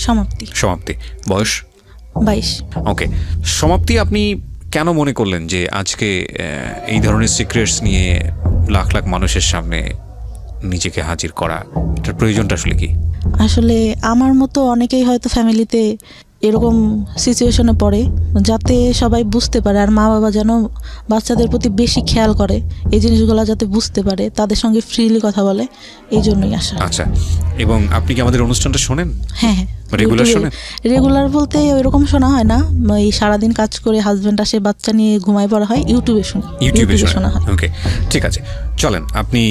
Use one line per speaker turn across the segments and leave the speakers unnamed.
সমাপ্তি। বয়স
22।
ওকে, সমাপ্তি, আপনি কেন মনে করলেন যে আজকে এই ধরনের সিক্রেটস নিয়ে লাখ লাখ মানুষের সামনে নিজেকে হাজির করা, এটার প্রয়োজনটা আসলে কি?
আসলে আমার মতো অনেকেই হয়তো ফ্যামিলিতে এরকম সিচুয়েশনে পড়ে, যাতে সবাই বুঝতে পারে আর মা বাবা যেন বাচ্চাদের প্রতি বেশি খেয়াল করে, এই জিনিসগুলো যাতে বুঝতে পারে, তাদের সঙ্গে ফ্রিলি কথা বলে, এই জন্যই আসা।
আচ্ছা, এবং আপনি কি আমাদের অনুষ্ঠানটা শোনেন?
হ্যাঁ,
রেগুলার শোনেন?
রেগুলার বলতে ওইরকম শোনা হয় না, এই সারাদিন কাজ করে হাজব্যান্ড আসে, বাচ্চা নিয়ে ঘুমায় পড়া হয়, ইউটিউবে শোনা হয়।
ওকে, ঠিক আছে, চলেন। আপনি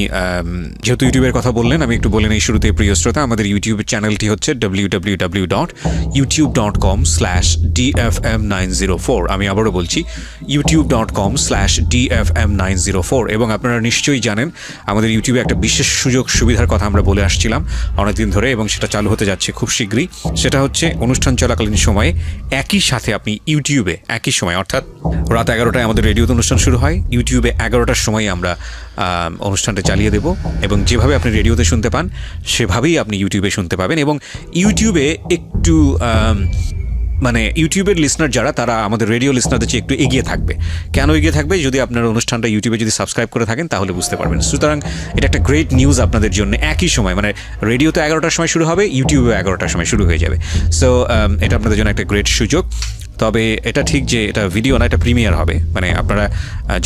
যেহেতু ইউটিউবের কথা বললেন, আমি একটু বলে নেই শুরুতে, প্রিয় শ্রোতা, আমাদের ইউটিউব চ্যানেলটি হচ্ছে www.youtube.com/dfm904। আমি আবারও বলছি, youtube.com/dfm904। এবং আপনারা নিশ্চয়ই জানেন আমাদের ইউটিউবে একটা বিশেষ সুযোগ সুবিধার কথা আমরা বলে আসছিলাম অনেকদিন ধরে, এবং সেটা চালু হতে যাচ্ছে খুব শীঘ্রই। সেটা হচ্ছে অনুষ্ঠান চলাকালীন সময়ে একই সাথে আপনি ইউটিউবে একই সময়, অর্থাৎ রাত 11টায় আমাদের রেডিওতে অনুষ্ঠান শুরু হয়, ইউটিউবে 11টার সময় আমরা অনুষ্ঠানটা চালিয়ে দেব, এবং যেভাবে আপনি রেডিওতে শুনতে পান সেভাবেই আপনি ইউটিউবে শুনতে পাবেন। এবং ইউটিউবে একটু মানে ইউটিউবের লিসনার যারা, তারা আমাদের রেডিও লিসনারদের চেয়ে একটু এগিয়ে থাকবে। কেন এগিয়ে থাকবে? যদি আপনার অনুষ্ঠানটা ইউটিউবে যদি সাবস্ক্রাইব করে থাকেন তাহলে বুঝতে পারবেন। সুতরাং এটা একটা গ্রেট নিউজ আপনাদের জন্য। একই সময়, মানে রেডিওতে 11টার সময় শুরু হবে, ইউটিউবে 11টার সময় শুরু হয়ে যাবে। সো এটা আপনাদের জন্য একটা গ্রেট সুযোগ। তবে এটা ঠিক যে এটা ভিডিও না, এটা প্রিমিয়ার হবে, মানে আপনারা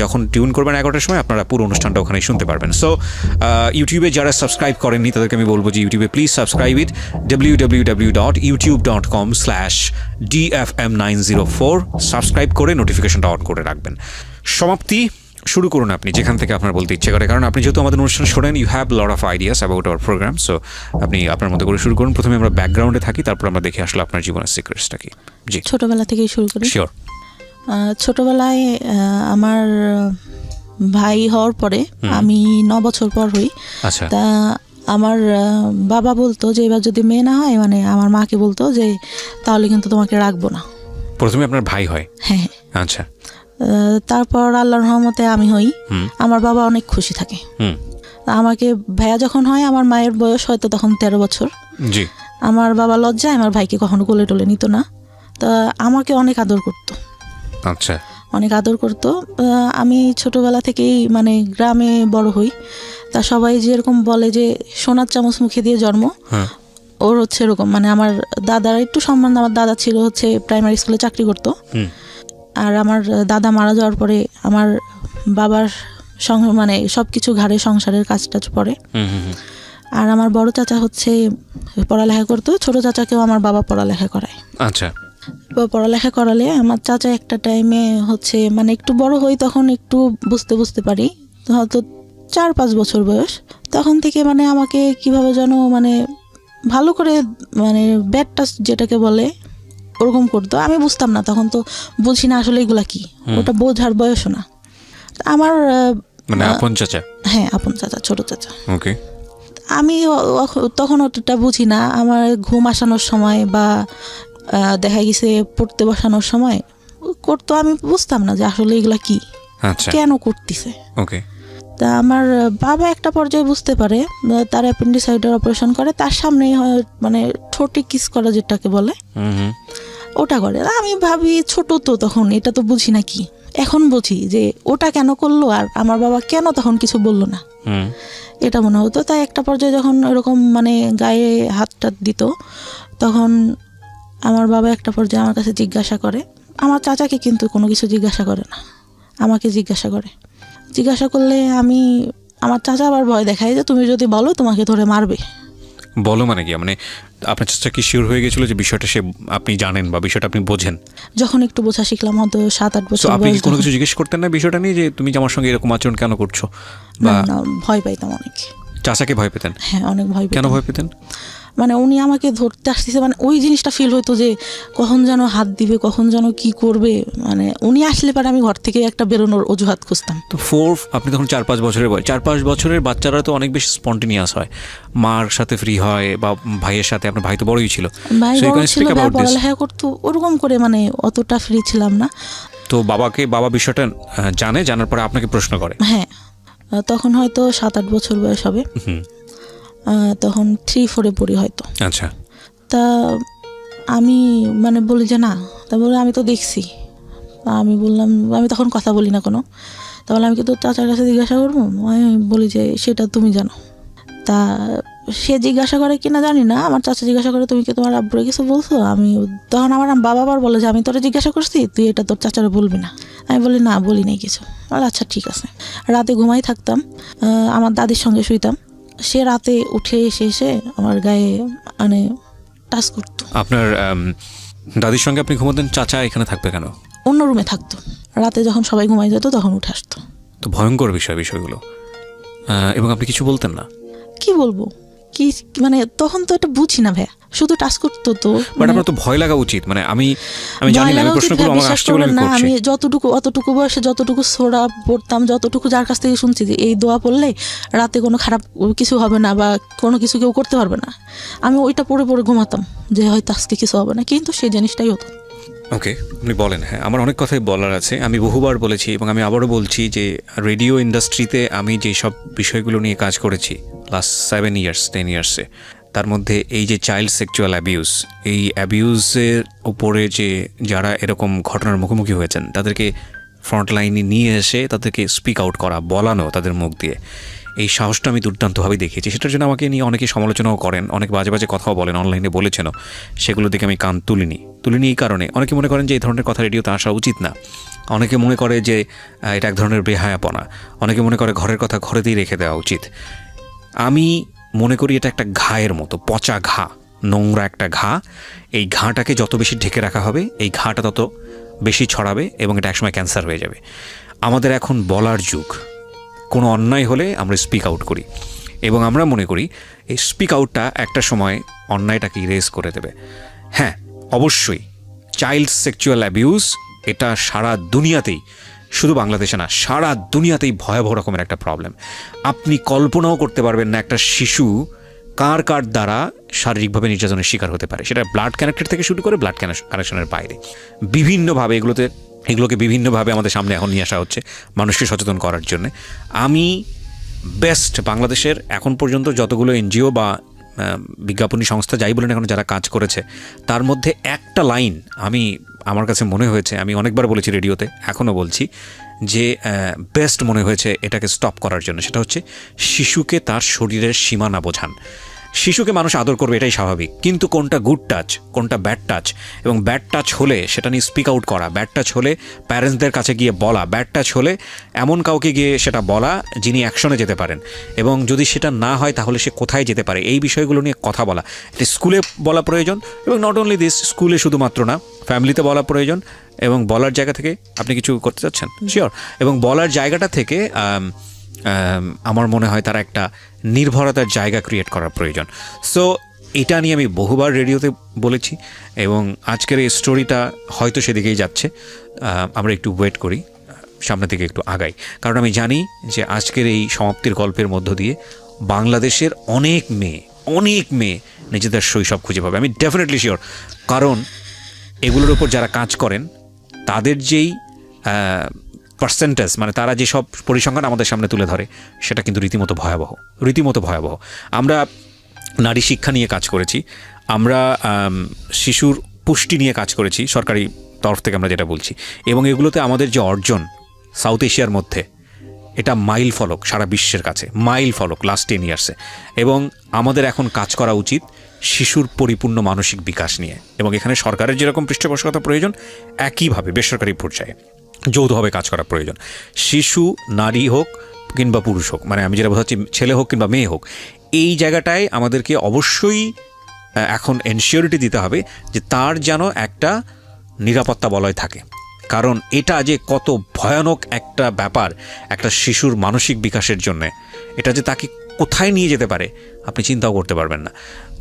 যখন টিউন করবেন 11টার সময় আপনারা পুরো অনুষ্ঠানটা ওখানে শুনতে পারবেন। সো ইউটিউবে যারা সাবস্ক্রাইব করেননি তাদেরকে আমি বলবো যে ইউটিউবে please subscribe it, www.youtube.com/dfm904। Subscribe করে নোটিফিকেশনটা অন করে রাখবেন। সমাপ্তি, শুরু করুন আপনি যেখান থেকে আপনার বলতে ইচ্ছে করে, কারণ আপনি যেহেতু আমাদের অনুষ্ঠান শোনেন, you have lot of ideas about our programme. So আপনি আপনার মতো করে শুরু করুন। প্রথমে আমরা ব্যাকগ্রাউন্ডে থাকি, তারপর আমরা দেখে আসলে আপনার জীবনের সিক্রেটসটা কি। জি,
ছোটবেলা থেকেই শুরু করি।
শিওর।
ছোটবেলায় আমার ভাই হওয়ার পরে আমি 9 বছর পর হই।
আচ্ছা।
তা আমার বাবা বলতো যে এবার যদি মেয়ে না হয়, মানে আমার মাকে বলতো যে তাহলে কিন্তু তোমাকে রাখবো না।
প্রথমে আপনার ভাই হয়?
হ্যাঁ।
আচ্ছা।
তারপর আল্লাহর রহমতে আমি হই। আমার বাবা অনেক খুশি থাকে। আমাকে ভাইয়া যখন হয়, আমার মায়ের বয়স হয়তো তখন 13 বছর।
জি।
আমার বাবা লজ্জায় আমার ভাইকে কখনো কোলে টোলে নিত না, তা আমাকে অনেক আদর করতো।
আচ্ছা।
অনেক আদর করতো। আমি ছোটবেলা থেকেই মানে গ্রামে বড় হই, তা সবাই যেরকম বলে যে সোনার চামচ মুখে দিয়ে জন্ম, ওর হচ্ছে এরকম। মানে আমার দাদার একটু সম্মান, আমার দাদা ছিল হচ্ছে প্রাইমারি স্কুলে চাকরি করতো, আর আমার দাদা মারা যাওয়ার পরে আমার বাবার মানে সব কিছু ঘাড়ে সংসারের কাজ টাজ পড়ে। আর আমার বড় চাচা হচ্ছে পড়ালেখা করতো, ছোট চাচাকেও আমার বাবা পড়ালেখা করায়।
আচ্ছা।
পড়ালেখা করালে আমার চাচা একটা টাইমে হচ্ছে মানে একটু বড় হই, তখন একটু বুঝতে পারি, হয়তো 4-5 বছর বয়স, তখন থেকে মানে আমাকে কিভাবে যেন মানে ভালো করে মানে ব্যাড টাচ যেটাকে বলে ওরকম করতো। আমি বুঝতাম না, তখন তো বুঝি না আসলে এগুলা কি, ওটা বোঝার বয়সও না। আমার
মানে আপন চাচা?
হ্যাঁ, আপন চাচা, ছোট চাচা।
ওকে।
আমি তখন অতটা বুঝি না। আমার ঘুম আসানোর সময় বা দেখা গেছে পড়তে বসানোর সময় করতো, আমি বুঝতাম না যে আসলে এগুলা কি, কেন করতেছে।
ওকে।
তা আমার বাবা একটা পর্যায়ে বুঝতে পারে, তার অ্যাপেন্ডিসাইডের অপারেশন করে, তার সামনেই মানে ঠোঁটে কিস করা যেটাকে বলে, ওটা করে। আমি ভাবি ছোট তো তখন, এটা তো বুঝি না কি। এখন বুঝি যে ওটা কেন করলো আর আমার বাবা কেন তখন কিছু বললো না, এটা মনে হতো। তাই একটা পর্যায়ে যখন এরকম মানে গায়ে হাতটা দিত, তখন আমার বাবা একটা পর্যায়ে আমার কাছে জিজ্ঞাসা করে, আমার চাচাকে কিন্তু কোনো কিছু জিজ্ঞাসা করে না, আমাকে জিজ্ঞাসা করে। জিজ্ঞাসা করলে আমার চাচা আবার ভয় দেখায় যে তুমি যদি বলো তোমাকে ধরে মারবে।
বলো মানে কি? মানে আপনার চাচা কি শিওর হয়ে গেছিল যে বিষয়টা আপনি জানেন বা বিষয়টা আপনি বোঝেন?
যখন একটু বোঝা শিখলাম, হয়তো 7-8 বছর।
আপনি কি কোনো কিছু জিজ্ঞেস করতেন না বিষয়টা নিয়ে, যে তুমি আমার সঙ্গে এরকম আচরণ কেন করছো?
না, ভয় পাইতাম অনেক।
চাচাকে ভয় পেতেন?
হ্যাঁ, অনেক ভয় পেতাম।
কেন ভয় পেতেন?
মানে উনি আমাকে ধরতে আসতেছে, মানে ওই জিনিসটা ফিল হইতো যে কখন যেন হাত দিবে, কখন যেন কি করবে। মানে উনি আসলে পরে আমি ঘর থেকে একটা বেরোনোর অজুহাত খুঁজতাম।
তো আপনি তখন 4-5 বছরের বয়স। 4-5 বছরের বাচ্চারা তো অনেক বেশি স্পন্টেনিয়াস হয়, মার সাথে ফ্রি হয় বা ভাইয়ের সাথে। আপনার ভাই তো বড়ই ছিল,
ভাই বড় ছিল, পড়ালেখা করতো, ওরকম করে মানে অতটা ফ্রি ছিলাম না।
তো বাবা বিষয়টা জানার পরে আপনাকে প্রশ্ন করে?
হ্যাঁ, তখন হয়তো 7-8 বছর বয়স হবে, তখন 3-4 পড়ি হয়তো।
আচ্ছা।
তা আমি মানে বলি যে না, তারপরে আমি তো দেখছি। আমি বললাম, আমি তখন কথা বলি না কোনো। তাহলে আমি কিন্তু চাচার কাছে জিজ্ঞাসা করবো? আমি বলি যে সেটা তুমি জানো। তা সে জিজ্ঞাসা করে কিনা জানি না, আমার চাচা জিজ্ঞাসা করে তুমি কি তোমার আব্বুরে কিছু বলছো? আমি তখন আমার বাবা আবার বলে যে আমি তোরা জিজ্ঞাসা করছি, তুই এটা তোর চাচারে বলবি না। আমি বলি না, বলি নাই কিছু। বলে আচ্ছা ঠিক আছে। রাতে ঘুমাই থাকতাম, আমার দাদির সঙ্গে শুইতাম। সে রাতে উঠে এসে আমার গায়ে মানে টাচ করতো।
আপনার দাদির সঙ্গে আপনি ঘুমাতেন, চাচা এখানে থাকবে কেন?
অন্য রুমে থাকতো, রাতে যখন সবাই ঘুমাই যেত তখন উঠে আসতো।
তো ভয়ঙ্কর বিষয়গুলো। এবং আপনি কিছু বলতেন না?
কি বলবো, কি মানে তখন তো এটা বুঝি না ভাইয়া, শুধু টাচ করতো। তো
বাট আপনার তো ভয় লাগা উচিত। মানে আমি জানি না, আমি প্রশ্নগুলো আমার আসছে বলে আমি করছি।
আমি অতটুকু বয়সে যতটুকু সোরা পড়তাম, যতটুকু যার কাছ থেকে শুনছি যে এই দোয়া পড়লে রাতে কোনো খারাপ কিছু হবে না বা কোনো কিছু কেউ করতে পারবে না, আমি ওইটা পড়ে ঘুমাতাম যে হয়তো আজকে কিছু হবে না, কিন্তু সেই জিনিসটাই হতো।
ওকে, আপনি বলেন। হ্যাঁ, আমার অনেক কথাই বলার আছে। আমি বহুবার বলেছি এবং আমি আবারও বলছি যে রেডিও ইন্ডাস্ট্রিতে আমি যেসব বিষয়গুলো নিয়ে কাজ করেছি লাস্ট 10 ইয়ার্সে, তার মধ্যে এই যে চাইল্ড সেক্সুয়াল অ্যাবিউজ, এই অ্যাবিউজের উপরে যে যারা এরকম ঘটনার মুখোমুখি হয়েছেন তাদেরকে ফ্রন্টলাইনে নিয়ে এসে তাদেরকে স্পিক আউট করা, বলানো তাদের মুখ দিয়ে, এই সাহসটা আমি দুর্দান্তভাবে দেখিয়েছি। সেটার জন্য আমাকে নিয়ে অনেকে সমালোচনাও করেন, অনেক বাজে কথাও বলেন, অনলাইনে বলেছেনও। সেগুলো দিকে আমি কান তুলিনি এই কারণে অনেকে মনে করেন যে এই ধরনের কথা রেডিওতে আসা উচিত না। অনেকে মনে করে যে এটা এক ধরনের বেহায়াপনা। অনেকে মনে করে ঘরের কথা ঘরেতেই রেখে দেওয়া উচিত। আমি মনে করি এটা একটা ঘায়ের মতো, পচা ঘা, নোংরা একটা ঘা। এই ঘাটাকে যত বেশি ঢেকে রাখা হবে, এই ঘাটা তত বেশি ছড়াবে এবং এটা একসময় ক্যান্সার হয়ে যাবে। আমাদের এখন বলার যুগ। কোনো অন্যায় হলে আমরা স্পিক আউট করি এবং আমরা মনে করি এই স্পিক আউটটা একটা সময় অন্যায়টাকে ইরেজ করে দেবে। হ্যাঁ, অবশ্যই চাইল্ড সেক্সুয়াল অ্যাবিউজ এটা সারা দুনিয়াতেই, শুধু বাংলাদেশে না, সারা দুনিয়াতেই ভয়াবহ রকমের একটা প্রবলেম। আপনি কল্পনাও করতে পারবেন না একটা শিশু কার দ্বারা শারীরিকভাবে নির্যাতনের শিকার হতে পারে। সেটা ব্লাড কানেক্টেড থেকে শুরু করে ব্লাড কানেকশনের বাইরে বিভিন্নভাবে এগুলোকে বিভিন্নভাবে আমাদের সামনে এখন নিয়ে আসা হচ্ছে মানুষকে সচেতন করার জন্য। আমি বেস্ট বাংলাদেশের এখন পর্যন্ত যতগুলো এনজিও বা বিজ্ঞাপনী সংস্থা যাই বলেন এখন যারা কাজ করেছে, তার মধ্যে একটা লাইন আমার কাছে মনে হয়েছে, আমি অনেকবার বলেছি রেডিওতে, এখনও বলছি, যে বেস্ট মনে হয়েছে এটাকে স্টপ করার জন্য। সেটা হচ্ছে শিশুকে তার শরীরের সীমানা বোঝান। শিশুকে মানুষ আদর করবে, এটাই স্বাভাবিক, কিন্তু কোনটা গুড টাচ, কোনটা ব্যাড টাচ, এবং ব্যাড টাচ হলে সেটা নিয়ে স্পিক আউট করা, ব্যাড টাচ হলে প্যারেন্টসদের কাছে গিয়ে বলা, ব্যাড টাচ হলে এমন কাউকে গিয়ে সেটা বলা যিনি অ্যাকশনে যেতে পারেন, এবং যদি সেটা না হয় তাহলে সে কোথায় যেতে পারে, এই বিষয়গুলো নিয়ে কথা বলা। এটা স্কুলে বলা প্রয়োজন, এবং নট অনলি দিস, স্কুলে শুধুমাত্র না, ফ্যামিলিতে বলা প্রয়োজন। এবং বলার জায়গা থেকে আপনি কিছু করতে চাচ্ছেন, শিওর, এবং বলার জায়গাটা থেকে আমার মনে হয় তারা একটা নির্ভরতার জায়গা ক্রিয়েট করার প্রয়োজন। সো এটা নিয়ে আমি বহুবার রেডিওতে বলেছি এবং আজকের এই স্টোরিটা হয়তো সেদিকেই যাচ্ছে। আমরা একটু ওয়েট করি, সামনের দিকে একটু আগাই, কারণ আমি জানি যে আজকের এই সমাপ্তির গল্পের মধ্য দিয়ে বাংলাদেশের অনেক মেয়ে নিজেদের শৈশব খুঁজে পাবে। আমি ডেফিনেটলি শিওর, কারণ এগুলোর উপর যারা কাজ করেন তাদের যেই পার্সেন্টেজ, মানে তারা যেসব পরিসংখ্যান আমাদের সামনে তুলে ধরে, সেটা কিন্তু রীতিমতো ভয়াবহ। আমরা নারী শিক্ষা নিয়ে কাজ করেছি, আমরা শিশুর পুষ্টি নিয়ে কাজ করেছি সরকারি তরফ থেকে, আমরা যেটা বলছি, এবং এগুলোতে আমাদের যে অর্জন সাউথ এশিয়ার মধ্যে, এটা মাইল ফলক, সারা বিশ্বের কাছে মাইল ফলক লাস্ট 10 ইয়ার্সে। এবং আমাদের এখন কাজ করা উচিত শিশুর পরিপূর্ণ মানসিক বিকাশ নিয়ে, এবং এখানে সরকারের যেরকম পৃষ্ঠপোষকতা প্রয়োজন, একইভাবে বেসরকারি পর্যায়ে যৌথভাবে কাজ করা প্রয়োজন। শিশু নারী হোক কিংবা পুরুষ হোক, মানে আমি যেটা বোঝাচ্ছি, ছেলে হোক কিংবা মেয়ে হোক, এই জায়গাটায় আমাদেরকে অবশ্যই এখন এনশিওরিটি দিতে হবে যে তার যেন একটা নিরাপত্তা বলয় থাকে। কারণ এটা যে কত ভয়ানক একটা ব্যাপার একটা শিশুর মানসিক বিকাশের জন্যে, এটা যে তাকে কোথায় নিয়ে যেতে পারে আপনি চিন্তাও করতে পারবেন না।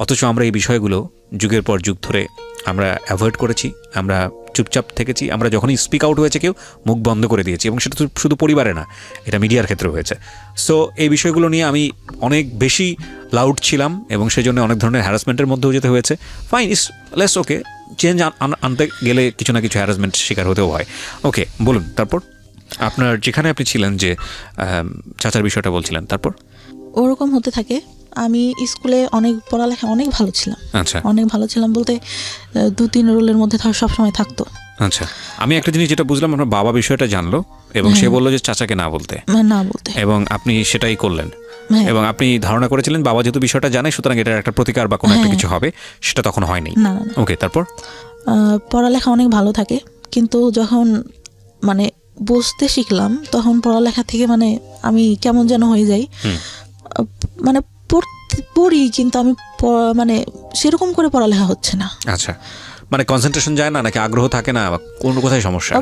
অথচ আমরা এই বিষয়গুলো যুগের পর যুগ ধরে আমরা অ্যাভয়েড করেছি, আমরা চুপচাপ থেকেছি। আমরা যখনই স্পিক আউট হয়েছে কেউ মুখ বন্ধ করে দিয়েছি, এবং সেটা শুধু পরিবারে না, এটা মিডিয়ার ক্ষেত্রে হয়েছে। সো এই বিষয়গুলো নিয়ে আমি অনেক বেশি লাউড ছিলাম, এবং সেই জন্য অনেক ধরনের হ্যারাসমেন্টের মধ্যেও যেতে হয়েছে। ফাইন, ইস লেস ওকে, চেঞ্জ আনতে গেলে কিছু না কিছু হ্যারাসমেন্ট শিকার হতেও হয়। ওকে, বলুন তারপর আপনার যেখানে আপনি ছিলেন, যে চাচার বিষয়টা বলছিলেন, তারপর
ওরকম হতে থাকে। আমি স্কুলে অনেক পড়ালেখা অনেক ভালো ছিলাম।
আচ্ছা
অনেক ভালো ছিলাম বলতে 2-3 রোলের মধ্যে সবসময় থাকতো।
আচ্ছা, আমি একটা জিনিস যেটা বুঝলাম, আপনার বাবা বিষয়টা জানলো এবং সে বললো যে চাচাকে না বলতে,
না বলতে,
এবং আপনি সেটাই করলেন।
হ্যাঁ।
এবং আপনি ধারণা করেছিলেন বাবা যেহেতু বিষয়টা জানে সুতরাং এটার একটা প্রতিকার বা কোনো একটা কিছু হবে, সেটা তখন হয়নি।
না।
ওকে, তারপর?
পড়ালেখা অনেক ভালো থাকে, কিন্তু যখন মানে বুঝতে শিখলাম তখন পড়ালেখা থেকে মানে আমি কেমন যেন হয়ে যাই। মানে পড়ি কিন্তু আমি মানে সেরকম করে পড়ালেখা হচ্ছে না।
আচ্ছা, মানে কনসেন্ট্রেশন যায় না নাকি আগ্রহ থাকে না, কোন কোথায় সমস্যা?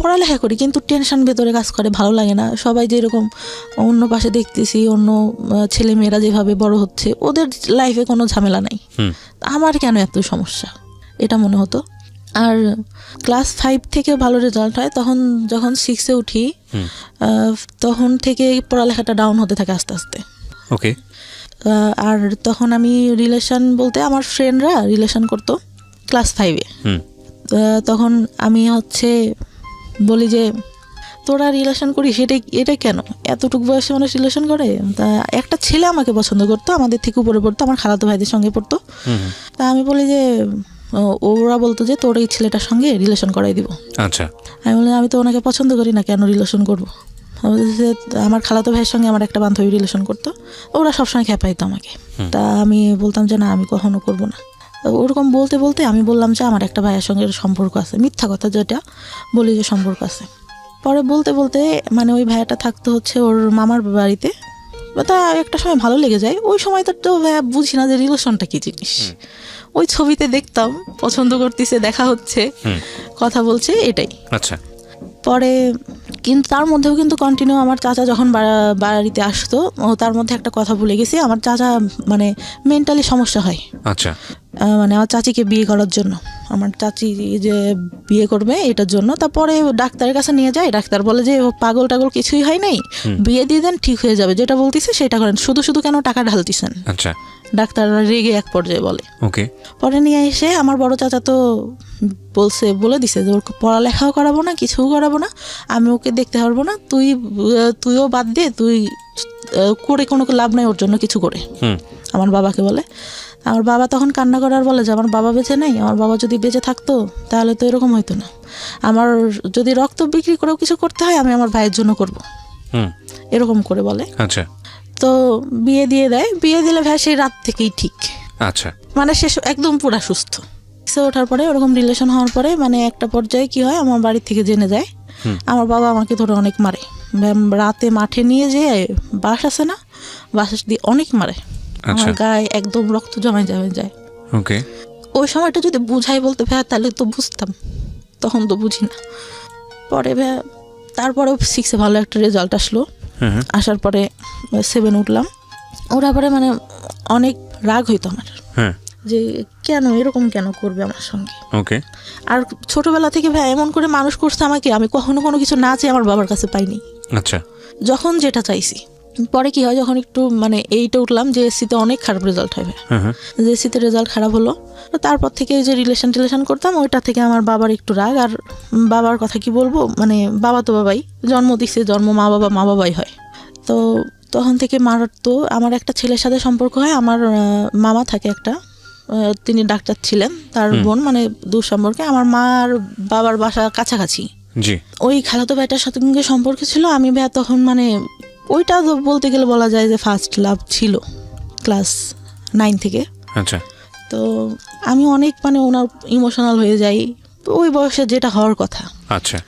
পড়ালেখা করি কিন্তু টেনশন ভেতরে কাজ করে, ভালো লাগে না। সবাই যেরকম অন্য পাশে দেখতেছি, অন্য ছেলে মেয়েরা যেভাবে বড় হচ্ছে, ওদের লাইফে কোনো ঝামেলা নাই, আমার কেন এত সমস্যা, এটা মনে হতো। আর ক্লাস 5 থেকে ভালো রেজাল্ট হয়, তখন যখন 6-এ উঠি তখন থেকে পড়ালেখাটা ডাউন হতে থাকে আস্তে আস্তে।
ওকে।
আর তখন আমি রিলেশন বলতে আমার ফ্রেন্ডরা রিলেশন করতো ক্লাস 5-এ। তখন আমি বলি যে তোরা রিলেশন করিস, এটা কেন, এতটুকু বয়সে মানুষ রিলেশন করে? তা একটা ছেলে আমাকে পছন্দ করতো, আমাদের থেকে উপরে পড়তো, আমার খালাতো ভাইদের সঙ্গে পড়তো। তা আমি বলি যে ওরা বলতো যে তোর এই ছেলেটার সঙ্গে রিলেশন করাই দিব।
আচ্ছা,
আমি বলি আমি তো ওনাকে পছন্দ করি না, কেন রিলেশন করবো? আমার খালাতো ভাইয়ের সঙ্গে আমার একটা বান্ধবী রিলেশন করতো, ওরা সবসময় খেপাইতো আমাকে। তা আমি বলতাম যে না, আমি কখনো করবো না। ওরকম বলতে বলতে আমি বললাম যে আমার একটা ভাইয়ের সঙ্গে সম্পর্ক আছে, মিথ্যা কথা যেটা বলি যে সম্পর্ক আছে। পরে বলতে বলতে মানে ওই ভাইয়াটা থাকতো ওর মামার বাড়িতে, তা একটা সময় ভালো লেগে যায়। ওই সময় তো ভাইয়া বুঝি না যে রিলেশনটা কি জিনিস। ওই ছবিতে দেখতাম পছন্দ করতেছে, দেখা হচ্ছে, কথা বলছে, এটাই।
আচ্ছা।
পরে কিন্তু তার মধ্যেও কিন্তু কন্টিনিউ আমার চাচা যখন বাড়িতে আসতো, তার মধ্যে একটা কথা ভুলে গেছি, আমার চাচা মানে মেন্টালি সমস্যা হয়।
আচ্ছা।
মানে আমার চাচিকে বিয়ে করার জন্য, আমার চাচি যে বিয়ে করবে এটার জন্য। তারপরে ডাক্তারের কাছে নিয়ে যায়, ডাক্তার বলে যে পাগল টাগল কিছুই হয় নাই, বিয়ে দিয়ে দেন, ঠিক হয়ে যাবে, যেটা বলতেছে সেটা করেন, শুধু শুধু কেন টাকা ঢালতেছেন।
আচ্ছা।
ডাক্তার রেগে এক পর্যায়ে বলে।
ওকে। পরে
নিয়ে এসে আমার বড় চাচা তো বলে দিছে যে ওর পড়ালেখাও করাবো না, কিছুও করাবো না, আমি ওকে দেখতে পারবো না, তুইও বাদ দে, তুই করে কোনো লাভ নাই ওর জন্য কিছু করে। আমার বাবাকে বলে। আমার বাবা তখন কান্না করার বলে যে আমার বাবা বেঁচে নেই, আমার বাবা যদি বেঁচে থাকতো তাহলে তো এরকম হইতো না, আমার যদি রক্ত বিক্রি করেও কিছু করতে হয় আমি আমার ভাইয়ের জন্য করব, এরকম করে বলে।
আচ্ছা।
তো বিয়ে দিয়ে দেয়, বিয়ে দিলে ভাই সেই রাত থেকেই ঠিক।
আচ্ছা। মানে
সে একদম পুরা সুস্থ। ওঠার পরে ওরকম রিলেশন হওয়ার পরে মানে একটা পর্যায়ে কি হয়, আমার বাড়ি থেকে জেনে যায়, আমার বাবা আমাকে ধরে অনেক মারে, রাতে মাঠে নিয়ে যেয়ে বাস আছে না, বাস দিয়ে অনেক মারে, আমার গায়ে একদম রক্ত জমায় যায়।
ওকে।
ওই সময়টা যদি বুঝাই বলতে ভাইয়া তাহলে তো বুঝতাম, তখন তো বুঝি না। পরে ভাইয়া তারপরে 6-এ ভালো একটা রেজাল্ট আসলো, আসার পরে 7 উঠলাম। ওরা পরে মানে অনেক রাগ হইতো আমার, যে কেন এরকম কেন করবে আমার সঙ্গে।
ওকে। আর
ছোটবেলা থেকে ভাই এমন করে মানুষ করছে আমাকে, আমি কখনো কোনো কিছু না চেয়ে আমার বাবার কাছে পাইনি।
আচ্ছা।
যখন যেটা চাইছি। পরে কি হয়, যখন একটু মানে 8-এ উঠলাম, জেএসসিতে অনেক খারাপ রেজাল্ট হয়, জেএসসিতে রেজাল্ট খারাপ হলো। তারপর থেকে যে রিলেশন করতাম, ওইটা থেকে আমার বাবার একটু রাগ। আর বাবার কথা কি বলবো, মানে বাবা তো বাবাই, জন্ম দিচ্ছে, মা বাবাই হয়। তো তখন থেকে তো আমার একটা ছেলের সাথে সম্পর্ক হয়, আমার মামা থাকে একটা, তিনি ডাক্তার ছিলেন, তার বোন, মানে দূর সম্পর্কে। আমার মা আর বাবার বাসা কাছাকাছি, ওই খালাতো ভাইটার সাথে সম্পর্ক ছিল। আমি ভাইয়া তখন মানে ওইটা বলতে গেলে বলা যায় যে ফার্স্ট লাভ ছিল, ক্লাস 9 থেকে।
আচ্ছা।
তো আমি অনেক মানে ওনার ইমোশনাল হয়ে যাই, ওই বয়সে যেটা হওয়ার কথা।
আচ্ছা।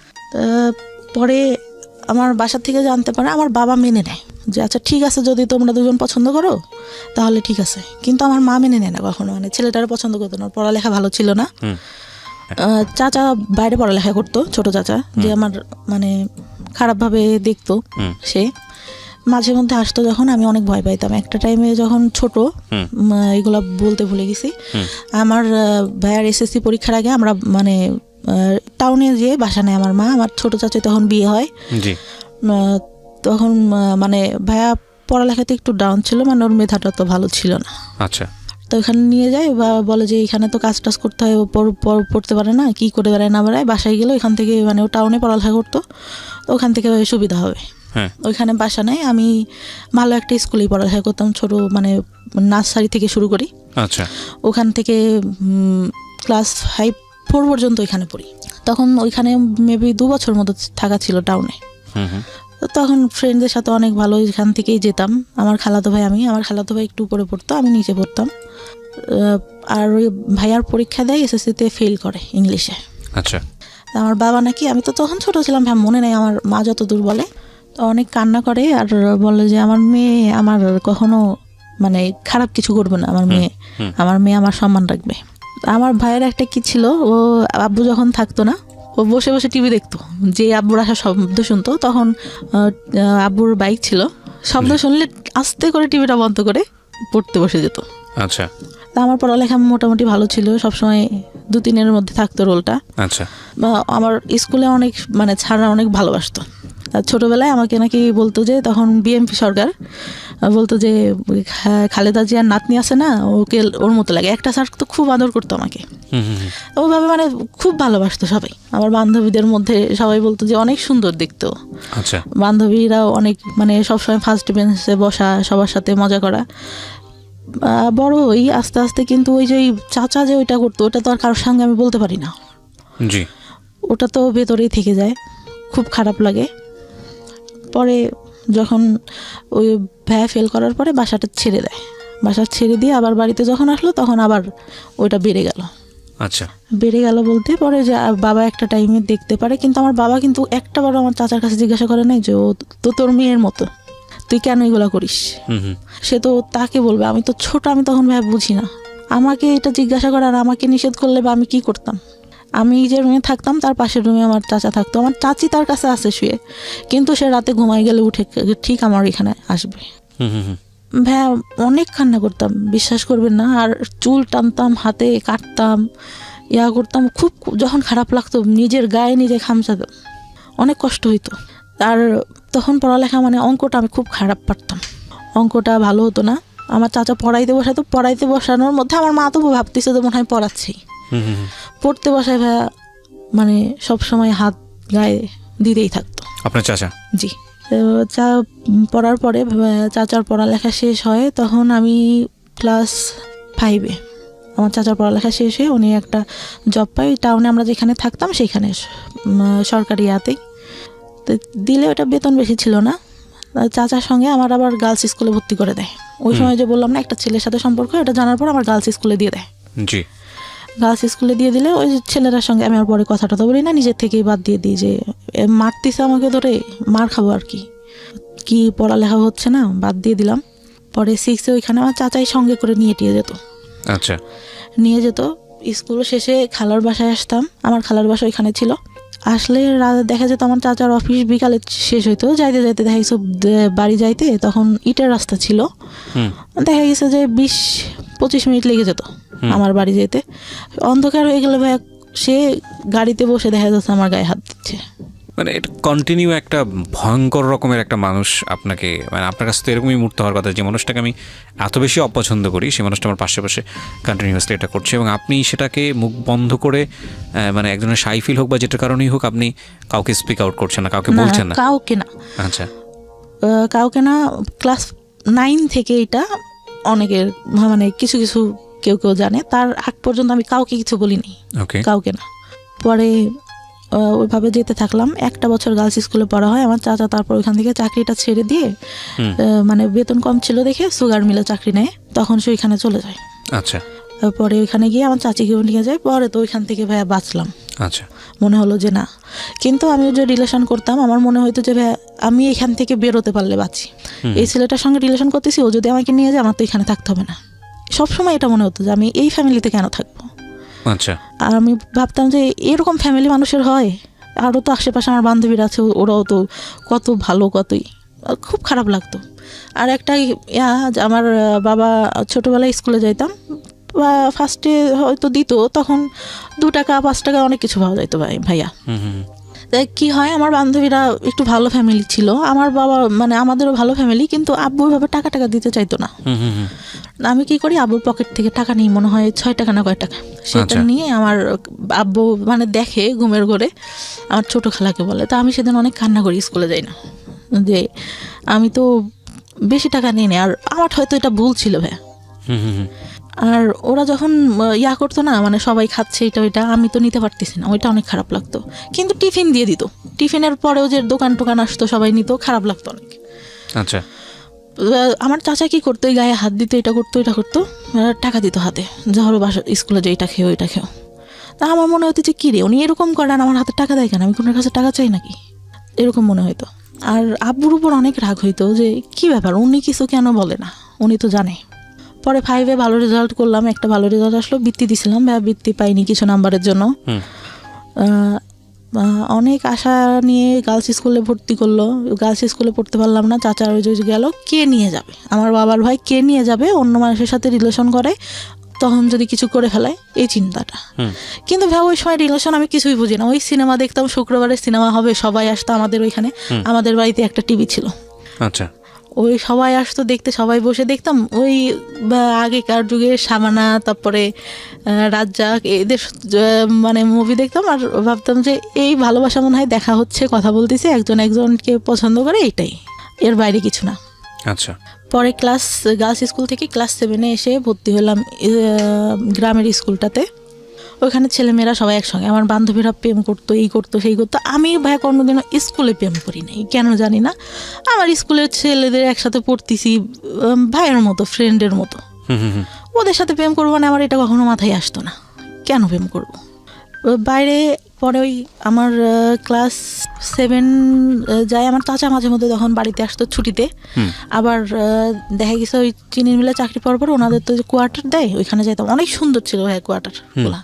পরে আমার বাসা থেকে জানতে পারে, আমার বাবা মেনে নেয় যে আচ্ছা ঠিক আছে, যদি তোমরা দুজন পছন্দ করো তাহলে ঠিক আছে, কিন্তু আমার মা মেনে নেয় না কখনো, মানে ছেলেটার পছন্দ করতো না, পড়ালেখা ভালো ছিল না। চাচা বাইরে পড়ালেখা করতো, ছোট চাচা, যে আমার মানে খারাপভাবে দেখতো, সে মাঝে মধ্যে আসতো যখন, আমি অনেক ভয় পাইতাম। একটা টাইমে যখন ছোট, এগুলা বলতে ভুলে গেছি, আমার ভাইয়ার এসএসসি পরীক্ষার আগে আমরা মানে টাউনে যেয়ে বাসা নেয় আমার মা, আমার ছোট চাচা তখন বিয়ে হয়। তখন মানে ভাইয়া পড়ালেখাতে একটু ডাউন ছিল, মানে ওর মেধাটা তো ভালো ছিল না।
আচ্ছা।
তো এখানে নিয়ে যায় বা বলে যে এখানে তো কাজ টাজ করতে হয়, পড়তে পারে না, কি করে বেড়ায় না বেড়ায়, বাসায় গেলো এখান থেকে, মানে ও টাউনে পড়ালেখা করতো, তো ওখান থেকে সুবিধা হবে।
হ্যাঁ।
ওইখানে বাসা নাই, আমি ভালো একটা স্কুলেই পড়ালেখা করতাম, ছোট মানে নার্সারি থেকে শুরু করি,
আচ্ছা।
ওখান থেকে ক্লাস 5-4 পর্যন্ত ওইখানে পড়ি। তখন ওইখানে মেবি 2 বছর মতো থাকা ছিল টাউনে। তো তখন ফ্রেন্ডদের সাথে অনেক ভালো, এখান থেকেই যেতাম। আমার খালাতো ভাই একটু উপরে পড়তো, আমি নিচে পড়তাম। আর ওই ভাইয়ার পরীক্ষা দেয়, এসএসসিতে ফেল করে ইংলিশে।
আচ্ছা।
আমার বাবা নাকি, আমি তো তখন ছোট ছিলাম, মনে নেই, আমার মা যতদূর বলে, তো অনেক কান্না করে আর বলে যে আমার মেয়ে আমার কখনো মানে খারাপ কিছু করবে না, আমার মেয়ে আমার সম্মান রাখবে। আমার ভাইয়ের একটা কি ছিল, ও আব্বু যখন থাকতো না, ও বসে বসে টিভি দেখতো, যে আব্বুর আসা শব্দ শুনতো, তখন আব্বুর বাইক ছিল, শব্দ শুনলে আস্তে করে টিভিটা বন্ধ করে পড়তে বসে যেত।
আচ্ছা।
আমার পড়ালেখা মোটামুটি ভালো ছিল, সবসময় 2-3-এর মধ্যে থাকতো রোলটা।
আচ্ছা।
আমার স্কুলে অনেক মানে ছাড়া অনেক ভালোবাসতো। আর ছোটোবেলায় আমাকে নাকি বলতো যে, তখন বিএমপি সরকার, বলতো যে খালেদা জিয়ার নাতনি আছে না, ওকে ওর মতো লাগে। একটা স্যার তো খুব আদর করতো আমাকে, ওভাবে মানে খুব ভালোবাসতো সবাই। আমার বান্ধবীদের মধ্যে সবাই বলতো যে অনেক সুন্দর দেখতো।
আচ্ছা।
বান্ধবীরাও অনেক মানে সবসময় ফার্স্ট বেঞ্চে বসা, সবার সাথে মজা করা। বড় হই আস্তে আস্তে, কিন্তু ওই যে চাচা যে ওইটা করতো, ওটা তো আর কারোর সঙ্গে আমি বলতে পারি না।
জি।
ওটা তো ভেতরেই থেকে যায়, খুব খারাপ লাগে। পরে যখন ওই ভাইয়া ফেল করার পরে বাসা ছেড়ে দিয়ে আবার বাড়িতে যখন আসলো, তখন আবার ওইটা বেড়ে গেল।
আচ্ছা।
বেড়ে গেল বলতে পরে যে বাবা একটা টাইমে দেখতে পারে, কিন্তু আমার বাবা কিন্তু একটাবারও আমার চাচার কাছে জিজ্ঞাসা করে নাই যে ও তো তোর মেয়ের মতো, তুই কেন এগুলো করিস। সে তো তাকে বলবে, আমি তো ছোট, আমি তখন ভাই বুঝি না। আমাকে এটা জিজ্ঞাসা করে আর আমাকে নিষেধ করলে বা আমি কি করতাম। আমি যে রুমে থাকতাম, তার পাশের রুমে আমার চাচা থাকতো, আমার চাচি তার কাছে আছে শুয়ে, কিন্তু সে রাতে ঘুমাই গেলে উঠে ঠিক আমার এখানে আসবে। ভাইয়া অনেক কান্না করতাম, বিশ্বাস করবেন না। আর চুল টানতাম, হাতে কাটতাম, করতাম। খুব যখন খারাপ লাগতো, নিজের গায়ে নিজে খামচাতাম, অনেক কষ্ট হইতো। আর তখন পড়ালেখা মানে অঙ্কটা আমি খুব খারাপ পারতাম, অঙ্কটা ভালো হতো না। আমার চাচা পড়াইতে বসানোর মধ্যে আমার মা তো ভাবতেছে তো মনে হয় পড়াচ্ছেই, পড়তে বসায় ভাইয়া মানে সবসময় হাত গায়ে দিতেই থাকতো।
আপনার চাচা?
জি। পড়ার পরে চাচার পড়ালেখা শেষ হয়, তখন আমি ক্লাস 5-এ আমার চাচার পড়ালেখা শেষ হয়ে উনি একটা জব পাই টাউনে, আমরা যেখানে থাকতাম সেখানে সরকারি ইয়াতেই। তো দিলে ওটা বেতন বেশি ছিল না। চাচার সঙ্গে আমার আবার গার্লস স্কুলে ভর্তি করে দেয়। ওই সময় যে বললাম না একটা ছেলের সাথে সম্পর্ক, এটা জানার পর আমার গার্লস স্কুলে দিয়ে দেয়।
জি।
গার্লস স্কুলে দিয়ে দিলে ওই ছেলেটার সঙ্গে আমি আর পরে কথাটা তো বলি না, নিজের থেকেই বাদ দিয়ে দিই যে মারতেছে আমাকে ধরে, মার খাবো আর কি পড়ালেখা হচ্ছে না, বাদ দিয়ে দিলাম। পরে 6-এ ওইখানে আমার চাচাই সঙ্গে করে নিয়ে যেত।
আচ্ছা।
নিয়ে যেত। স্কুল শেষে খালার বাসায় আসতাম, আমার খালার বাসা ওইখানে ছিল। আসলে দেখা যেত আমার চাচার অফিস বিকালে শেষ হইতো, যাইতে দেখা গেছে বাড়ি যাইতে তখন ইটের রাস্তা ছিল, দেখা গেছে যে 20-25 মিনিট লেগে যেত আমার বাড়ি যেতে। অন্ধকার হয়ে গেলে ভাই সে গাড়িতে বসে দেখা যাচ্ছে আমার গায়ে হাত দিচ্ছে।
মানে এটা কন্টিনিউ একটা ভয়ঙ্কর রকমের একটা মানুষ আপনাকে, মানে আপনার কাছে তো এরকমই মুহূর্ত হওয়ার কথা, যে মানুষটাকে আমি এত বেশি অপছন্দ করি, সেই মানুষটা আমার পাশে কন্টিনিউয়াসলি এটা করছে, এবং আপনি সেটাকে মুখ বন্ধ করে মানে একজনের শাই ফিল হোক বা যেটার কারণেই হোক, আপনি কাউকে স্পিক আউট করছেন না, কাউকে বলছেন না?
কাউকে না।
আচ্ছা।
কাউকে না। ক্লাস 9 থেকে এটা অনেকের মানে কিছু কেউ জানে, তার আগ পর্যন্ত আমি কাউকে কিছু বলিনি, কাউকে না। পরে ওইভাবে যেতে থাকলাম, একটা বছর গার্লস স্কুলে পড়া হয় আমার চাচা। তারপর ওইখান থেকে চাকরিটা ছেড়ে দিয়ে, মানে বেতন কম ছিল দেখে সুগার মিলে চাকরি নেয়, তখন সে ওইখানে চলে যায়।
আচ্ছা।
পরে ওইখানে গিয়ে আমার চাচিকেও নিয়ে যায়। পরে তো ওইখান থেকে ভাইয়া বাঁচলাম।
আচ্ছা।
মনে হলো যে না, কিন্তু আমি যে রিলেশন করতাম আমার মনে হতো যে ভাইয়া আমি এখান থেকে বেরোতে পারলে বাঁচি। এই ছেলেটার সঙ্গে রিলেশন করতেছি, ও যদি আমাকে নিয়ে যায় আমার তো এখানে থাকতে হবে না। সবসময় এটা মনে হতো যে আমি এই ফ্যামিলিতে কেন থাকবো।
আচ্ছা। আর
আমি ভাবতাম যে এরকম ফ্যামিলি মানুষের হয়। আরও তো আশেপাশে আমার বান্ধবীরা আছে, ওরাও তো কত ভালো, কতই। খুব খারাপ লাগতো। আর একটা আমার বাবা ছোটোবেলায় স্কুলে যাইতাম, ফার্স্টে হয়তো দিত, তখন 2 টাকা 5 টাকা অনেক কিছু পাওয়া যাইতো ভাইয়া। তাই কি হয়, আমার বান্ধবীরা একটু ভালো ফ্যামিলি ছিল, আমার বাবা মানে আমাদেরও ভালো ফ্যামিলি, কিন্তু আব্বু ওইভাবে টাকা দিতে চাইতো না। আমি কি করি, আব্বুর পকেট থেকে টাকা নিই, মনে হয় 6 টাকা না কয় টাকা, সেটা নিয়ে আমার আব্বু মানে দেখে ঘুমের ঘরে আমার ছোট খালাকে বলে। তা আমি সেদিন অনেক কান্না করি, স্কুলে যাই না। যে আমি তো বেশি টাকা নিই নি, আর আমার হয়তো এটা ভুল ছিল ভাইয়া। আর ওরা যখন ইয়া করতো না, মানে সবাই খাচ্ছে এটা ওইটা, আমি তো নিতে পারতেছি না, ওইটা অনেক খারাপ লাগতো। কিন্তু টিফিন দিয়ে দিত, টিফিনের পরেও যে দোকান টোকান আসতো সবাই নিত, খারাপ লাগতো অনেক।
আচ্ছা,
আমার চাচা কি করতো, এই গায়ে হাত দিত, এটা করতো এটা করতো, টাকা দিত হাতে, ধরো বাসা স্কুলে যে এটা খেও এটা খেও। তা আমার মনে হতো যে কী রে, উনি এরকম করেন, আমার হাতে টাকা দেয় কেন, আমি কোনো কাছে টাকা চাই নাকি, এরকম মনে হতো। আর আব্বুর উপর অনেক রাগ হইতো যে কি ব্যাপার, উনি কিছু কেন বলে না, উনি তো জানে। পরে 5-এ ভালো রেজাল্ট করলাম, একটা ভালো রেজাল্ট আসলো, বৃত্তি দিছিলাম, বৃত্তি পাইনি কিছু নাম্বারের জন্য। অনেক আশা নিয়ে গার্লস স্কুলে ভর্তি করলো, গার্লস স্কুলে পড়তে পারলাম না। চাচার ওই যে গেল, কে নিয়ে যাবে, আমার বাবার ভাই কে নিয়ে যাবে, অন্য মানুষের সাথে রিলেশন করে, তখন যদি কিছু করে ফেলায়, এই চিন্তাটা। কিন্তু ভাই ওই সময় রিলেশন আমি কিছুই বুঝি না, ওই সিনেমা দেখতাম, শুক্রবারে সিনেমা হবে, সবাই আসতো আমাদের ওইখানে, আমাদের বাড়িতে একটা টিভি ছিল।
আচ্ছা,
ওই সবাই আসতো দেখতে, সবাই বসে দেখতাম। ওই আগেকার যুগে শাবানা, তারপরে রাজ্জাক, এদের মানে মুভি দেখতাম, আর ভাবতাম যে এই ভালোবাসা মনে হয় দেখা হচ্ছে, কথা বলতেছে, একজন একজনকে পছন্দ করে, এইটাই, এর বাইরে কিছু না।
আচ্ছা।
পরে গার্লস স্কুল থেকে ক্লাস 7-এ এসে ভর্তি হলাম গ্রামের স্কুলটাতে। ওইখানে ছেলেমেয়েরা সবাই একসঙ্গে, আমার বান্ধবীরা প্রেম করতো, এই করতো সেই করতো। আমি ভাই কোনোদিনও স্কুলে প্রেম করি নাই, কেন জানি না। আমার স্কুলের ছেলেদের একসাথে পড়তেছি, ভাইয়ের মতো, ফ্রেন্ডের মতো, ওদের সাথে প্রেম করবো না, আমার এটা কখনো মাথায় আসতো না, কেন প্রেম করব। বাইরে পরে ওই আমার ক্লাস 7 যায়, আমার চাচা মাঝে মধ্যে তখন বাড়িতে আসতো ছুটিতে। আবার দেখা গেছে ওই চিনির মিলে চাকরি পাওয়ার পর ওনাদের তো কোয়ার্টার দেয়, ওইখানে যাইতাম, অনেক সুন্দর ছিল ভাই কোয়ার্টার গুলা,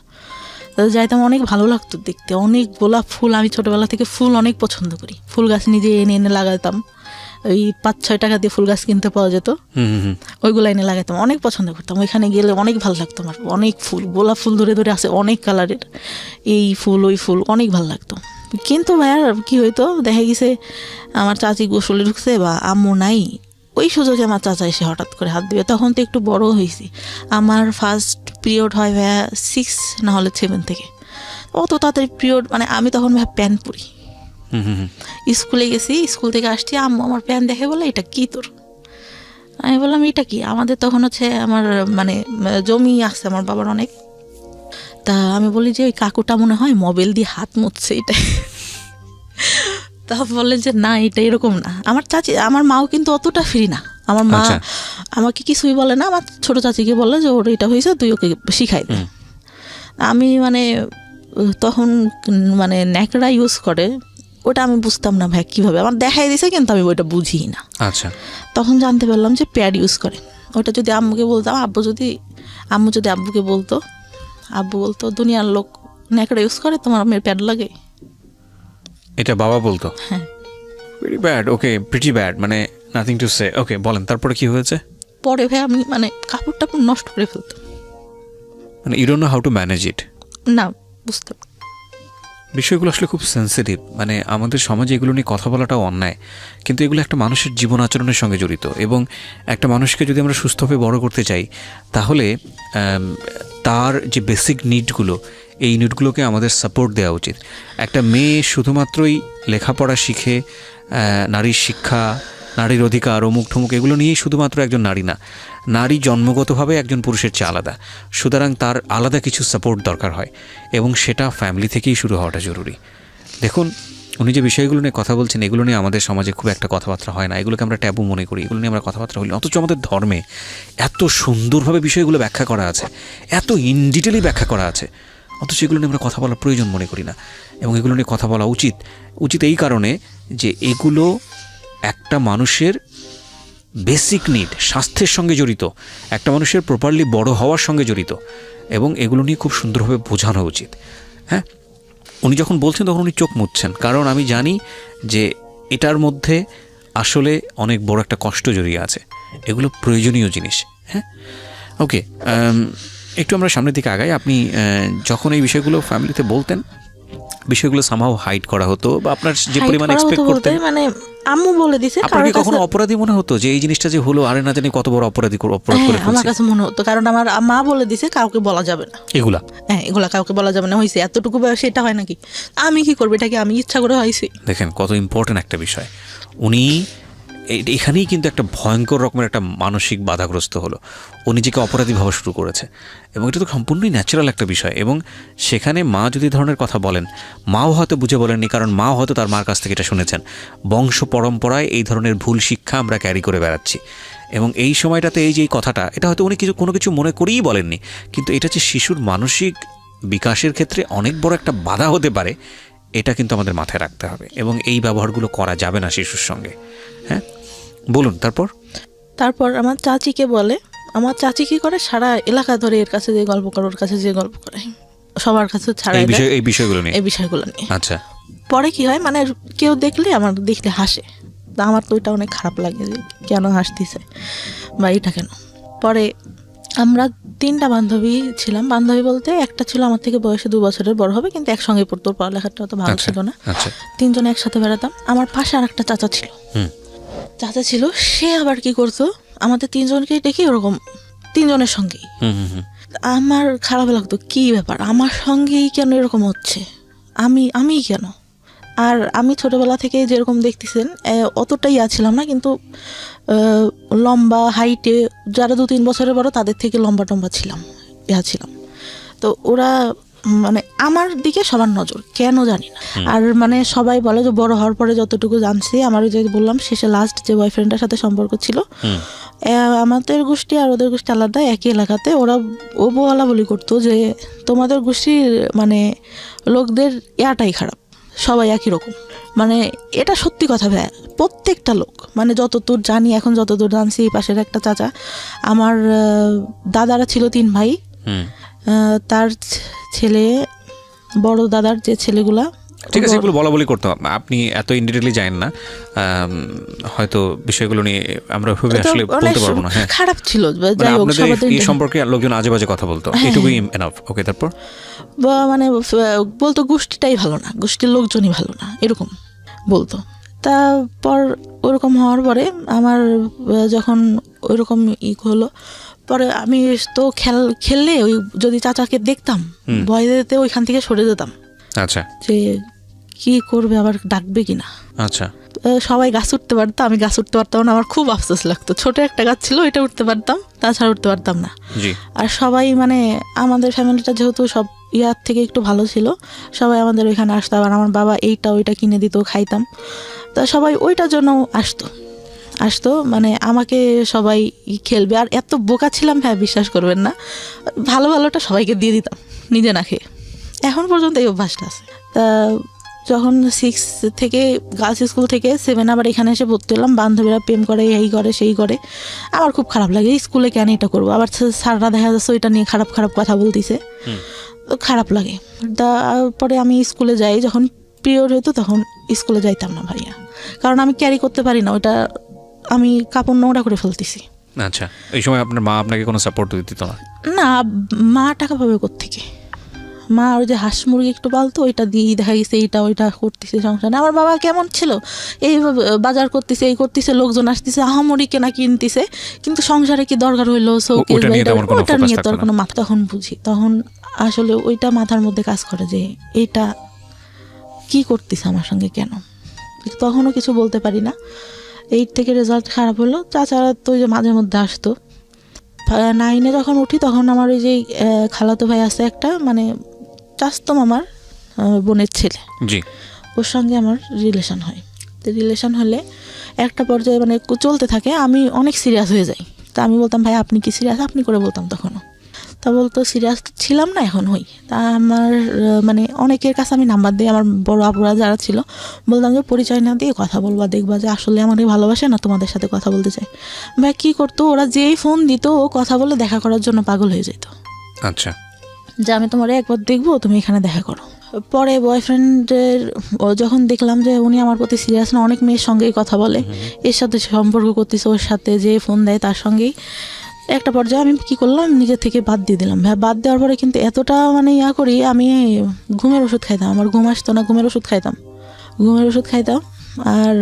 যাইতাম, অনেক ভালো লাগতো দেখতে, অনেক গোলাপ ফুল, আমি ছোটবেলা থেকে ফুল অনেক পছন্দ করি, ফুল গাছ নিজে এনে এনে লাগাতাম, ওই 5-6 টাকা দিয়ে ফুল গাছ কিনতে পাওয়া যেত, ওইগুলো এনে লাগাতাম, অনেক পছন্দ করতাম। ওইখানে গেলে অনেক ভালো লাগতো আমার, অনেক ফুল, গোলাপ ফুল ধরে ধরে আছে, অনেক কালারের, এই ফুল ওই ফুল, অনেক ভালো লাগতো। কিন্তু ভাইয়ার কি হইতো, দেখা গেছে আমার চাচি গোসলে ঢুকছে বা আম্মু নাই, ওই সুযোগে আমার চাচা এসে হঠাৎ করে হাত দিবে। তখন তো একটু বড় হয়েছি, আমার ফার্স্ট পিরিয়ড হয় ভাইয়া 6 না হলে 7 থেকে, অত তাড়াতাড়ি পিরিয়ড, মানে আমি তখন ভাইয়া প্যান্ট পরি, স্কুলে গেছি, স্কুল থেকে আসছি, আম্মু আমার প্যান্ট দেখে বলে এটা কি তোর, আমি বললাম এটা কি, আমাদের তখন হচ্ছে আমার মানে জমি আছে আমার বাবার অনেক, তা আমি বলি যে ওই কাকুটা মনে হয় মোবাইল দিয়ে হাত মুছছে এটা, তা বললেন যে না এটা এরকম না। আমার চাচি, আমার মাও কিন্তু অতটা ফ্রি না, আমার মা আমাকে কিছুই বলে না, আমার ছোট চাচিকে বলে যে ওর এটা হয়েছে, তুই ওকে শিখাই দে। আমি মানে তখন মানে ন্যাকড়া ইউজ করে, ওটা আমি বুঝতাম না ভাই কীভাবে, আমার দেখাই দিছে কিন্তু আমি ওইটা বুঝি না।
আচ্ছা,
তখন জানতে পারলাম যে প্যাড ইউজ করে। ওটা যদি আম্মুকে বলতাম, আম্মু যদি আব্বুকে বলতো, আব্বু বলতো দুনিয়ার লোক ন্যাকড়া ইউজ করে, তোমার মেয়ের প্যাড লাগে,
এটা বাবা বলতো।
হ্যাঁ,
ভেরি ব্যাড, ওকে, প্রিটি ব্যাড, মানে নাথিং টু সে। ওকে, বলেন তারপরে কি হয়েছে?
পরে ভাই আমি মানে কাপড়টা নষ্ট করে ফেলতাম,
মানে you don't know how to manage it.
না বুঝতাম।
বিষয়গুলো আসলে খুব সেন্সিটিভ, মানে আমাদের সমাজে এগুলো নিয়ে কথা বলাটাও অন্যায়, কিন্তু এগুলো একটা মানুষের জীবন আচরণের সঙ্গে জড়িত, এবং একটা মানুষকে যদি আমরা সুস্থভাবে বড় করতে চাই, তাহলে তার যে বেসিক নিডগুলো, এই নিডগুলোকে আমাদের সাপোর্ট দেওয়া উচিত। একটা মেয়ে শুধুমাত্রই লেখাপড়া শিখে, নারীর শিক্ষা, নারীর অধিকার, অমুক ঠমুক, এগুলো নিয়েই শুধুমাত্র একজন নারী না, নারী জন্মগতভাবে একজন পুরুষের চেয়ে আলাদা, সুতরাং তার আলাদা কিছু সাপোর্ট দরকার হয়, এবং সেটা ফ্যামিলি থেকেই শুরু হওয়াটা জরুরি। দেখুন, উনি যে বিষয়গুলো নিয়ে কথা বলছেন, এগুলো নিয়ে আমাদের সমাজে খুব একটা কথাবার্তা হয় না, এগুলোকে আমরা ট্যাবু মনে করি, এগুলো নিয়ে আমরা কথাবার্তা হই না, অথচ আমাদের ধর্মে এত সুন্দরভাবে বিষয়গুলো ব্যাখ্যা করা আছে, এত ইন ডিটেলি ব্যাখ্যা করা আছে, অথচ এগুলো নিয়ে আমরা কথা বলার প্রয়োজন মনে করি না। এবং এগুলো নিয়ে কথা বলা উচিত এই কারণে যে এগুলো একটা মানুষের বেসিক নিড, স্বাস্থ্যের সঙ্গে জড়িত, একটা মানুষের প্রপারলি বড় হওয়ার সঙ্গে জড়িত, এবং এগুলো নিয়ে খুব সুন্দরভাবে বোঝানো উচিত। হ্যাঁ, উনি যখন বলছেন তখন উনি চোখ মুছছেন, কারণ আমি জানি যে এটার মধ্যে আসলে অনেক বড় একটা কষ্ট জড়িয়ে আছে, এগুলো প্রয়োজনীয় জিনিস। হ্যাঁ, ওকে, একটু আমরা সামনের দিকে আগাই। আপনি যখন এই বিষয়গুলো ফ্যামিলিতে বলতেন, বিষয়গুলো সামহাও হাইড করা হতো, বা আপনার যে পরিমাণ এক্সপেক্ট করতেন,
মানে আম্মু বলে দিছে।
আপনার কি কখনো অপরাধী মনে হতো যে এই জিনিসটা যে হলো, আরে না জানি কত বড় অপরাধ করে
আমার
ফেলছি?
কাছে মনে হতো, কারণ আমার মা বলে দিছে কাউকে বলা যাবে না
এগুলা
এগুলা কাউকে বলা যাবে না। হয়েছে এতটুকু বয়সে এটা হয় নাকি? আমি কি করবো? এটা কি আমি ইচ্ছা করে হয়েছি?
দেখেন কত ইম্পর্টেন্ট একটা বিষয়। উনি এখানেই কিন্তু একটা ভয়ঙ্কর রকমের একটা মানসিক বাধাগ্রস্ত হলো, ও নিজেকে অপরাধী ভাবা শুরু করেছে, এবং এটা তো সম্পূর্ণই ন্যাচারাল একটা বিষয়। এবং সেখানে মা যদি ধরনের কথা বলেন, মাও হয়তো বুঝে বলেননি, কারণ মাও হয়তো তার মার কাছ থেকে এটা শুনেছেন। বংশ পরম্পরায় এই ধরনের ভুল শিক্ষা আমরা ক্যারি করে বেড়াচ্ছি, এবং এই সময়টাতে এই যে এই কথাটা, এটা হয়তো উনি কোনো কিছু মনে করেই বলেননি, কিন্তু এটা যে শিশুর মানসিক বিকাশের ক্ষেত্রে অনেক বড় একটা বাধা হতে পারে, এটা কিন্তু আমাদের মাথায় রাখতে হবে, এবং এই ব্যবহারগুলো করা যাবে না শিশুর সঙ্গে। হ্যাঁ, বলুন। তারপর
আমার চাচিকে বলে, আমার চাচি কি করে, সারা এলাকা ধরে এর কাছে যে গল্প করে, ওর কাছে যে গল্প করে, সবার কাছে ছাড়া
এই বিষয়গুলো নিয়ে। আচ্ছা,
পরে কি হয়, মানে কেউ দেখলে হাসে, তা আমার তো ওইটা অনেক খারাপ লাগে যে কেন হাসতেছে বা এটা কেন। পরে আমরা 3টা বান্ধবী ছিলাম। বান্ধবী বলতে একটা ছিল আমার থেকে বয়সে 2 বছরের বড় হবে, কিন্তু একসঙ্গে পড়তো, পড়ালেখাটা অত ভালো ছিল না। 3জন একসাথে বেড়াতাম। আমার পাশে আর একটা চাচা ছিল, সে আবার কি করতো, আমাদের 3জনকে দেখি ওরকম 3জনের সঙ্গেই। আমার খারাপ লাগতো, কি ব্যাপার, আমার সঙ্গেই কেন এরকম হচ্ছে, আমি কেন? আর আমি ছোটবেলা থেকে যেরকম দেখতেছেন অতটাই ছিলাম না, কিন্তু লম্বা হাইটে যারা 2-3 বছরের বড় তাদের থেকে লম্বা টম্বা ছিলাম। তো ওরা মানে আমার দিকে সবার নজর, কেন জানি না। আর মানে সবাই বলে যে বড় হওয়ার পরে যতটুকু জানছি, আমার যে বললাম শেষে লাস্ট যে বয়ফ্রেন্ডের সাথে সম্পর্ক ছিল, আমাদের গোষ্ঠী আর ওদের গোষ্ঠী আলাদা, একই এলাকাতে। ও বলা বলি করতো যে তোমাদের গোষ্ঠীর মানে লোকদের ইয়াটাই খারাপ, সবাই একই রকম। মানে এটা সত্যি কথা ভাই, প্রত্যেকটা লোক, মানে যতদূর জানি, এখন যতদূর জানছি, পাশের একটা চাচা, আমার দাদারা ছিল 3 ভাই, তার ছেলে, বড় দাদার যে ছেলেগুলা,
ঠিক আছে, এগুলো বলা বলি করতে হবে, আপনি এত ইনডিটেইলি জানেন না, হয়তো বিষয়গুলো নিয়ে আমরা খুবই আসলে বলতে পারবো না। হ্যাঁ, খারাপ ছিল, যাই হোক, আপনাদের এই সম্পর্কে লোকজন আজে বাজে কথা বলতো, এটুকুই এনাফ। ওকে, তারপর
মানে বলতো গোষ্ঠীটাই ভালো না, গোষ্ঠীর লোকজনই ভালো না, এরকম বলতো। তারপর ওরকম হওয়ার পরে আমার যখন ওইরকম হলো, পরে আমি তো খেললে ওই যদি চাচাকে দেখতাম, ভয় দিতে ওইখান থেকে সরে যেতাম।
আচ্ছা,
যে কি করবে, আবার ডাকবে কিনা।
আচ্ছা,
সবাই গাছ উঠতে পারতো, আমি গাছ উঠতে পারতাম না, আমার খুব আফসোস লাগতো। ছোট একটা গাছ ছিল, ওইটা উঠতে পারতাম, তাছাড়া উঠতে পারতাম না। আর সবাই মানে আমাদের ফ্যামিলিটা যেহেতু সব ইয়ার থেকে একটু ভালো ছিল, সবাই আমাদের ওইখানে আসতো। আর আমার বাবা এইটা ওইটা কিনে দিত, খাইতাম। তা সবাই ওইটার জন্য আসতো, মানে আমাকে সবাই খেলবে। আর এত বোকা ছিলাম, হ্যাঁ বিশ্বাস করবেন না, ভালোটা সবাইকে দিয়ে দিতাম, নিজে না খেয়ে। এখন পর্যন্ত এই অভ্যাসটা আছে। তা যখন 6 থেকে গার্লস স্কুল থেকে 7 আবার এখানে এসে ভর্তি হলাম, বান্ধবীরা প্রেম করে, এই করে সেই করে, আমার খুব খারাপ লাগে, স্কুলে কেন এটা করবো। আবার স্যাররা দেখা যাচ্ছে ওইটা নিয়ে খারাপ কথা বলতেছে, খারাপ লাগে। তারপরে আমি স্কুলে যাই, যখন পিরিয়ড হতো তখন স্কুলে যাইতাম না ভাইয়া, কারণ আমি ক্যারি করতে পারি না, ওইটা আমি কাপড় নোংরা করে ফেলতেছি।
আচ্ছা, এই সময় আপনার মা আপনাকে কোনো সাপোর্ট দিত না?
না, মা টাকা পাবে কোত্থেকে? মা ওই যে হাঁস মুরগি একটু পালতো, ওইটা দিয়েই দেখা গেছে এইটা ওইটা করতেছে সংসারে। আমার বাবা কেমন ছিল, এই বাজার করতেছে, এই করতেছে, লোকজন আসতেছে, আহামরি কেনা কিনতেছে, কিন্তু সংসারে কি দরকার হইলো ওটা নিয়ে তোর কোনো মাথা। তখন বুঝি, তখন আসলে ওইটা মাথার মধ্যে কাজ করে যে এইটা কি করতেছে আমার সঙ্গে, কেন। তখনও কিছু বলতে পারি না। 8 থেকে রেজাল্ট খারাপ হলো, তাছাড়া তো ওই যে মাঝে মধ্যে আসতো। 9-এ যখন উঠি, তখন আমার ওই যে খালাতো ভাই আছে একটা, মানে চাস্তো মামার বোনের ছেলে, ওর সঙ্গে আমার রিলেশন হয়। তো রিলেশন হলে একটা পর্যায়ে মানে চলতে থাকে, আমি অনেক সিরিয়াস হয়ে যাই। তা আমি বলতাম, ভাই আপনি কি সিরিয়াস? আপনি করে বলতাম তখনও। তা বলতো সিরিয়াস ছিলাম না, এখন হই। তা আমার মানে অনেকের কাছে আমি নাম্বার দিই, আমার বড় আপুরা যারা ছিল, বলতাম যে পরিচয় না দিয়ে কথা বলবা, দেখবা যে আসলে আমাদের ভালোবাসে না, তোমাদের সাথে কথা বলতে চাই। ভাই কী করতো, ওরা যেই ফোন দিত ও কথা বলে দেখা করার জন্য পাগল হয়ে যেত।
আচ্ছা,
যে আমি তোমার একবার দেখবো, তুমি এখানে দেখা করো। পরে বয়ফ্রেন্ডের যখন দেখলাম যে উনি আমার প্রতি সিরিয়াস না, অনেক মেয়ের সঙ্গেই কথা বলে, এর সাথে সম্পর্ক করতেছে, ওর সাথে যে ফোন দেয় তার সঙ্গেই, একটা পর্যায়ে আমি কি করলাম, নিজে থেকে বাদ দিয়ে দিলাম। হ্যাঁ, বাদ দেওয়ার পরে কিন্তু এতটা মানে করি, আমি ঘুমের ওষুধ খাইতাম, আমার ঘুম আসতো না, ঘুমের ওষুধ খাইতাম। আর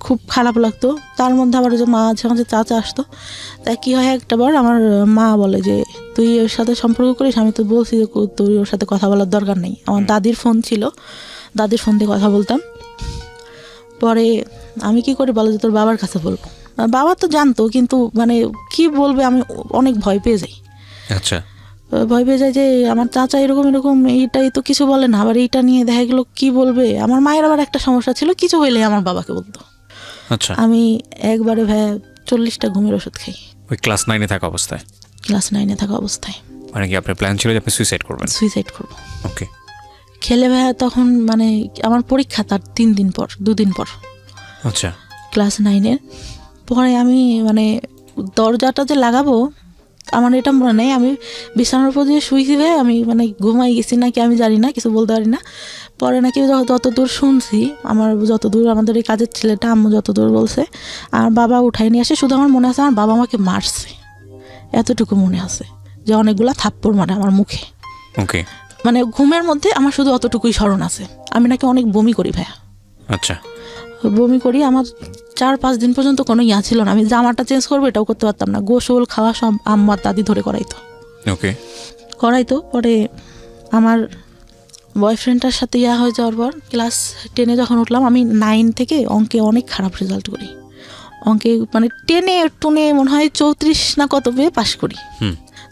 খুব খারাপ লাগতো। তার মধ্যে আবার যে মাঝে মাঝে চাচা আসতো, তাই কী হয় একটা বার আমার মা বলে যে তুই ওর সাথে সম্পর্ক করিস, আমি তো বলছি যে তুই ওর সাথে কথা বলার দরকার নেই। আমার দাদির ফোন ছিল, দাদির ফোন দিয়ে কথা বলতাম। পরে আমি কি করি বলো, যে তোর বাবার কাছে বলবো। বাবা তো জানতো, কিন্তু মানে কি বলবে, আমি অনেক ভয় পেয়ে যাই।
আচ্ছা,
ভয় পেয়ে যায় যে আমার চাচা এরকম এরকম, এইটাই তো কিছু বলে না, আবার এইটা নিয়ে দেখা গেলো কি বলবে। আমার মায়ের আবার একটা সমস্যা ছিল, কিছু হইলে আমার বাবাকে বলতো।
আচ্ছা।
আমি একবারে 40টা ঘুমের ওষুধ খাই
ওই ক্লাস 9-এ থাকা অবস্থায়?
ক্লাস 9-এ থাকা অবস্থায়।
মানে কি আপনার প্ল্যান ছিল যে আপনি সুইসাইড করবেন?
সুইসাইড করবো।
ওকে।
খেলে ভাইয়া তখন মানে আমার পরীক্ষা তার 3 দিন পর, 2 দিন পর,
আচ্ছা।
ক্লাস 9-এর। পরে আমি মানে দরজাটা যে লাগাবো আমার এটা মনে নেই, আমি বিছানার উপর দিয়ে শুয়েছি ভাই, আমি মানে ঘুমাই গেছি নাকি আমি জানি না, কিছু বলতে পারি না। পরে নাকি যতদূর শুনছি, আমার যতদূর আমাদের এই কাজের ছেলেটা আম্মু যতদূর বলছে, আর বাবা উঠাই নিয়ে আসে। শুধু আমার মনে আছে আমার বাবা আমাকে মারছে, এতটুকু মনে আছে, যে অনেকগুলা থাপ্পড় মারে আমার মুখে।
ওকে।
মানে ঘুমের মধ্যে আমার শুধু অতটুকুই স্মরণ আছে। আমি নাকি অনেক বমি করি ভাইয়া।
আচ্ছা।
বমি করি, আমার 4-5 দিন পর্যন্ত কোনো ইয়া ছিল না। আমি জামাটা চেঞ্জ করবো এটাও করতে পারতাম না। গোসল খাওয়া সব আম্মার দাদি ধরে করাইতো।
ওকে।
করাইতো। পরে আমার বয়ফ্রেন্ডটার সাথে ইয়া হয়ে যাওয়ার পর ক্লাস 10-এ যখন উঠলাম, আমি 9 থেকে অঙ্কে অনেক খারাপ রেজাল্ট করি। অঙ্কে মানে 10-এ টুনে মনে হয় 34 না কত পেয়ে পাশ করি।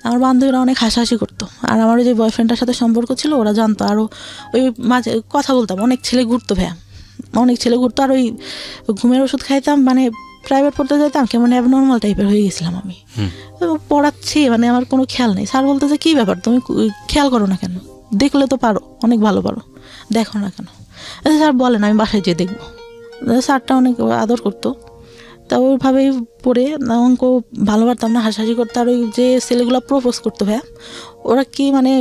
আমার বান্ধবীরা অনেক হাসাহাসি করতো। আর আমার যে বয়ফ্রেন্ডটার সাথে সম্পর্ক ছিল ওরা জানতো। আরও ওই মাঝে কথা বলতাম, অনেক ছেলে ঘুরতো ভাইয়া, অনেক ছেলে ঘুরতো। আর ওই ঘুমের ওষুধ খাইতাম, মানে প্রাইভেট পড়তে যেতাম, কেমন অ্যাবনর্মাল টাইপের হয়ে গেছিলাম আমি। পড়াচ্ছি মানে আমার কোনো খেয়াল নেই। স্যার বলতে যে কী ব্যাপার, তুমি খেয়াল করো না কেন, দেখলে তো পারো, অনেক ভালো পারো, দেখো না কেন। স্যার বলেন আমি বাসায় যেয়ে দেখবো। স্যারটা অনেক আদর করতো। তা ওইভাবেই পড়ে অঙ্ক ভালো পারতাম না, হাসাহাসি করতো। আর ওই যে ছেলেগুলো প্রপোজ করতো ভাইয়া, ওরা কি মানে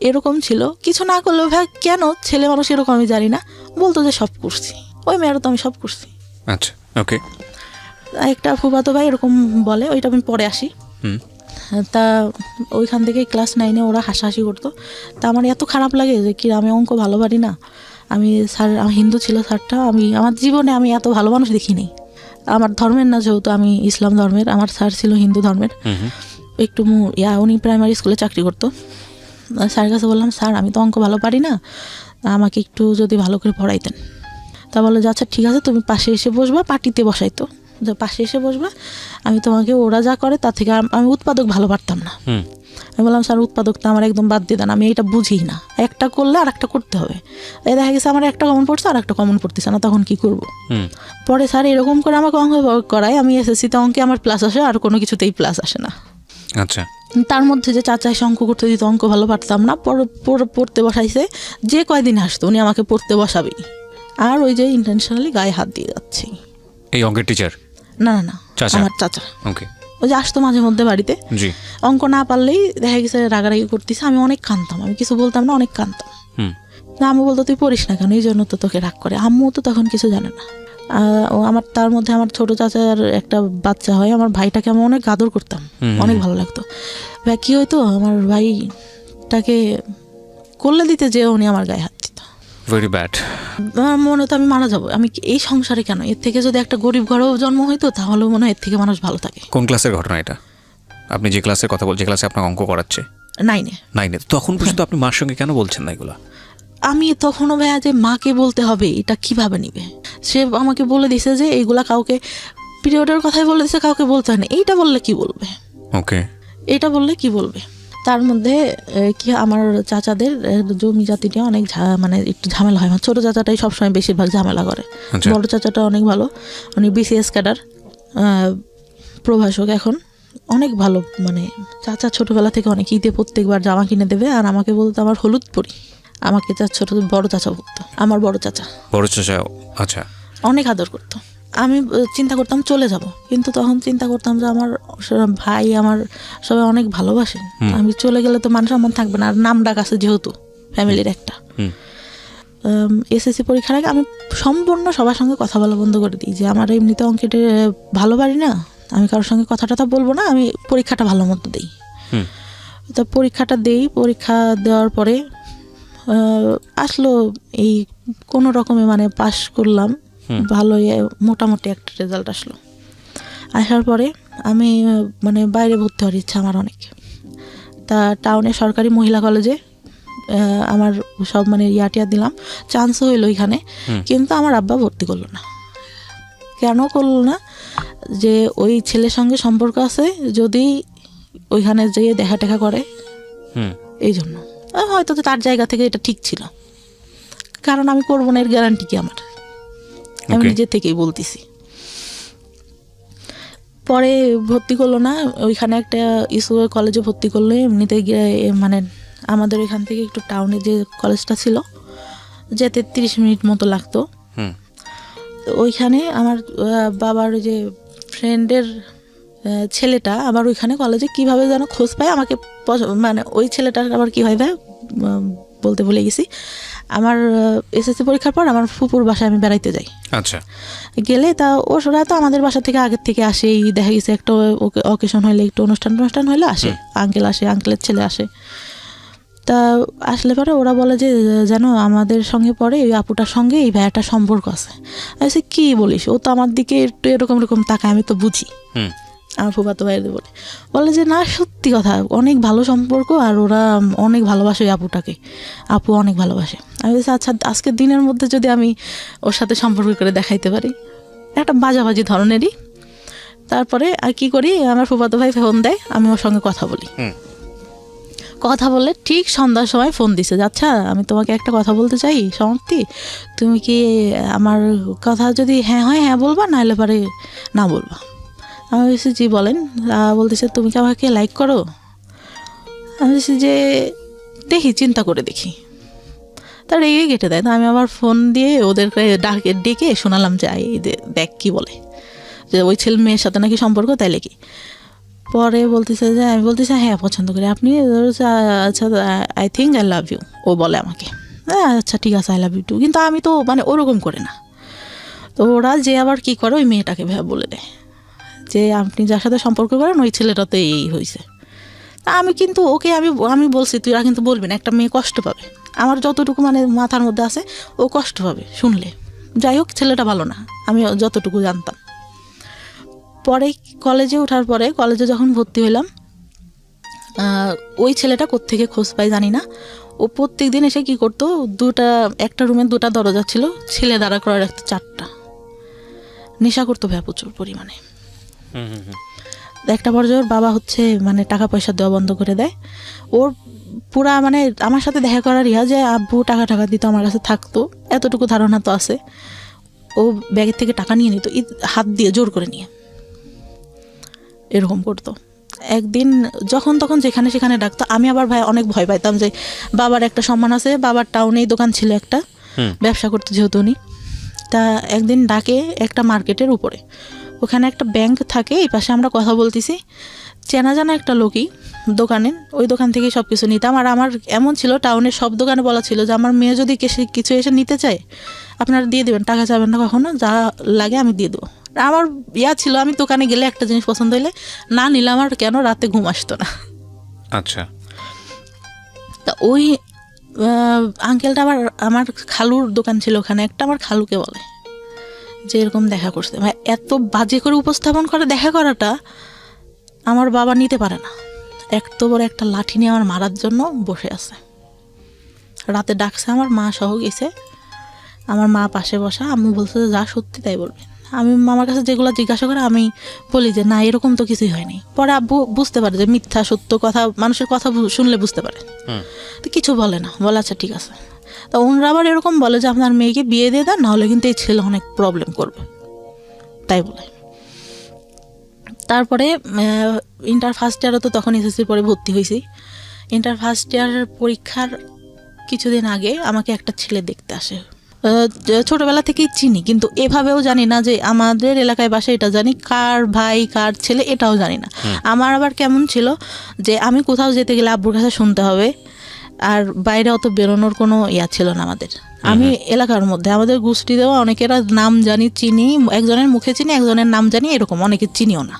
এরকম ছিল, কিছু না করলেও ভাইয়া কেন ছেলে মানুষ এরকম আমি জানি না, বলতো যে সব করছি। ওই মেয়েরা তো আমি সব করছি।
আচ্ছা। ওকে।
একটা ফুফাতো ভাই এরকম বলে, ওইটা আমি পরে আসি। তা ওইখান থেকে ক্লাস 9-এ ওরা হাসাহাসি করতো। তা আমার এত খারাপ লাগে যে কি আমি অঙ্ক ভালো পারি না। আমি স্যার, আমি হিন্দু ছিল স্যারটা, আমি আমার জীবনে আমি এত ভালো মানুষ দেখিনি। আমার ধর্মের না, যেহেতু আমি ইসলাম ধর্মের, আমার স্যার ছিল হিন্দু ধর্মের। একটু উনি প্রাইমারি স্কুলে চাকরি করতো। স্যারের কাছে বললাম, স্যার আমি তো অঙ্ক ভালো পারি না, আমাকে একটু যদি ভালো করে পড়াইতেন। তা বলে যে আচ্ছা ঠিক আছে, তুমি পাশে এসে বসবা, পাটিতে বসাইতো, যে পাশে এসে বসবা, আমি তোমাকে ওরা যা করে তার থেকে আমি উৎপাদক ভালো পারতাম না। আমি বললাম স্যার উৎপাদকটা আমার একদম বাদ দিয়ে দেন, আমি এটা বুঝি না, একটা করলে আর একটা করতে হবে। এই দেখা গেছে আমার একটা কমন পড়ছে আর একটা কমন পড়তেছে না, তখন কি করব। পরে স্যার এরকম করে আমাকে অঙ্ক করায়, আমি এসএসসিতে অঙ্কে আমার প্লাস আসে, আর কোনো কিছুতেই প্লাস আসে না।
আচ্ছা।
তার মধ্যে যে চাচা এসে অঙ্ক করতে দিত, অঙ্ক ভালো পারতাম না, পড়তে বসাইছে। যে কয়দিন আসতো উনি আমাকে পড়তে বসাবেই, আর ওই যে ইন্টেনশনালি গায়ে হাত দিয়ে যাচ্ছে।
এই অঙ্কের টিচার?
না না না, আমার চাচা।
ওকে।
ওই যে আসতো মাঝে মধ্যে বাড়িতে,
জি।
অঙ্ক না পারলেই দেখা গেছে রাগারাগি করতেছে। আমি অনেক কাঁদতাম, আমি কিছু বলতাম না, অনেক কাঁদতাম। আম্মু বলতো তুই পড়িস না কেন, এই জন্য তো তোকে রাগ করে। আম্মু তো তখন কিছু জানে না। আমার তার মধ্যে আমার ছোট চাচার একটা বাচ্চা হয়, আমার ভাইটাকে আমি অনেক আদর করতাম, অনেক ভালো লাগতো। ভাই কী হয়তো, আমার ভাইটাকে করলে দিতে যে উনি আমার গায়ে হাত দিত।
Very bad.
আমার মনে হতো আমি মারা যাবো, আমি এই সংসারে কেন, এর থেকে যদি একটা গরিব ঘরেও জন্ম হইতো তাহলে মনে হয় এর থেকে মানুষ ভালো থাকে।
কোন ক্লাসের ঘটনা এটা? আপনি যে ক্লাসের কথা বলছেন, যে ক্লাসে আপনাকে অঙ্ক করাচ্ছে?
9-এ।
তখন পর্যন্ত আপনি মার সঙ্গে কেন বলছেন না এগুলো?
আমি তখনও ভাইয়া যে মাকে বলতে হবে এটা কিভাবে নিবে, সে আমাকে বলে দিছে যে এইগুলা কাউকে, পিরিয়ডের কথাই বলে দিছে, কাউকে বলতে হয় না। এইটা বললে কি বলবে?
ওকে।
এইটা বললে কি বলবে? তার মধ্যে কি আমার চাচাদের জমি জাতিটা অনেক মানে একটু ঝামেলা হয়। আমার ছোটো চাচাটাই সবসময় বেশিরভাগ ঝামেলা করে। বড় চাচাটা অনেক ভালো, উনি বিসিএস ক্যাডার, প্রভাষক এখন, অনেক ভালো। মানে চাচা ছোটোবেলা থেকে অনেক ঈদে প্রত্যেকবার জামা কিনে দেবে, আর আমাকে বলতো আমার হলুদ পরি, আমাকে বড় চাচা বলতো, আমার বড় চাচা।
আচ্ছা।
অনেক আদর করতো। আমি চিন্তা করতাম চলে যাব, কিন্তু তখন চিন্তা করতাম যে আমার ভাই, আমার সবাই অনেক ভালোবাসেন, আমি চলে গেলে তো মান সম্মান থাকবে না। আর নাম ডাক আছে যেহেতু ফ্যামিলির একটা। এসএসসি পরীক্ষার আগে আমি সম্পূর্ণ সবার সঙ্গে কথা বলা বন্ধ করে দিই, যে আমার এমনিতে অঙ্কেটে ভালো পারি না, আমি কারোর সঙ্গে কথাটা বলবো না, আমি পরীক্ষাটা ভালো মতো দিই। তো পরীক্ষাটা দিই, পরীক্ষা দেওয়ার পরে আসলো এই কোনো রকমে মানে পাশ করলাম, ভালোই মোটামুটি একটা রেজাল্ট আসলো। আসার পরে আমি মানে বাইরে ভর্তি হওয়ার ইচ্ছা আমার অনেক। তা টাউনে সরকারি মহিলা কলেজে আমার সব মানে ইয়াটিয়া দিলাম, চান্সও হইলো ওইখানে, কিন্তু আমার আব্বা ভর্তি করলো না। কেন করলো না? যে ওই ছেলের সঙ্গে সম্পর্ক আছে, যদি ওইখানে যেয়ে দেখা টেকা করে, এই জন্য। হয়তো তো তার জায়গা থেকে এটা ঠিক ছিল, কারণ আমি করবো না এর গ্যারান্টি কি আমার, আমি নিজে থেকেই বলতেছি। পরে ভর্তি করলো না, ওইখানে একটা কলেজে ভর্তি করলে এমনিতে গিয়ে মানে আমাদের ওইখান থেকে একটু টাউনে যে কলেজটা ছিল যেতে 30 মিনিট মতো লাগতো। ওইখানে আমার বাবার যে ফ্রেন্ডের ছেলেটা আবার ওইখানে কলেজে কিভাবে যেন খোঁজ পায় আমাকে, মানে ওই ছেলেটার আবার কী হয় বলতে ভুলে গেছি। আমার এসএসসি পরীক্ষার পর আমার ফুপুর বাসায় আমি বেড়াইতে যাই।
আচ্ছা,
গেলে তা ওরা তো আমাদের বাসা থেকে আগের থেকে আসে, দেখা গেছে একটা অকেশন হইলে, একটু অনুষ্ঠান হইলে আসে, আঙ্কেল আসে, আঙ্কেলের ছেলে আসে। তা আসলে পরে ওরা বলে যে যেন আমাদের সঙ্গে পরে ওই আপুটার সঙ্গে এই ভাইয়াটার সম্পর্ক আছে। আমি কী বলিস, ও তো আমার দিকে একটু এরকম তাকায়, আমি তো বুঝি। আমার ফুফাতো ভাইদের বলে যে না, সত্যি কথা, অনেক ভালো সম্পর্ক, আর ওরা অনেক ভালোবাসে ওই আপুটাকে, আপু অনেক ভালোবাসে। আমি বলছি আচ্ছা, আজকের দিনের মধ্যে যদি আমি ওর সাথে সম্পর্ক করে দেখাইতে পারি, একটা বাজাবাজি ধরনেরই। তারপরে আর কি করি, আমার ফুফাতো ভাই ফোন দেয়, আমি ওর সঙ্গে কথা বলি। কথা বললে ঠিক সন্ধ্যার সময় ফোন দিছে, আচ্ছা আমি তোমাকে একটা কথা বলতে চাই সমাপ্তি, তুমি কি আমার কথা যদি হ্যাঁ হয় হ্যাঁ বলবা, নাহলে পরে না বলবা। আমি বলছি জি বলেন। বলতেছে তুমি কি আমাকে লাইক করো? আমি বলছি যে দেখি, চিন্তা করে দেখি। তার রেগে কেটে দেয়। তো আমি আবার ফোন দিয়ে ওদেরকে ডেকে শোনালাম যে দেখ কি বলে, যে ওই ছেলে মেয়ের সাথে নাকি সম্পর্ক, তাইলে কি। পরে বলতেছে যে, আমি বলতেছি হ্যাঁ পছন্দ করি। আপনি? আচ্ছা I think I love you, ও বলে আমাকে। আচ্ছা ঠিক আছে, আই লাভ ইউ টু। কিন্তু আমি তো মানে ওরকম করে না। তো ওরা যে আবার কি করে, ওই মেয়েটাকে বলে দেয় যে আপনি যার সাথে সম্পর্ক করেন ওই ছেলেটাতে এই হয়েছে। তা আমি কিন্তু ওকে আমি বলছি তুইরা কিন্তু বলবি না, একটা মেয়ে কষ্ট পাবে। আমার যতটুকু মানে মাথার মধ্যে আছে, ও কষ্ট পাবে শুনলে। যাই হোক, ছেলেটা ভালো না, আমি যতটুকু জানতাম। পরে কলেজে ওঠার পরে, কলেজে যখন ভর্তি হইলাম, ওই ছেলেটা কোত্থেকে খোঁজ পাই জানি না, ও প্রত্যেক দিন এসে কি করতো, একটা রুমে 2টা দরজা ছিল, ছেলে দাঁড়া করে রাখতো 4টা। নেশা করতো প্রচুর পরিমাণে। একটা পর্যায়ে ওর বাবা মানে টাকা পয়সা দেওয়া বন্ধ করে দেয়। ওর পুরা মানে আমার সাথে দেখা করার যে আব্বু টাকা দিত, আমার কাছে থাকতো, এতটুকু ধারণা তো আছে। ও ব্যাগের থেকে টাকা নিয়ে নিত, হাত দিয়ে জোর করে নিয়ে এরকম করতো। একদিন যখন তখন যেখানে সেখানে ডাকতো। আমি আবার অনেক ভয় পাইতাম, যে বাবার একটা সম্মান আছে, বাবার টাউনেই দোকান ছিল একটা, ব্যবসা করতো যেহেতু উনি। তা একদিন ডাকে একটা মার্কেটের উপরে, ওখানে একটা ব্যাংক থাকে, এই পাশে আমরা কথা বলতেছি, চেনা জানা একটা লোকই দোকানে, ওই দোকান থেকেই সব কিছু নিতাম। আর আমার এমন ছিল, টাউনের সব দোকানে বলা ছিল যে আমার মেয়ে যদি কিছু এসে নিতে চায় আপনারা দিয়ে দেবেন, টাকা চাবেন না কখনো, যা লাগে আমি দিয়ে দেবো। আমার ছিল, আমি দোকানে গেলে একটা জিনিস পছন্দ হইলে না নিলে আমার কেন রাতে ঘুম আসতো না।
আচ্ছা,
তা ওই আঙ্কেলটা আমার খালুর দোকান ছিল ওখানে একটা, আমার খালুকে বলে যে এরকম দেখা করছে। এত বাজে করে উপস্থাপন করে দেখা করাটা আমার বাবা নিতে পারে না। এত বড় একটা লাঠি নিয়ে আমার মারার জন্য বসে আছে। রাতে ডাকছে, আমার মা সহ গেছে, আমার মা পাশে বসা। আম্মু বলছে যে যা সত্যি তাই বলবেন। আমি মামার কাছে যেগুলো জিজ্ঞাসা করে আমি বলি যে না, এরকম তো কিছুই হয়নি। পরে আব্বু বুঝতে পারে যে মিথ্যা সত্য কথা, মানুষের কথা শুনলে বুঝতে পারে, তো কিছু বলে না, বলে আচ্ছা ঠিক আছে। তা ওনারা আবার এরকম বলে যে আপনার মেয়েকে বিয়ে দিয়ে দেন, নাহলে কিন্তু এই ছেলে অনেক প্রবলেম করবে, তাই বলে। তারপরে ইন্টার ফার্স্ট ইয়ারও তো তখন এসএসসির পরে ভর্তি হয়েছি। ইন্টার ফার্স্ট ইয়ার পরীক্ষার কিছুদিন আগে আমাকে একটা ছেলে দেখতে আসে। ছোটবেলা থেকেই চিনি, কিন্তু এভাবেও জানি না যে আমাদের এলাকায় বাসা, এটা জানি কার ভাই কার ছেলে এটাও জানি না। আমার আবার কেমন ছিল যে আমি কোথাও যেতে গেলে আব্বুর কাছে শুনতে হবে, আর বাইরে অত বেরোনোর কোনো ছিল না আমাদের। আমি এলাকার মধ্যে আমাদের গোষ্ঠী দেওয়া অনেকের নাম জানি, চিনি, একজনের মুখে চিনি, একজনের নাম জানি, এরকম অনেকে চিনিও না।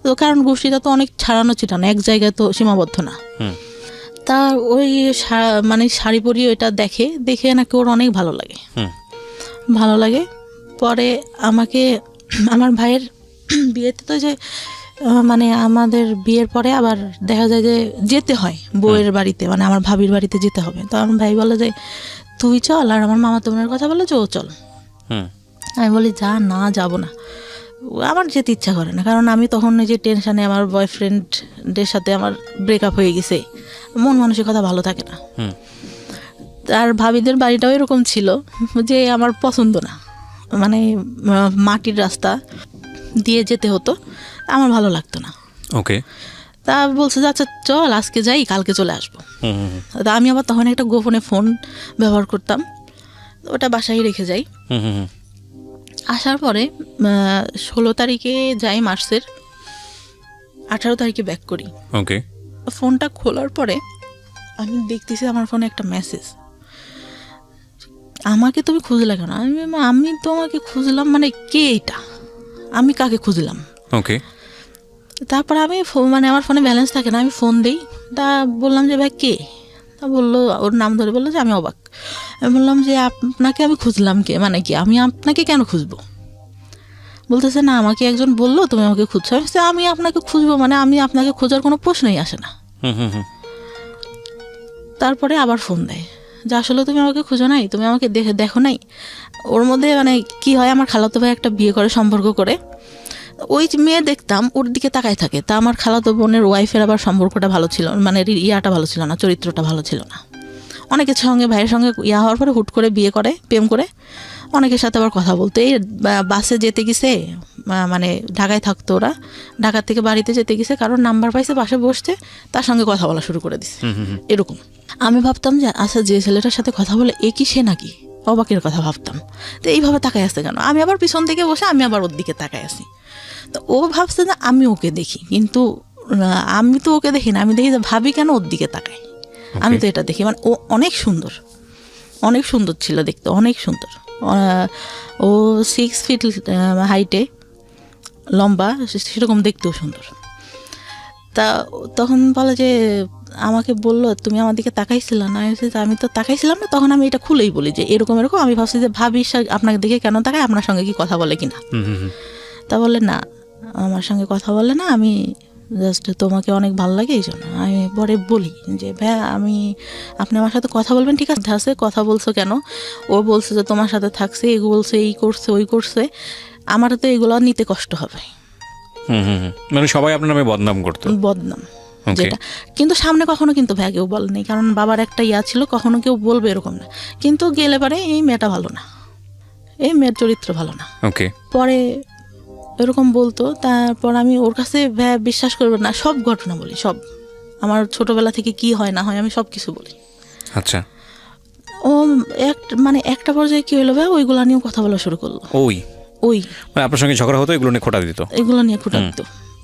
তো কারণ গোষ্ঠীটা তো অনেক ছাড়ানো ছিটানো, এক জায়গায় তো সীমাবদ্ধ না। তা ওই মানে শাড়ি পরিয়ে ওইটা দেখে নাকি ওর অনেক ভালো লাগে। পরে আমাকে আমার ভাইয়ের বিয়েতে তো যে মানে আমাদের বিয়ের পরে আবার দেখা যায় যে যেতে হয় বউয়ের বাড়িতে, মানে আমার ভাবির বাড়িতে যেতে হবে। তো আমার ভাই বলে যে তুই চল, আর আমার মামা তোমার কথা বলে যে ও চল। আমি বলি যা না, যাব না, আমার যেতে ইচ্ছা করে না, কারণ আমি তখন এই যে টেনশানে, আমার বয়ফ্রেন্ডের সাথে আমার ব্রেকআপ হয়ে গেছে, মন মানসিকতা ভালো থাকে না। আর ভাবিদের বাড়িটাও এরকম ছিল যে আমার পছন্দ না, মানে মাটির রাস্তা দিয়ে যেতে হতো, আমার ভালো লাগতো না।
ওকে,
তা বলছে যে আচ্ছা চল আজকে যাই, কালকে চলে আসবো। তা আমি আবার তখন একটা গোপনে ফোন ব্যবহার করতাম, ওটা বাসায় রেখে যাই। আসার পরে 16 তারিখে যাই মার্চের, 18 তারিখে ব্যাক করি।
ওকে,
ফোনটা খোলার পরে আমি দেখতেছি আমার ফোনে একটা মেসেজ, আমাকে তুমি খুঁজলে কেন? আমি তোমাকে খুঁজলাম মানে কে এটা, আমি কাকে খুঁজলাম?
ওকে,
তারপর আমি মানে আমার ফোনে ব্যালেন্স থাকে না, আমি ফোন দিই, তা বললাম যে ভাই কে? তা বললো, ওর নাম ধরে বললো যে আমি অবাক। আমি বললাম যে আপনাকে আমি খুঁজলাম কে, মানে কি আমি আপনাকে কেন খুঁজবো? বলতেছে না আমাকে একজন বললো তুমি আমাকে খুঁজছো। আমি আপনাকে খুঁজবো মানে আমি আপনাকে খোঁজার কোনো প্রশ্নই আসে না। তারপরে আবার ফোন দেয় যে আসলে তুমি আমাকে খুঁজো নাই, তুমি আমাকে দেখো নাই। ওর মধ্যে মানে কি হয়, আমার খালাতো ভাই একটা বিয়ে করে, সম্পর্ক করে, ওই মেয়ে দেখতাম ওর দিকে তাকায় থাকে। তা আমার খালাতো বোনের ওয়াইফের আবার সম্পর্কটা ভালো ছিল, মানে ইয়াটা ভালো ছিল না, চরিত্রটা ভালো ছিল না। অনেকের সঙ্গে ভাইয়ের সঙ্গে ইয়া হওয়ার পরে হুট করে বিয়ে করে, প্রেম করে, অনেকের সাথে আবার কথা বলতে। এই বাসে যেতে গেছে, মানে ঢাকায় থাকতো ওরা, ঢাকা থেকে বাড়িতে যেতে গেছে, কারণ নাম্বার পাইছে, পাশে বসছে, তার সঙ্গে কথা বলা শুরু করে দিছে। এরকম আমি ভাবতাম যে আচ্ছা যে ছেলেটার সাথে কথা বলে এ কি সে নাকি, অবাকের কথা ভাবতাম। তো এইভাবে তাকায় আসছে কেন? আমি আবার পিছন থেকে বসে আমি আবার ওর দিকে তাকায় আসি। তো ও ভাবছে যে আমি ওকে দেখি, কিন্তু আমি তো ওকে দেখি না, আমি দেখি যে ভাবি কেন ওর দিকে তাকায়। আমি তো এটা দেখি, মানে ও অনেক সুন্দর, অনেক সুন্দর ছিল দেখতে, অনেক সুন্দর। ও 6 ফিট হাইটে, লম্বা, সেরকম দেখতেও সুন্দর। তা তখন বলে যে আমাকে বললো তুমি আমার দিকে তাকাইছিল না। আমি তো তাকাইছিলাম না। তখন আমি এটা খুলেই বলি যে এরকম এরকম, আমি ভাবছি যে ভাবি আপনাকে দেখে কেন তাকায়, আপনার সঙ্গে কি কথা বলে কিনা। তা বলে না, আমার সঙ্গে কথা বলে না, আমি জাস্ট তোমাকে অনেক ভালো লাগে এই জন্য। আমি পরে বলি যে ভাই আপনি আমার সাথে কথা বলবেন, ঠিক আছে, কথা বলছো কেন? ও বলছে যে তোমার সাথে থাকছে, এগুলো বলছে, এই করছে ওই করছে, আমার তো এগুলো নিতে কষ্ট হবে।
মানে সবাই আপনার নামে বদনাম করতো?
বদনাম যেটা, কিন্তু সামনে কখনো কিন্তু ভাই কেউ বলেনি, কারণ বাবার একটা ইয়া ছিল, কখনো কেউ বলবে এরকম না। কিন্তু গেলে পারে এই মেয়েটা ভালো না, এই মেয়ের চরিত্র ভালো না।
ওকে,
পরে এরকম বলতো। তারপর আমি ওর কাছে বিশ্বাস করবে না, সব ঘটনা বলি, সব আমার ছোটবেলা থেকে কি হয় না হয় আমি সব কিছু বলি।
আচ্ছা,
ও মানে একটা পর্যায়ে কি হলো ভাই, ওইগুলা নিয়েও কথা বলা শুরু করলো। ওই
মানে আপনার সঙ্গে ঝগড়া হতো, এগুলো নিয়ে খোঁটা দিত?
এগুলো নিয়ে খোঁটা দিত,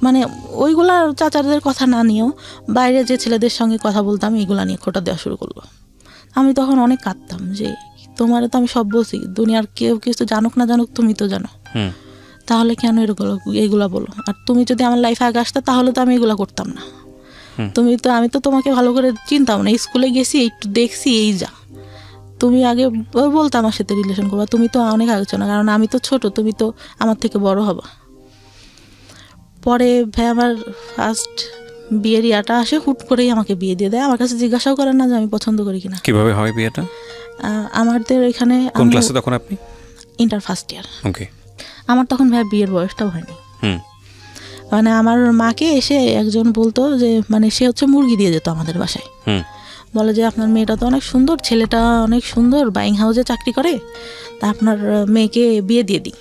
মানে ওইগুলা চাচাদের কথা না নিয়েও বাইরে যে ছেলেদের সঙ্গে কথা বলতাম এগুলা নিয়ে খোঁটা দেওয়া শুরু করলো। আমি তখন অনেক কাঁদতাম যে তোমার তো আমি সব বলছি, দুনিয়ার কেউ কিছু জানুক না জানুক তুমি তো জানো, তাহলে কেন এগুলা বলো? আর তুমি যদি আমার লাইফে আগে আসতে তাহলে তো আমি এগুলা করতাম না। আমি তো তোমাকে ভালো করে চিনতাম না, স্কুলে গেছি একটু দেখছি, এই যা তুমি আগে বলতো আমার সাথে রিলেশন করবা, তুমি তো অনেক আলোচনা, কারণ আমি তো ছোট, তুমি তো আমার থেকে বড় হবা। পরে ভাই আমার ফার্স্ট বিয়ের ইয়াটা আসে, হুট করেই আমাকে বিয়ে দিয়ে দেয়, আমার কাছে জিজ্ঞাসাও করে না যে আমি পছন্দ করি কিনা।
কিভাবে হয় বিয়েটা?
আমাদের এখানে
কোন ক্লাসে তখন আপনি?
Inter first year.
ওকে,
আমার তখন ভাই বিয়ের বয়সটাও হয়নি। মানে আমার মাকে এসে একজন বলতো যে, মানে সে হচ্ছে মুরগি দিয়ে যেত আমাদের বাসায়, বলে যে আপনার মেয়েটা তো অনেক সুন্দর, ছেলেটা অনেক সুন্দর, বাইং হাউসে চাকরি করে, তা আপনার মেয়েকে বিয়ে দিয়ে দিই।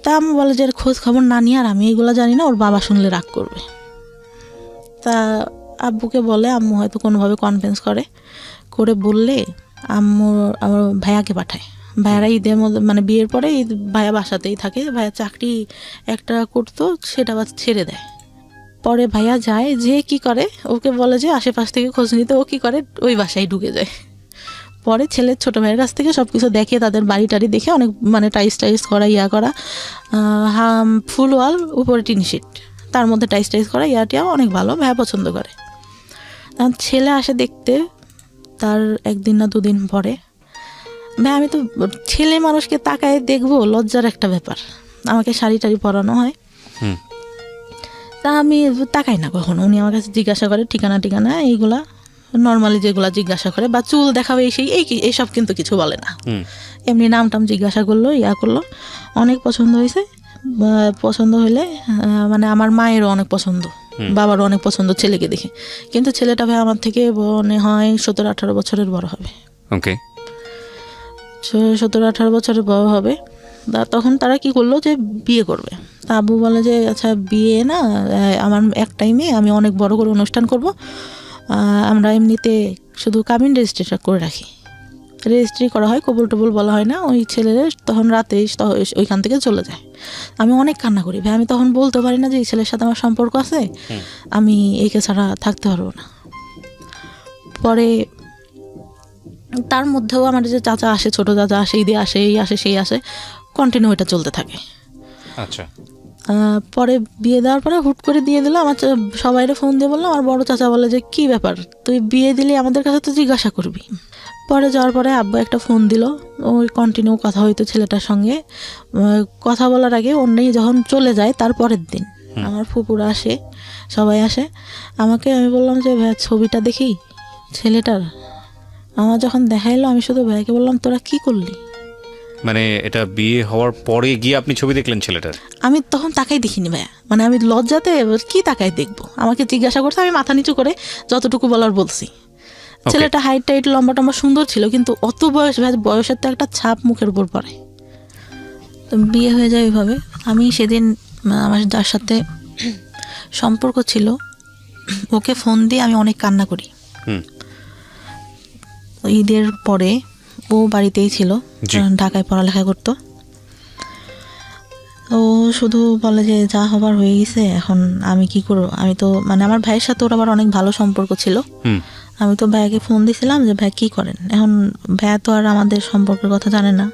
তা আমি বলে যে খোঁজ খবর না নিয়ে, আর আমি এগুলো জানি না, ওর বাবা শুনলে রাগ করবে। তা আব্বুকে বলে, আম্মু হয়তো কোনোভাবে কনভিন্স করে বললে আমার ভাইয়াকে পাঠায়। ভাইয়ারা ঈদের মধ্যে, মানে বিয়ের পরে ভাইয়া বাসাতেই থাকে, ভাইয়া চাকরি একটা করতো, সেটা আবার ছেড়ে দেয়। পরে ভাইয়া যায়, যে কি করে ওকে বলে যে আশেপাশ থেকে খোঁজ নিতে, ও কি করে ওই বাসায় ঢুকে যায়। পরে ছেলের ছোটো ভাইয়ের কাছ থেকে সব কিছু দেখে, তাদের বাড়ি টাড়ি দেখে, অনেক মানে টাইস করা, ইয়া করা, ফুল ওয়াল, উপরে টিনশিট, তার মধ্যে টাইস করা, ইয়াটিয়াও অনেক ভালো, ভাইয়া পছন্দ করে। তখন ছেলে আসে দেখতে, তার 1 দিন না 2 দিন পরে ভাই আমি তো ছেলে মানুষকে তাকায় দেখবো, লজ্জার একটা ব্যাপার। আমাকে শাড়ি টাড়ি পরানো হয়,
হুম।
তা আমি তাকাই না কখনো। উনি আমার কাছে জিজ্ঞাসা করে ঠিকানা টিকানা এইগুলা নর্মালি যেগুলা জিজ্ঞাসা করে, বা চুল দেখাবে সেই এইসব কিন্তু কিছু বলে না। এমনি নাম টাম জিজ্ঞাসা করলো, করলো, অনেক পছন্দ হয়েছে। পছন্দ হইলে মানে আমার মায়েরও অনেক পছন্দ, বাবারও অনেক পছন্দ ছেলেকে দেখে। কিন্তু ছেলেটা ভাই আমার থেকে মনে হয় 17-18 বছরের বড় হবে।
ওকে,
17-18 বছরের বড় হবে। তখন তারা কি করলো যে বিয়ে করবে। তা আব্বু বলে যে আচ্ছা বিয়ে না, আমার এক টাইমে আমি অনেক বড় করে অনুষ্ঠান করব, আমরা এমনিতে শুধু কাবিন রেজিস্ট্রেশন করে রাখি। রেজিস্ট্রি করা হয়, কবুল টবুল বলা হয় না। ওই ছেলের তখন রাতে ওইখান থেকে চলে যায়। আমি অনেক কান্না করি ভাই, আমি তখন বলতে পারি না যে এই ছেলের সাথে আমার সম্পর্ক আছে, আমি একে ছাড়া থাকতে পারবো না। পরে তার মধ্যেও আমার যে চাচা আসে, ছোট চাচা আসে, ঈদে আসে, এই আসে সেই আসে, কন্টিনিউ এটা চলতে থাকে।
আচ্ছা।
পরে বিয়ে দেওয়ার পরে হুট করে দিয়ে দিল। আমার সবাইরে ফোন দিয়ে বললাম, আমার বড় চাচা বলে যে কী ব্যাপার, তুই বিয়ে দিলি আমাদের কাছে তো জিজ্ঞাসা করবি। পরে যাওয়ার পরে আব্বু একটা ফোন দিল, ওই কন্টিনিউ কথা হইতো ছেলেটার সঙ্গে। কথা বলার আগে অন্যই যখন চলে যায় তার পরের দিন আমার ফুপুরা আসে, সবাই আসে আমাকে। আমি বললাম যে ভাই ছবিটা দেখি ছেলেটার। আমার যখন দেখাইলো আমি শুধু ভাইকে বললাম তোরা কি করলি।
মানে এটা বিয়ে হওয়ার পরে গিয়ে আপনি ছবি দেখলেন ছেলেটার?
আমি তখন তাকাই দেখিনি ভাইয়া, মানে আমি লজ্জাতে কি তাকাই দেখবো। আমাকে জিজ্ঞাসা করছে, আমি মাথা নিচু করে যতটুকু বলার বলছি। ছেলেটা হাইট টাইট লম্বা টম্বা সুন্দর ছিল, কিন্তু অত বয়সের তো একটা ছাপ মুখের উপর পড়ে। তো বিয়ে হয়ে যায় ওইভাবে। আমি সেদিন আমার যার সাথে সম্পর্ক ছিল ওকে ফোন দিয়ে আমি অনেক কান্না করি। ঈদের পরে ও বাড়িতেই ছিল, ঢাকায় পড়ালেখা করতো। ও শুধু বলে যে যা হবার হয়ে গেছে, এখন আমি কি করবো। আমি তো মানে আমার ভাইয়ের সাথে ওর আবার অনেক ভালো সম্পর্ক ছিল। আমি তো ভাইয়াকে ফোন দিয়েছিলাম যে ভাই কী করেন। এখন ভাইয়া তো আর আমাদের সম্পর্কের কথা জানে না,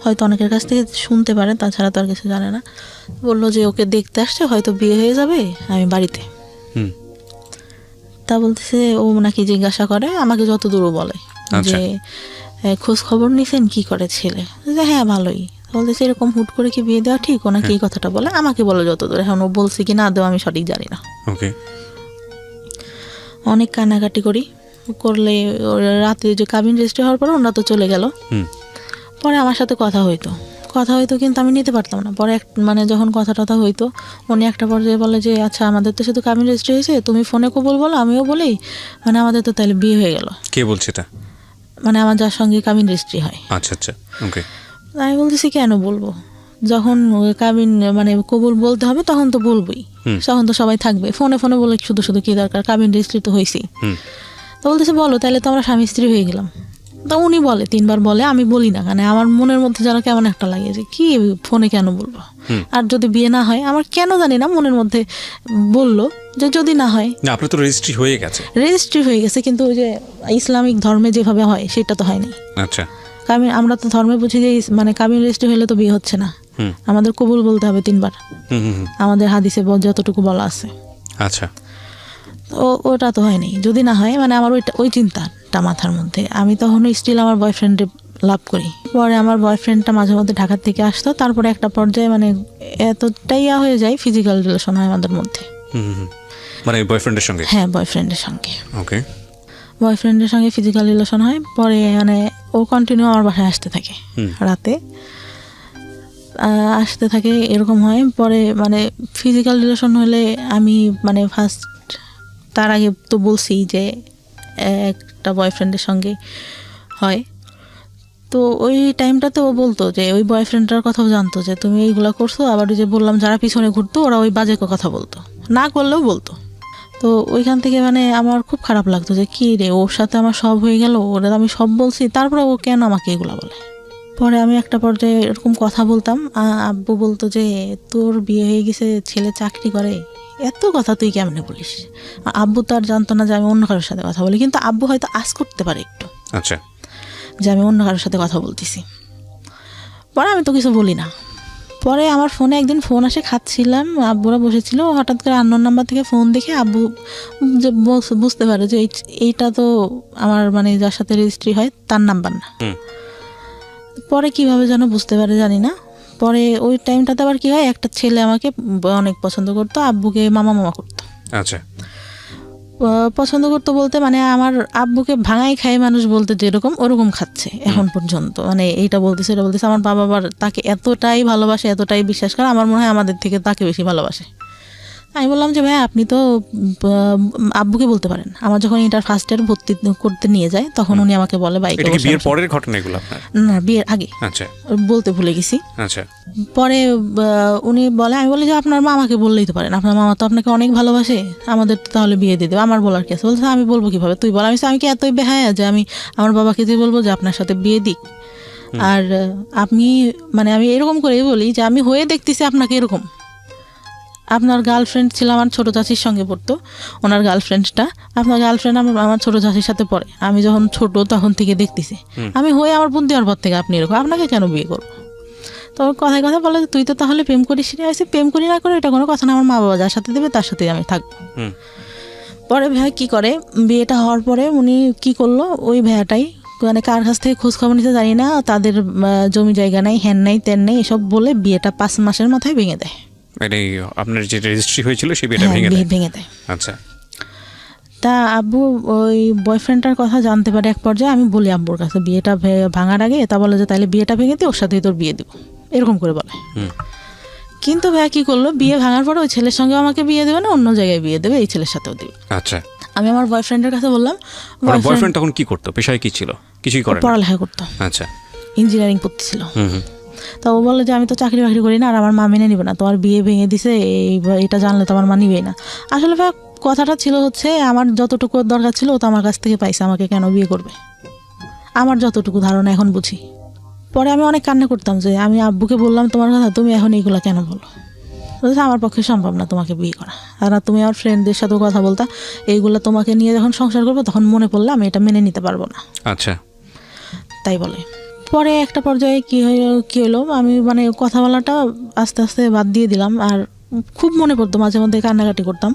হয়তো অনেকের কাছ থেকে শুনতে পারে, তাছাড়া তো আর কিছু জানে না। বললো যে ওকে দেখতে আসছে, হয়তো বিয়ে হয়ে যাবে, আমি বাড়িতে। তা বলতেছে ও নাকি জিজ্ঞাসা করে আমাকে, যত দূরও বলে যে খোঁজ খবর নিছেন কি করে ছেলে, যে হ্যাঁ ভালোই। বলতেছে এরকম হুট করে কি বিয়ে দেওয়া ঠিক? ওনাকে এই কথাটা বলে আমাকে বলে যত দূর। এখন ও বলছে কি না দেওয়া আমি সঠিক জানি না। অনেক কান্নাকাটি করলে রাতে যে কাবিন রেজিস্ট্রি হওয়ার পরে ওরা তো চলে গেল। পরে আমার সাথে কথা হইতো কিন্তু আমি নিতে পারতাম না। পরে মানে যখন কথা টথা হইতো, উনি একটা পর্যায়ে বলে যে আচ্ছা আমাদের তো শুধু কাবিন রেজিস্ট্রি হয়েছে, তুমি ফোনে কবুল বলো, আমিও বলি, মানে আমাদের তো তাহলে বিয়ে হয়ে গেল।
কে বলছে এটা? মানে
আমার যার সঙ্গে কাবিন রেজিস্ট্রি হয়।
আচ্ছা আচ্ছা, ওকে।
আমি বলতেছি কেন বলবো, যখন কাবিন মানে কবুল বলতে হবে তখন তো বলবোই, তখন তো সবাই থাকবে। ফোনে বলে শুধু কি দরকার, কাবিন রেজিস্ট্রি তো হয়েছেই। তো বলতেছে বলো, তাহলে তো আমরা স্বামী স্ত্রী হয়ে গেলাম। তো উনি বলে 3 বার বলে, আমি বলি না, মানে আমার মনের মধ্যে যেন কেমন একটা লাগে যে কি ফোনে কেন বলবো। আর যদি বিয়ে না হয়, আমার কেন জানি না মনের মধ্যে বললো যে যদি না হয়।
আপনার তো রেজিস্ট্রি হয়ে গেছে,
কিন্তু ওই যে ইসলামিক ধর্মে যেভাবে হয় সেটা তো হয়নি।
আচ্ছা,
আমরা তো ধর্মে বুঝি যে মানে কাবিন রেজিস্ট্রি হলে তো বিয়ে হচ্ছে না, আমাদের কবুল বলতে হবে 3 বার, আমাদের হাদিসে যতটুকু বলা আছে।
আচ্ছা,
ওটা তো হয়নি। যদি না হয়, মানে আমার ওই চিন্তাটা মাথার মধ্যে। আমি তখন স্টিল আমার বয়ফ্রেন্ডে লাভ করি। পরে আমার বয়ফ্রেন্ডটা মাঝে মধ্যে ঢাকার থেকে আসতো। তারপরে একটা পর্যায়ে মানে এতটাই হয়ে যায়, ফিজিক্যাল রিলেশন হয় আমাদের মধ্যে।
মানে বয়ফ্রেন্ডের সঙ্গে? হ্যাঁ, বয়ফ্রেন্ডের সঙ্গে। ওকে,
বয়ফ্রেন্ডের সঙ্গে ফিজিক্যাল রিলেশন হয়। পরে মানে ও কন্টিনিউ আমার বাসায় আসতে থাকে, রাতে আসতে থাকে, এরকম হয়। পরে মানে ফিজিক্যাল রিলেশন হলে আমি মানে ফার্স্ট, তার আগে তো বলছি যে একটা বয়ফ্রেন্ডের সঙ্গে হয়। তো ওই টাইমটাতে ও বলতো যে ওই বয়ফ্রেন্ডটার কথাও জানতো যে তুমি এইগুলো করছো। আবার ওই যে বললাম যারা পিছনে ঘুরতো ওরা ওই বাজে কথা বলতো, না করলেও বলতো। তো ওইখান থেকে মানে আমার খুব খারাপ লাগতো যে কী রে, ওর সাথে আমার সব হয়ে গেল, ওরা আমি সব বলছি, তারপরে ও কেন আমাকে এগুলো বলে। পরে আমি একটা পর্যায়ে এরকম কথা বলতাম, আব্বু বলতো যে তোর বিয়ে হয়ে গেছে, ছেলে চাকরি করে, এত কথা তুই কেমনে বলিস। আব্বু তো আর জানতো না যে আমি অন্য কারোর সাথে কথা বলি, কিন্তু আব্বু হয়তো আজ করতে পারে একটু,
আচ্ছা,
যে আমি অন্য কারোর সাথে কথা বলতেছি। পরে আমি তো কিছু বলি না। পরে আমার ফোনে একদিন ফোন আসে, খাচ্ছিলাম, আব্বুরা বসেছিল, হঠাৎ করে আননোন নাম্বার থেকে ফোন দেখে আব্বু যে বুঝতে পারে যে এইটা তো আমার মানে যার সাথে রেজিস্ট্রি হয় তার নাম্বার না। পরে কিভাবে যেন বুঝতে পারে জানি না। পরে ওই টাইমটাতে আবার কি হয়, একটা ছেলে আমাকে অনেক পছন্দ করতো, আব্বুকে মামা মামা করতো।
আচ্ছা।
পছন্দ করতো বলতে মানে আমার আব্বুকে ভাঙাই খায় মানুষ বলতে যেরকম ওরকম খাচ্ছে এখন পর্যন্ত, মানে এইটা বলতেছে এটা বলতেছে। আমার বাবা আবার তাকে এতটাই ভালোবাসে, এতটাই বিশ্বাস করে, আমার মনে হয় আমাদের থেকে তাকে বেশি ভালোবাসে। আমি বললাম যে ভাই আপনি তো আব্বুকে বলতে পারেন। আমার যখন ইন্টার ফার্স্ট ইয়ার ভর্তি করতে নিয়ে যায় তখন উনি আমাকে বলে বাইকে,
এটা কি বিয়ের পরের ঘটনা এগুলো আপনার?
না বিয়ের আগে।
আচ্ছা
বলতে ভুলে গেছি।
আচ্ছা।
পরে উনি বলে, আমি বলি যে আপনার মামাকে বললেই তো পারেন, আপনার মামা তো আপনাকে অনেক ভালোবাসে, আমাদের তো তাহলে বিয়ে দিয়ে দেবে, আমার বলার কি আছে? বলছে আমি বলবো কিভাবে, তুই বল। আমি কি এতই বেহায়া যে আমি আমার বাবাকে যে বলবো যে আপনার সাথে বিয়ে দিক? আর আপনি মানে আমি এরকম করেই বলি যে আমি হয়ে দেখতেছি আপনাকে এরকম। আপনার গার্লফ্রেন্ড ছিল আমার ছোটো চাচির সঙ্গে পড়তো, ওনার গার্লফ্রেন্ডটা, আপনার গার্লফ্রেন্ড আমার ছোটো চাচির সাথে পড়ে। আমি যখন ছোট তখন থেকে দেখতেছি, আমি হয়ে আমার বোন দেওয়ার পর থেকে আপনি এরকম, আপনাকে কেন বিয়ে করবো? তো কথায় কথা বলে তুই তো তাহলে প্রেম করিস নি। আসে প্রেম করি না করে এটা কোনো কথা না, আমার মা বাবা যার সাথে দেবে তার সাথেই আমি থাকবো। পরে ভাই কি করে, বিয়েটা হওয়ার পরে উনি কি করলো, ওই ভাইয়াটাই মানে কার কাছ থেকে খোঁজ খবর নিতে জানি না, তাদের জমি জায়গা নাই, হ্যান নাই তেন নেই, এসব বলে বিয়েটা 5 মাসের মাথায় ভেঙে দেয়।
মানে আপনার যে রেজিস্ট্রি হয়েছিল সেই বিয়েটা ভেঙে দেয়। আচ্ছা।
তা আব্বু ওই বয়ফ্রেন্ডটার কথা জানতে পারে এক পর্যায়ে। আমি বলি আব্বুর কাছে বিয়েটা ভাঙার আগে, তা বলে যে তাহলে বিয়েটা ভেঙে দিয়ে ওর সাথেই তোর বিয়ে দিব, এরকম করে বলে। কিন্তু ভাইয়া কি করলো, বিয়ে ভাঙার পরে ওই ছেলের সঙ্গে আমাকে বিয়ে দেবে না, অন্য জায়গায় বিয়ে দেবে, এই ছেলের সাথেও দেবে।
আচ্ছা।
আমি আমার বয়ফ্রেন্ডের কাছে বললাম।
বয়ফ্রেন্ড তখন কি করতো, পেশায় কি ছিল? কিছুই করে না,
পড়ালেখা করতো।
আচ্ছা।
ইঞ্জিনিয়ারিং পড়তেছিল। তা ও বলে যে আমি তো চাকরি বাকরি করি না, আর আমার মা মেনে নিবে না, তোমার বিয়ে ভেঙে দিছে, এটা জানলে তো আমার মা নিবেই না। আসলে ভাই কথাটা ছিল হচ্ছে আমার যতটুকু দরকার ছিল ও তো আমার কাছ থেকে পাইছে, আমাকে কেন বিয়ে করবে? আমার যতটুকু ধারণা এখন বুঝি। পরে আমি অনেক কান্না করতাম যে আমি আব্বুকে বললাম তোমার কথা, তুমি এখন এইগুলো কেন বলো? বলছে আমার পক্ষে সম্ভব না তোমাকে বিয়ে করা, আর তুমি আমার ফ্রেন্ডদের সাথেও কথা বলতা, এইগুলো তোমাকে নিয়ে যখন সংসার করবো তখন মনে পড়লে আমি এটা মেনে নিতে পারবো না।
আচ্ছা।
তাই বলে। পরে একটা পর্যায়ে কি হলো, আমি মানে কথা বলাটা আস্তে আস্তে বাদ দিয়ে দিলাম, আর খুব মনে পড়তো, মাঝে মধ্যে কান্নাকাটি করতাম।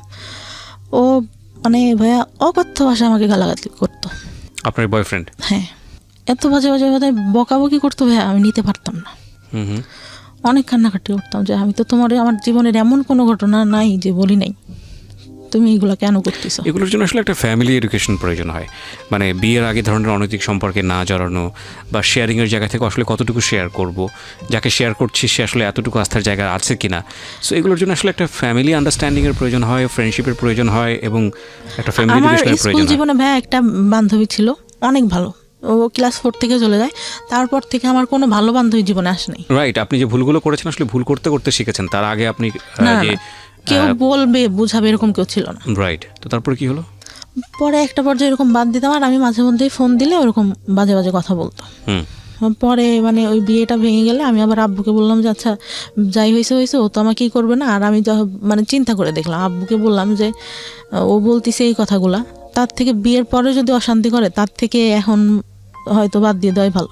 ও মানে ভাইয়া অকথ্য ভাষা আমাকে গালাগালি করতো।
আপনার বয়ফ্রেন্ড? হ্যাঁ,
এত বাজে বাজে কথা বকাবকি করতো ভাইয়া, আমি নিতে পারতাম না। অনেক কান্নাকাটি করতাম যে আমি তো তোমার আমার জীবনের এমন কোনো ঘটনা নাই যে বলি নাই, তুমি এগুলো কেন করতেছো?
এগুলোর জন্য আসলে একটা ফ্যামিলি এডুকেশন প্রয়োজন হয়। মানে বিয়ের আগে ধরনের অনৈতিক সম্পর্কে না জড়ানো, বা শেয়ারিংয়ের জায়গা থেকে আসলে কতটুকু শেয়ার করব, যাকে শেয়ার করছি সে আসলে এতটুকু আস্থার জায়গা আছে কিনা। সো এগুলোর জন্য আসলে একটা ফ্যামিলি আন্ডারস্ট্যান্ডিংয়ের প্রয়োজন হয়, ফ্রেন্ডশিপের প্রয়োজন হয়, এবং একটা ফ্যামিলি এডুকেশনের প্রয়োজন হয়।
স্কুল জীবনে ভাইয়া একটা বান্ধবী ছিল অনেক ভালো, ও ক্লাস 4 থেকে চলে যায়, তারপর থেকে আমার কোনো ভালো বান্ধবী জীবনে আসে নাই।
রাইট। আপনি যে ভুলগুলো করেছেন আসলে ভুল করতে করতে শিখেছেন, তার আগে আপনি যে
কেউ বলবে বুঝাবে এরকম কেউ ছিল না।
রাইট। তো তারপরে কি হলো?
পরে একটা পর্যায়ে এরকম বাদ দিতাম, আর আমি মাঝে মধ্যেই ফোন দিলে ওরকম বাজে বাজে কথা বলতো। পরে মানে ওই বিয়েটা ভেঙে গেলে আমি আবার আব্বুকে বললাম যে আচ্ছা যাই হয়েছে ও তো আমাকে কি করবে না। আর আমি মানে চিন্তা করে দেখলাম, আব্বুকে বললাম যে ও বলতিছে এই কথাগুলা, তার থেকে বিয়ের পরে যদি অশান্তি করে তার থেকে এখন হয়তো বাদ দিয়ে দেওয়াই ভালো।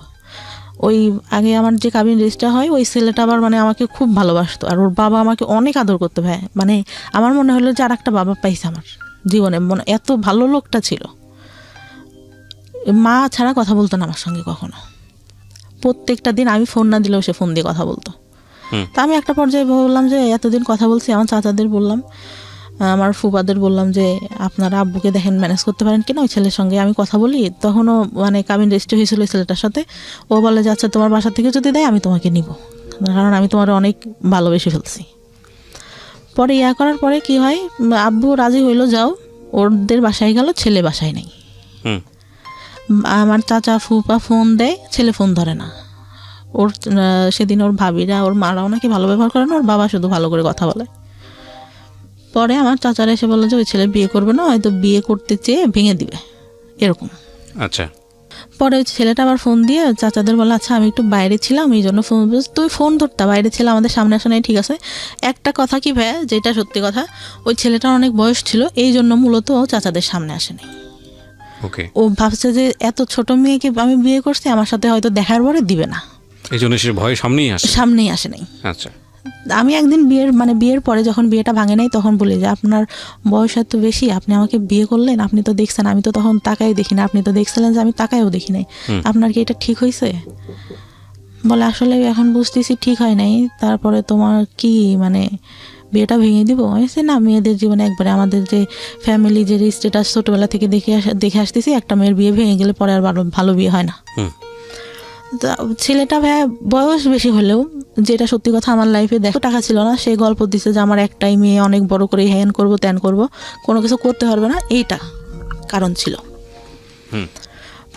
ওই আগে আমার যে কাবিন রেজিস্টার হয় ওই ছেলেটা আবার মানে আমাকে খুব ভালোবাসতো, আর ওর বাবা আমাকে অনেক আদর করতো ভাই। মানে আমার মনে হলো যে আর একটা বাবা পাইছে আমার জীবনে, মনে এত ভালো লোকটা ছিল। মা ছাড়া কথা বলতো না আমার সঙ্গে কখনো, প্রত্যেকটা দিন আমি ফোন না দিলেও সে ফোন দিয়ে কথা বলতো। তা আমি একটা পর্যায়ে বললাম যে এতদিন কথা বলছি, আমার চাচাদের বললাম, আমার ফুপাদের বললাম যে আপনারা আব্বুকে দেখেন ম্যানেজ করতে পারেন কিনা, ওই ছেলের সঙ্গে আমি কথা বলি। তখনও মানে কাবিন রেজিস্ট্রি হয়েছিল ওই ছেলেটার সাথে। ও বলে যে আচ্ছা তোমার বাসা থেকে যদি দেয় আমি তোমাকে নিব, কারণ আমি তোমার অনেক ভালোবেসে ফেলছি। পরে করার পরে কি হয়, আব্বু রাজি হইলো, যাও। ওদের বাসায় গেল, ছেলে বাসায় নেই। আমার চাচা ফুপা ফোন দেয়, ছেলে ফোন ধরে না। ওর সেদিন ওর ভাবিরা ওর মারাও নাকি ভালো ব্যবহার করে না, ওর বাবা শুধু ভালো করে কথা বলে। পরে আমার চাচারা এসে বললো যে ওই ছেলে বিয়ে করবে না, হয়তো বিয়ে করতে চেয়ে ভেঙে দিবে এরকম।
আচ্ছা।
পরে ওই ছেলেটা আবার ফোন দিয়ে চাচাদের বলে আচ্ছা আমি একটু বাইরে ছিলাম এই জন্য ফোন, তুই ফোন ধরতা, বাইরে ছিলাম, আমাদের সামনে আসা নাই, ঠিক আছে। একটা কথা কি ভাইয়া, যেটা সত্যি কথা, ওই ছেলেটার অনেক বয়স ছিল, এই জন্য মূলত চাচাদের সামনে আসেনি। ও ভাবছে যে এত ছোট মেয়েকে আমি বিয়ে করছি, আমার সাথে হয়তো দেখার পরে দিবে না,
এই জন্য সে ভয়ে সামনেই আসে নাই। আচ্ছা।
আমি একদিন বিয়ের পরে যখন বিয়েটা ভাঙে নাই তখন বলি যে আপনার বয়স এত বেশি, আপনি আমাকে বিয়ে করলেন, আপনি তো দেখছেন আমি তো তখন তাকাই দেখি না, আপনি তো দেখছিলেন যে আমি তাকাইও দেখি নাই, আপনার কি এটা ঠিক হয়েছে? বলে আসলে এখন বুঝতেছি ঠিক হয় নাই, তারপরে তোমার কি মানে বিয়েটা ভেঙে দিব? আমি বলছি, না, মেয়েদের জীবনে একবারে আমাদের যে ফ্যামিলি যে স্ট্যাটাস ছোটবেলা থেকে দেখে আসতেছি, একটা মেয়ের বিয়ে ভেঙে গেলে পরে আর ভালো বিয়ে হয় না। তা ছেলেটা ভাই বয়স বেশি হলেও, যেটা সত্যি কথা, আমার লাইফে দেখো টাকা ছিল না, সে গল্প দিছে যে আমার একটাই মেয়ে, অনেক বড় করে হ্যান করবো ত্যান করবো, কোনো কিছু করতে পারবে না, এইটা কারণ ছিল।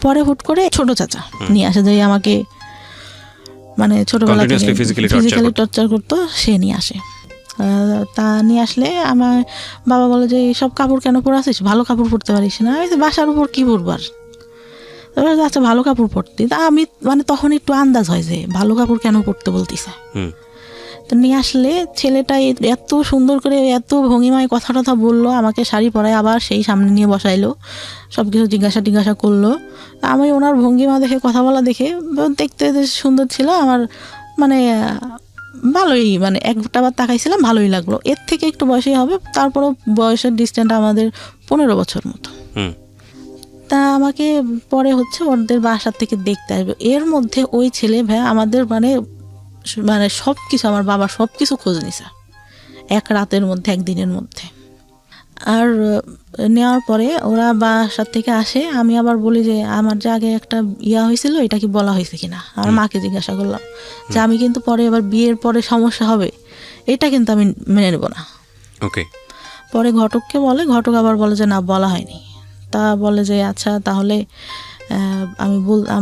পরে হুট করে ছোট চাচা নিয়ে আসে, যে আমাকে মানে ছোটবেলা থেকে ফিজিক্যালি টর্চার করতো, সে নিয়ে আসে। তা নিয়ে আসলে আমার বাবা বলে যে সব কাপড় কেন পরে আসিস, ভালো কাপড় পরতে পারিস না? আমি বাসার উপর কি পরবার, আচ্ছা ভালো কাপড় পরতে। তা আমি মানে তখন একটু আন্দাজ হয় যে ভালো কাপড় কেন পরতে বলতেছে। তো নিয়ে আসলে ছেলেটা এত সুন্দর করে এত ভঙ্গিমায় কথা টথা বললো, আমাকে শাড়ি পরায় আবার সেই সামনে নিয়ে বসাইলো, সব কিছু জিজ্ঞাসা করলো। আমি ওনার ভঙ্গিমা দেখে, কথা বলা দেখে, দেখতে সুন্দর ছিল আমার, মানে ভালোই, মানে একটা বার তাকাইছিলাম, ভালোই লাগলো। এর থেকে একটু বয়সই হবে, তারপরও বয়সের ডিস্টেন্স আমাদের 15 বছর মতো। তা আমাকে পরে হচ্ছে ওদের বাসার থেকে দেখতে আসবে, এর মধ্যে ওই ছেলে ভাই আমাদের মানে সব কিছু, আমার বাবা সব কিছু খোঁজ নিছে এক রাতের মধ্যে, একদিনের মধ্যে। আর নেওয়ার পরে ওরা বাসার থেকে আসে, আমি আবার বলি যে আমার যে আগে একটা হয়েছিল, এটা কি বলা হয়েছে কিনা। আমার মাকে জিজ্ঞাসা করলাম যে আমি কিন্তু পরে এবার বিয়ের পরে সমস্যা হবে, এটা কিন্তু আমি মেনে নেব না।
ওকে।
পরে ঘটককে বলে, ঘটক আবার বলে যে না, বলা হয়নি। তা বলে যে আচ্ছা তাহলে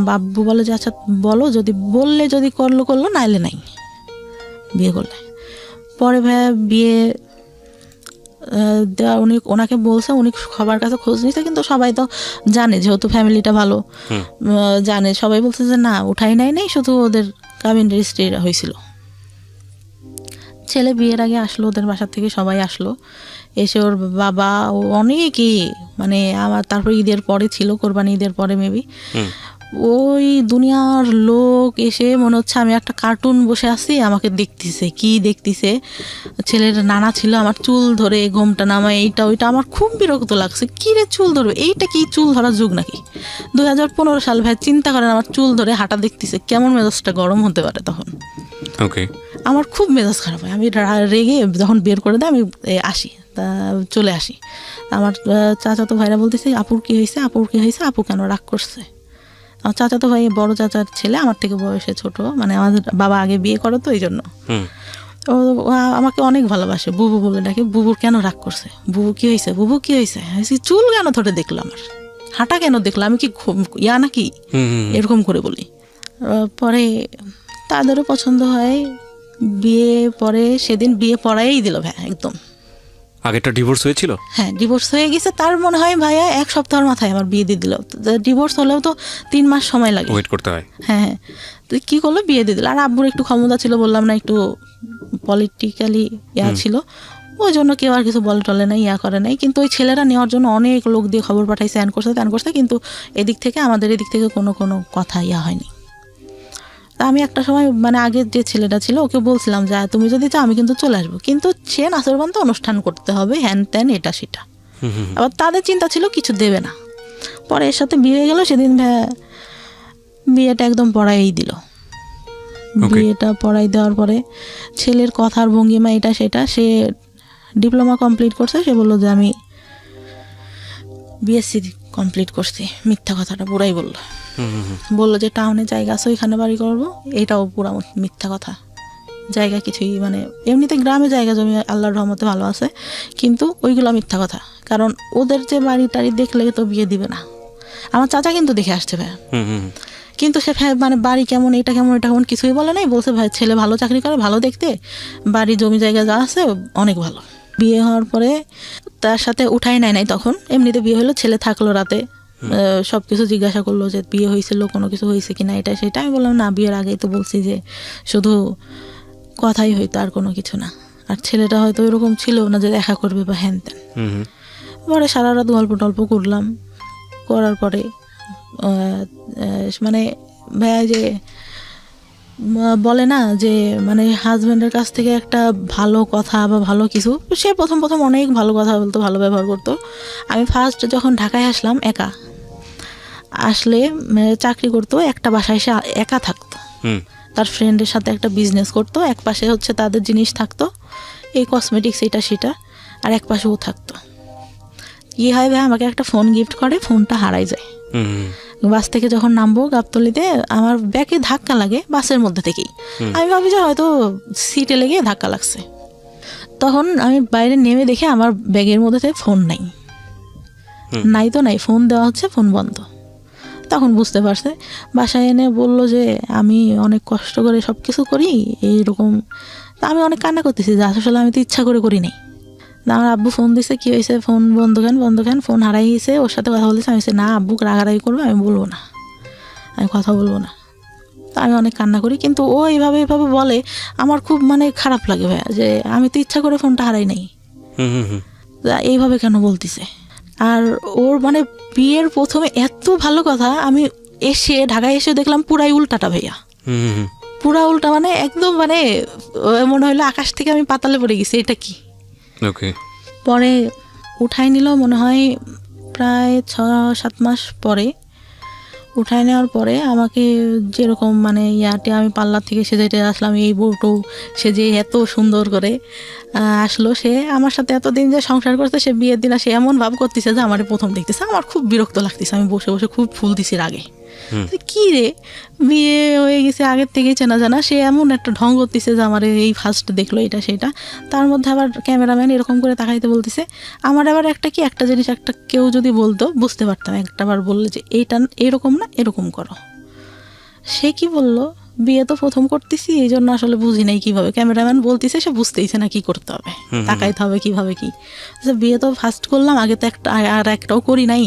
বাব্বু বলে যে আচ্ছা বলো, যদি বললে যদি করলো, নাইলে নাই, বিয়ে করলে। পরে ভাইয়া বিয়ে দেওয়া ওনাকে বলছে, উনি সবার কাছে খোঁজ নিচ্ছে, কিন্তু সবাই তো জানে, যেহেতু ফ্যামিলিটা ভালো জানে, সবাই বলছে যে না, উঠাই নাই, শুধু ওদের কাবিন রেজিস্ট্রি হয়েছিল। ছেলে বিয়ের আগে আসলো, ওদের বাসার থেকে সবাই আসলো, এসে ওর বাবা ও অনেকেই, মানে আমার তারপর ঈদের পরে ছিল, কোরবানি ঈদের পরে মেবি, ওই দুনিয়ার লোক এসে মনে হচ্ছে আমি একটা কার্টুন বসে আছি, আমাকে দেখতেছে। কি দেখতেছে, ছেলের নানা ছিল, আমার চুল ধরে ঘোমটা নামায়, এইটা ওইটা, আমার খুব বিরক্ত লাগছে। কি রে চুল ধরবে, এইটা কি চুল ধরার যুগ নাকি? 2015 সাল ভাই, চিন্তা করেন, আমার চুল ধরে হাঁটা দেখতেছে, কেমন মেজাজটা গরম হতে পারে তখন।
ওকে।
আমার খুব মেজাজ খারাপ হয়, আমি রেগে যখন বের করে দেয় আমি আসি, তা চলে আসি। আমার চাচাতো ভাইরা বলতেছে আপুর কি হয়েছে, আপু কেন রাগ করছে? আমার চাচাতো ভাই বড় চাচার ছেলে, আমার থেকে বয়সে ছোট, মানে আমাদের বাবা আগে বিয়ে করে তো, এই জন্য ও আমাকে অনেক ভালোবাসে, বুবু বলে ডাকে। বুবুর কেন রাগ করছে, বুবু কি হয়েছে, চুল কেন ধরে দেখলো, আমার হাঁটা কেন দেখলো, আমি কি নাকি, এরকম করে বলি। পরে তাদেরও পছন্দ হয়, বিয়ে পরে সেদিন বিয়ে পড়াই দিল ভাই, একদম।
আগেরটা ডিভোর্স হয়েছিল?
হ্যাঁ, ডিভোর্স হয়ে গেছে, তার মনে হয় ভাইয়া 1 সপ্তাহের মাথায় আমার বিয়ে দিয়ে দিল। ডিভোর্স হলেও তো 3 মাস সময় লাগে,
ওয়েট করতে হয়।
হ্যাঁ, তো কি করলো, বিয়ে দিয়ে দিল। আর আব্বুর একটু ক্ষমতা ছিল, বললাম না, একটু পলিটিক্যালি ছিল, ওই জন্য কেউ আর কিছু বলে টলে নাই, করে নাই। কিন্তু ওই ছেলেরা নেওয়ার জন্য অনেক লোক দিয়ে খবর পাঠাইছে, ত্যান করছে, কিন্তু এদিক থেকে আমাদের এদিক থেকে কোনো কথা হয়নি। তা আমি একটা সময়, মানে আগের যে ছেলেটা ছিল, ওকে বলছিলাম যে তুমি যদি চাও আমি কিন্তু চলে আসবো, কিন্তু সে নাচরবান তো অনুষ্ঠান করতে হবে, হ্যান ত্যান এটা সেটা। আবার তাদের চিন্তা ছিল কিছু দেবে না। পরে এর সাথে বিয়ে হয়ে গেল, সেদিন বিয়েটা একদম পড়াই দিল। বিয়েটা পড়াই দেওয়ার পরে ছেলের কথার ভঙ্গিমা এটা সেটা, সে ডিপ্লোমা কমপ্লিট করছে, সে বললো যে আমি বিএসসি কমপ্লিট করছি, মিথ্যা কথাটা পুরাই বললো যে টাউনে জায়গা আছে ওইখানে বাড়ি করবো, এটাও পুরা মিথ্যা কথা। জায়গা কিছুই, মানে এমনিতে গ্রামে জায়গা জমি আল্লাহর রহমতে ভালো আছে, কিন্তু ওইগুলো মিথ্যা কথা, কারণ ওদের যে বাড়ি টাড়ি দেখলে তো বিয়ে দিবে না। আমার চাচা কিন্তু দেখে আসছে ভাই, কিন্তু সে মানে বাড়ি কেমন, এটা কেমন কিছুই বলে নাই, বলছে ভাই ছেলে ভালো চাকরি করে, ভালো দেখতে, বাড়ি জমি জায়গা যা আছে অনেক ভালো। বিয়ে হওয়ার পরে তার সাথে উঠাই নাই, তখন এমনিতে বিয়ে হলো, ছেলে থাকলো রাতে, সব কিছু জিজ্ঞাসা করলো যে বিয়ে হয়েছিল, কোনো কিছু হয়েছে কিনা, এটা সেটা। আমি বললাম না, বিয়ের আগেই তো বলছি যে শুধু কথাই হইতো, আর কোনো কিছু না। আর ছেলেটা হয়তো এরকম ছিল না যে দেখা করবে বা হ্যান ত্যান। পরে সারা রাত গল্প টল্প করলাম, করার পরে মানে ভাইয়া যে বলে না যে মানে হাজব্যান্ডের কাছ থেকে একটা ভালো কথা বা ভালো কিছু, সে প্রথম অনেক ভালো কথা বলতো, ভালো ব্যবহার করতো। আমি ফার্স্ট যখন ঢাকায় আসলাম, আসলে চাকরি করতো, একটা বাসায় এসে একা থাকতো। তার ফ্রেন্ডের সাথে একটা বিজনেস করতো, এক পাশে হচ্ছে তাদের জিনিস থাকতো, এই কসমেটিক্স এটা সেটা, আর এক পাশে ও থাকতো। কি হয় ভাই, আমাকে একটা ফোন গিফট করে, ফোনটা হারাই যায়। বাস থেকে যখন নামবো গাবতলিতে, আমার ব্যাগে ধাক্কা লাগে বাসের মধ্যে থেকেই। আমি ভাবি যে হয়তো সিটে লেগে ধাক্কা লাগছে। তখন আমি বাইরে নেমে দেখে আমার ব্যাগের মধ্যে থেকে ফোন নাই, নাই তো নাই, ফোন দেওয়া হচ্ছে, ফোন বন্ধ। তখন বুঝতে পারছে, বাসায় এনে বলল যে আমি অনেক কষ্ট করে সব কিছু করি এইরকম। তা আমি অনেক কান্না করতেছি যে আসলে আমি তো ইচ্ছা করে করি নাই। আমার আব্বু ফোন দিছে, কী হয়েছে, ফোন বন্ধ কেন, ফোন হারাই গেছে, ওর সাথে কথা বলতেছে। আমি না, আব্বু রাগারাগি করবে, আমি বলবো না, আমি কথা বলবো না। তো আমি অনেক কান্না করি, কিন্তু ও এইভাবে বলে, আমার খুব মানে খারাপ লাগে ভাইয়া, যে আমি তো ইচ্ছা করে ফোনটা হারাই নাই, এইভাবে কেন বলতেছে। আর ওর মানে বিয়ের প্রথমে এত ভালো কথা, আমি এসে ঢাকায় এসে দেখলাম পুরাই উল্টাটা ভাইয়া, পুরা উল্টা, মানে একদম মানে মনে হইলো আকাশ থেকে আমি পাতালে পড়ে গেছি, এটা কি। পরে উঠাই নিল মনে হয় প্রায় 6-7 মাস পরে। উঠাই নেওয়ার পরে আমাকে যেরকম মানে ইয়াতে আমি পার্লার থেকে সেজেটে আসলাম, এই বউটু সেজে এত সুন্দর করে আসলো। সে আমার সাথে এতদিন যে সংসার করছে, সে বিয়ের দিন সে এমন ভাব করতেছে যে আমার প্রথম দেখতেছে। আমার খুব বিরক্ত লাগতেছে, আমি বসে বসে খুব ফুল দিছি আগে, কি রে বিয়ে হয়ে গেছে আগের থেকেই চেনা জানা, সে এমন একটা ঢং করতেছে যে আমার এই ফার্স্ট দেখলো এটা সেটা। তার মধ্যে আবার ক্যামেরাম্যান এরকম করে তাকাইতে বলতেছে। আমার আবার একটা জিনিস একটা কেউ যদি বলতো বুঝতে পারতাম, একটাবার বললে যে এইটা এরকম না এরকম করো। সে কি বললো, বিয়ে তো প্রথম করতেছি এই জন্য আসলে বুঝি নাই কিভাবে, ক্যামেরাম্যান বলতেছে সে বুঝতেইছে না কি করতে হবে, তাকাইতে হবে কিভাবে কি। বিয়ে তো ফার্স্ট করলাম, আগে তো আর একটাও করি নাই,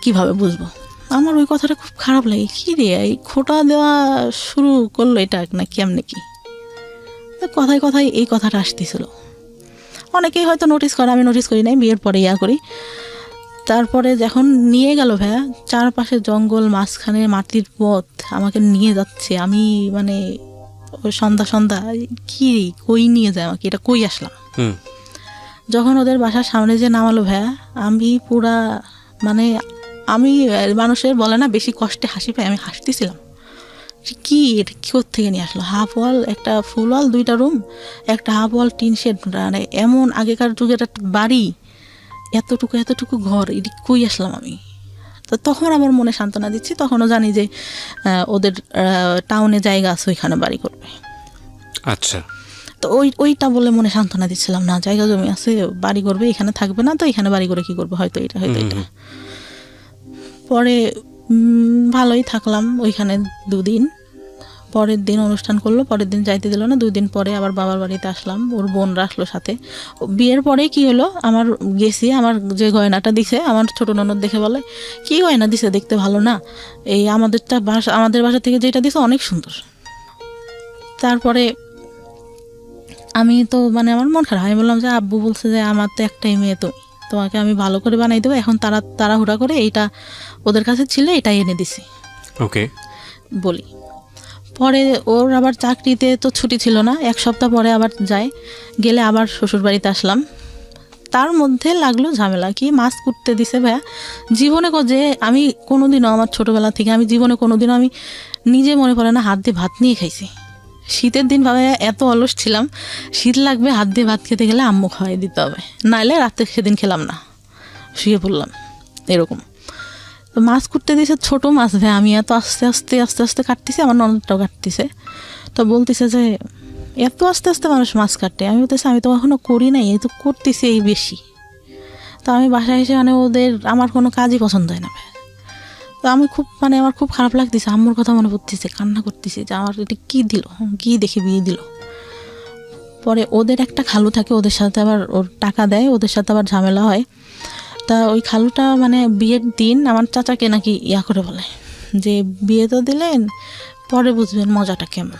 কিভাবে বুঝবো। আমার ওই কথাটা খুব খারাপ লাগে, কী রে এই খোটা দেওয়া শুরু করলো এটা না কেমনে কি। কথায় কথায় এই কথাটা আসতেছিল। অনেকেই হয়তো নোটিস করে, আমি নোটিস করি নাই, বিয়ের পরে করি। তারপরে যখন নিয়ে গেল ভাইয়া, চারপাশে জঙ্গল, মাঝখানে মাটির পথ, আমাকে নিয়ে যাচ্ছে। আমি মানে সন্ধ্যা কি কই নিয়ে যায় আমাকে, এটা কই আসলাম। যখন ওদের বাসার সামনে যে নামালো ভাইয়া, আমি পুরা মানে আমি মানুষের বলে না বেশি কষ্টে হাসি পাই, আমি হাসতেছিলাম। কি এটা কি থেকে নিয়ে আসলো, হাফ ওয়াল, একটা ফুল ওয়াল, 2টা রুম, একটা হাফ ওয়াল টিন শেড, মানে এমন আগেকার যুগের একটা বাড়ি, এতটুকু ঘর, এটি কই আসলাম আমি। তো তখন আমার মনে সান্ত্বনা দিচ্ছি, তখনও জানি যে ওদের টাউনে জায়গা আছে, ওইখানে বাড়ি করবে।
আচ্ছা,
তো ওইটা বলে মনে সান্ত্বনা দিচ্ছিলাম, না জায়গা জমি আছে, বাড়ি করবে, এখানে থাকবে না, তো এখানে বাড়ি করে কি করবে, হয়তো এটা। পরে ভালোই থাকলাম ওইখানে 2 দিন। পরের দিন অনুষ্ঠান করলো, পরের দিন যাইতে দিল না। 2 দিন পরে আবার বাবার বাড়িতে আসলাম, ওর বোনরা আসলো সাথে। বিয়ের পরে কি হলো, আমার গেছি, আমার যে গয়নাটা দিছে আমার ছোট ননদ দেখে বলে, কি গয়না দিছে, দেখতে ভালো না, এই আমাদের বাসা থেকে যেটা দিছে অনেক সুন্দর। তারপরে আমি তো মানে আমার মন খারাপ, আমি বললাম যে আব্বু বলছে যে আমার তো একটাই মেয়ে, তোমাকে আমি ভালো করে বানাই দেবো, এখন তাড়াহুড়া করে এইটা ওদের কাছে ছিল, এটাই এনে দিছি বলি। পরে ওর আবার চাকরিতে তো ছুটি ছিল না, 1 সপ্তাহ পরে আবার গেলে আবার শ্বশুর বাড়িতে আসলাম। তার মধ্যে লাগলো ঝামেলা, কি মাছ কুটতে দিছে ভাইয়া। জীবনে যে আমি কোনোদিনও, আমার ছোটোবেলা থেকে আমি জীবনে কোনোদিনও আমি নিজে মনে পড়ে না হাত দিয়ে ভাত নিয়ে খাইছি। শীতের দিন ভাবে এত অলস ছিলাম, শীত লাগবে হাত দিয়ে ভাত খেতে গেলে আম্মু খাওয়াই দিতে হবে, নাইলে রাতে সেদিন খেলাম না, শুয়ে পড়লাম এরকম। তো মাছ কুটতে দিয়েছে, ছোটো মাছ ভাই, আমি এত আস্তে আস্তে কাটতেছি, আমার ননদটাও কাটতেছে। তো বলতেছে যে এত আস্তে আস্তে মানুষ মাছ কাটে। আমি বলতেছি আমি তো কখনো করি নাই, এই তো করতেছি এই বেশি। তো আমি বাসায় এসে মানে আমার কোনো কাজই পছন্দ হয় না ভাই। তো আমি আমার খুব খারাপ লাগতেছে, আম্মুর কথা মনে পড়তেছে, কান্না করতেছি যে আমার এটা কী দিল, কী দেখে বিয়ে দিল। পরে ওদের একটা খালু থাকে, ওদের সাথে আবার ওর টাকা দেয়, ওদের সাথে আবার ঝামেলা হয়। তা ওই খালুটা মানে বিয়ের দিন আমার চাচাকে নাকি করে বলে যে বিয়ে তো দিলেন, পরে বুঝবেন মজাটা কেমন,